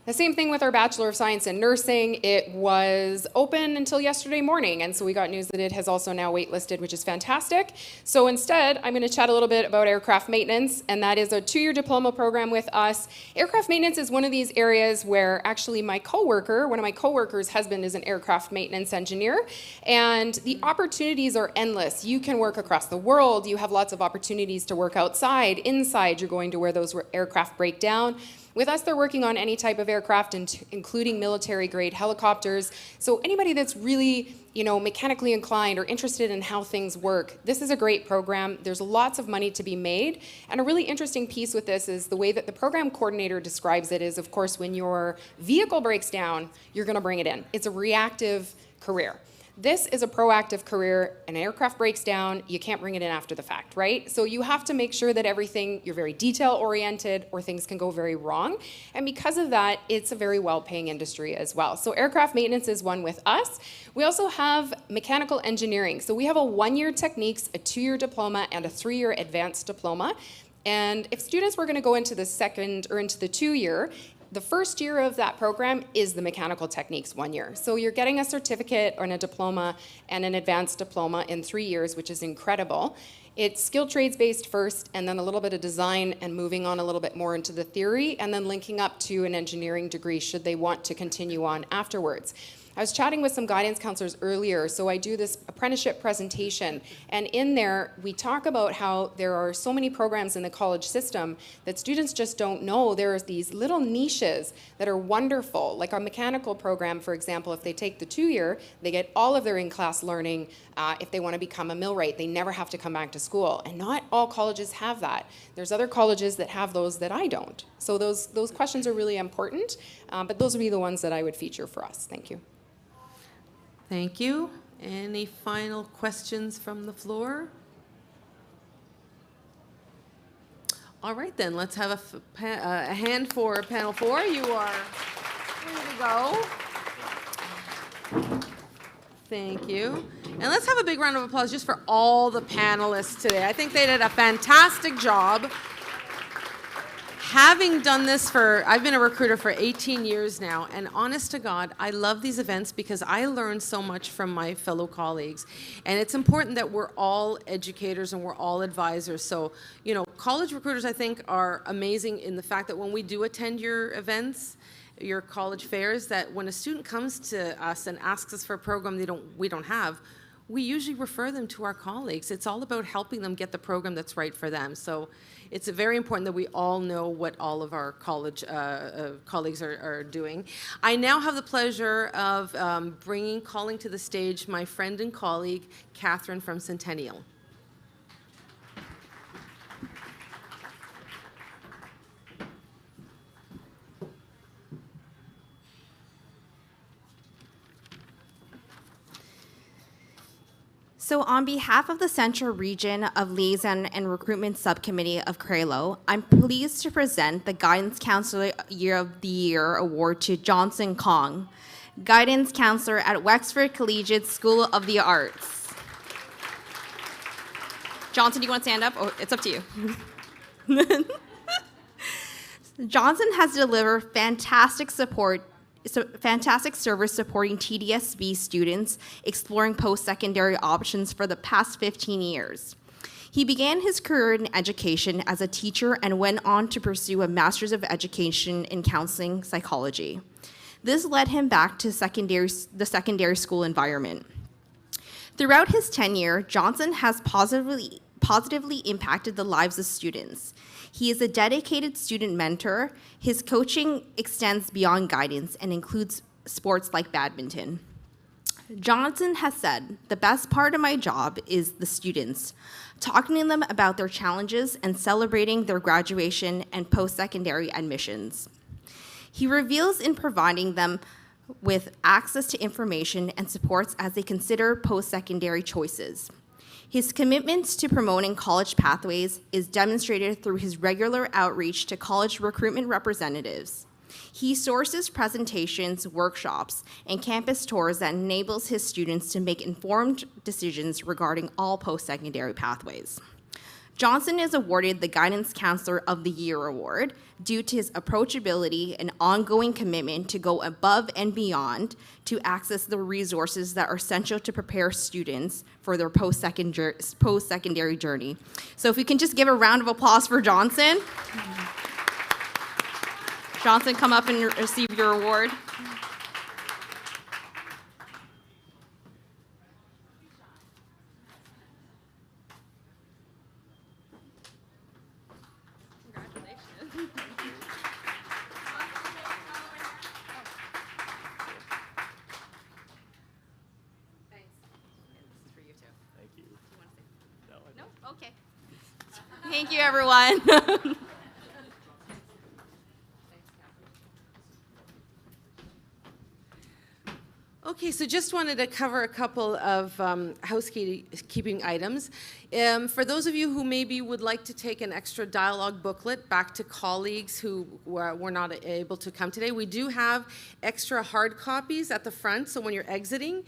The same thing with our Bachelor of Science in Nursing. It was open until yesterday morning, and so we got news that it has also now waitlisted, which is fantastic. So instead, I'm going to chat a little bit about aircraft maintenance, and that is a 2-year diploma program with us. Aircraft maintenance is one of these areas where actually one of my coworkers' husband is an aircraft maintenance engineer, and the opportunities are endless. You can work across the world. You have lots of opportunities to work outside, inside. You're going to where those aircraft break down. With us, they're working on any type of aircraft, including military-grade helicopters. So anybody that's really, mechanically inclined or interested in how things work, this is a great program. There's lots of money to be made. And a really interesting piece with this is the way that the program coordinator describes it is, of course, when your vehicle breaks down, you're going to bring it in. It's a reactive career. This is a proactive career. An aircraft breaks down, you can't bring it in after the fact, right? So you have to make sure that you're very detail-oriented or things can go very wrong. And because of that, it's a very well-paying industry as well. So aircraft maintenance is one with us. We also have mechanical engineering. So we have a 1-year techniques, a 2-year diploma, and a 3-year advanced diploma. And if students were gonna go into the second or into the 2-year, the first year of that program is the mechanical techniques 1 year. So you're getting a certificate or a diploma and an advanced diploma in 3 years, which is incredible. It's skill trades based first, and then a little bit of design, and moving on a little bit more into the theory, and then linking up to an engineering degree should they want to continue on afterwards. I was chatting with some guidance counselors earlier, so I do this apprenticeship presentation, and in there we talk about how there are so many programs in the college system that students just don't know. There's these little niches that are wonderful, like our mechanical program, for example. If they take the 2-year, they get all of their in-class learning. If they want to become a millwright, they never have to come back to school, and not all colleges have that. There's other colleges that have those that I don't. So those questions are really important, but those would be the ones that I would feature for us. Thank you. Thank you. Any final questions from the floor? All right, then, let's have a hand for panel 4. You are free to go. Thank you. And let's have a big round of applause just for all the panelists today. I think they did a fantastic job. Having done this I've been a recruiter for 18 years now, and honest to God, I love these events because I learn so much from my fellow colleagues. And it's important that we're all educators and we're all advisors. So, you know, college recruiters, I think, are amazing in the fact that when we do attend your events, your college fairs, that when a student comes to us and asks us for a program we don't have, we usually refer them to our colleagues. It's all about helping them get the program that's right for them. So it's very important that we all know what all of our college colleagues are doing. I now have the pleasure of calling to the stage my friend and colleague, Catherine from Centennial. So on behalf of the Central Region of Liaison and Recruitment Subcommittee of CRALO, I'm pleased to present the Guidance Counselor Year of the Year Award to Johnson Kong, Guidance Counselor at Wexford Collegiate School of the Arts. Johnson, do you want to stand up? Oh, it's up to you. Johnson has delivered fantastic service supporting TDSB students exploring post-secondary options for the past 15 years. He began his career in education as a teacher and went on to pursue a Master's of Education in Counseling Psychology. This led him back to the secondary school environment. Throughout his tenure, Johnson has positively impacted the lives of students. He is a dedicated student mentor. His coaching extends beyond guidance and includes sports like badminton. Johnson has said, "The best part of my job is the students, talking to them about their challenges and celebrating their graduation and post-secondary admissions." He reveals in providing them with access to information and supports as they consider post-secondary choices. His commitment to promoting college pathways is demonstrated through his regular outreach to college recruitment representatives. He sources presentations, workshops, and campus tours that enables his students to make informed decisions regarding all post-secondary pathways. Johnson is awarded the Guidance Counselor of the Year Award due to his approachability and ongoing commitment to go above and beyond to access the resources that are essential to prepare students for their post-secondary journey. So if we can just give a round of applause for Johnson. Johnson, come up and receive your award. Thank you, everyone. Okay, so just wanted to cover a couple of housekeeping items. For those of you who maybe would like to take an extra dialogue booklet back to colleagues who were not able to come today, we do have extra hard copies at the front, so when you're exiting,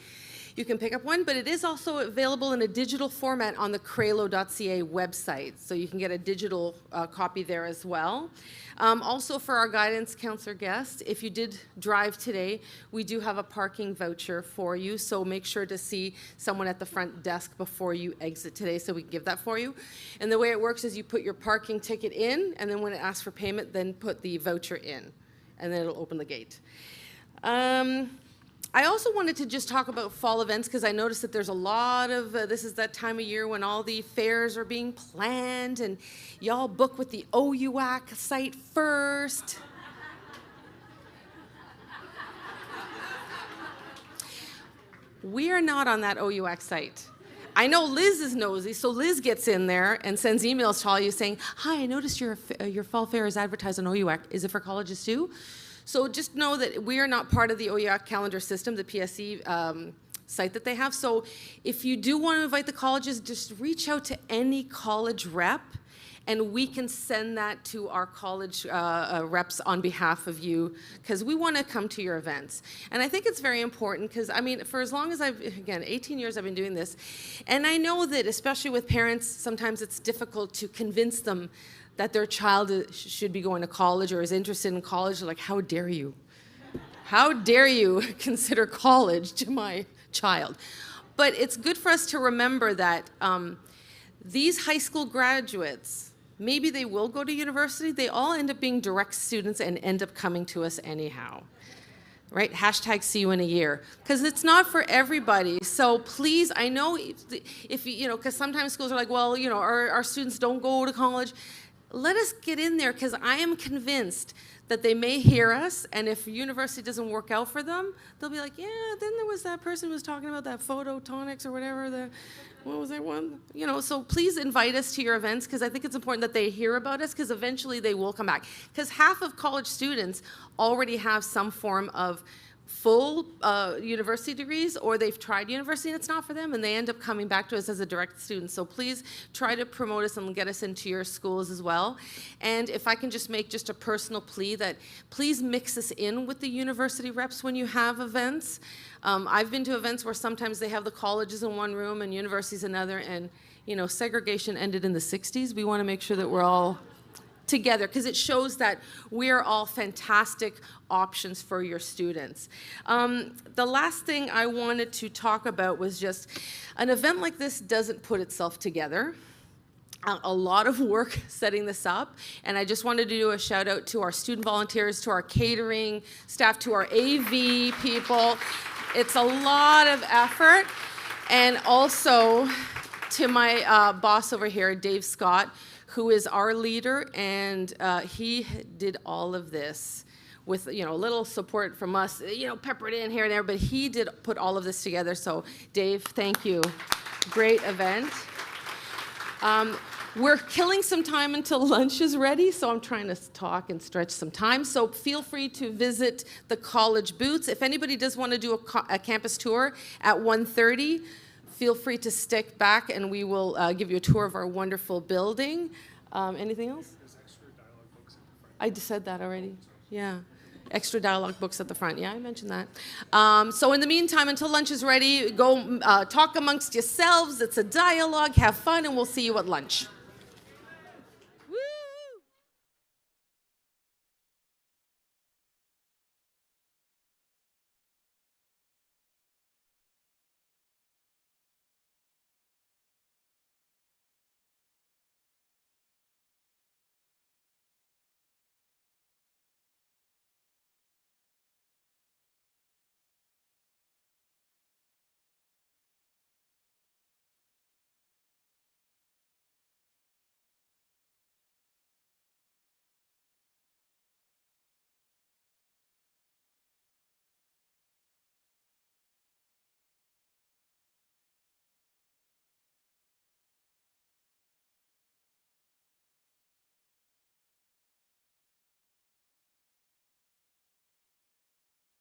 you can pick up one, but it is also available in a digital format on the cralo.ca website, so you can get a digital copy there as well. Also for our guidance counselor guests, if you did drive today, we do have a parking voucher for you, so make sure to see someone at the front desk before you exit today so we can give that for you. And the way it works is you put your parking ticket in, and then when it asks for payment, then put the voucher in, and then it'll open the gate. I also wanted to just talk about fall events because I noticed that there's a lot of, this is that time of year when all the fairs are being planned and y'all book with the OUAC site first. We are not on that OUAC site. I know Liz is nosy, so Liz gets in there and sends emails to all you saying, "Hi, I noticed your fall fair is advertised on OUAC. Is it for colleges too?" So just know that we are not part of the OUAC calendar system, the PSC site that they have. So if you do want to invite the colleges, just reach out to any college rep and we can send that to our college reps on behalf of you, because we want to come to your events. And I think it's very important, because I mean, for as long as again, 18 years I've been doing this, and I know that especially with parents, sometimes it's difficult to convince them that their child should be going to college or is interested in college. They're like, how dare you? How dare you consider college to my child? But it's good for us to remember that these high school graduates, maybe they will go to university, they all end up being direct students and end up coming to us anyhow. Right? Hashtag see you in a year. Because it's not for everybody. So please, I know if you know, because sometimes schools are like, well, you know, our students don't go to college. Let us get in there, because I am convinced that they may hear us, and if university doesn't work out for them, they'll be like, yeah, then there was that person who was talking about that photonics or whatever, what was that one? You know, so please invite us to your events, because I think it's important that they hear about us, because eventually they will come back. Because half of college students already have some form of full university degrees, or they've tried university and it's not for them, and they end up coming back to us as a direct student. So please try to promote us and get us into your schools as well. And if I can just make just a personal plea, that please mix us in with the university reps when you have events. I've been to events where sometimes they have the colleges in one room and universities another, and you know, segregation ended in the 60s. We want to make sure that we're all together, because it shows that we're all fantastic options for your students. The last thing I wanted to talk about was just an event like this doesn't put itself together. A lot of work setting this up, and I just wanted to do a shout out to our student volunteers, to our catering staff, to our AV people. It's a lot of effort, and also to my boss over here, Dave Scott, who is our leader, and he did all of this with, you know, a little support from us, you know, peppered in here and there, but he did put all of this together. So Dave, thank you. Great event. We're killing some time until lunch is ready, so I'm trying to talk and stretch some time. So feel free to visit the college booths. If anybody does want to do a campus tour at 1:30, feel free to stick back and we will give you a tour of our wonderful building. Anything else? There's extra dialogue books at the front. I just said that already. Yeah. Extra dialogue books at the front. Yeah, I mentioned that. So in the meantime, until lunch is ready, go talk amongst yourselves. It's a dialogue. Have fun, and we'll see you at lunch.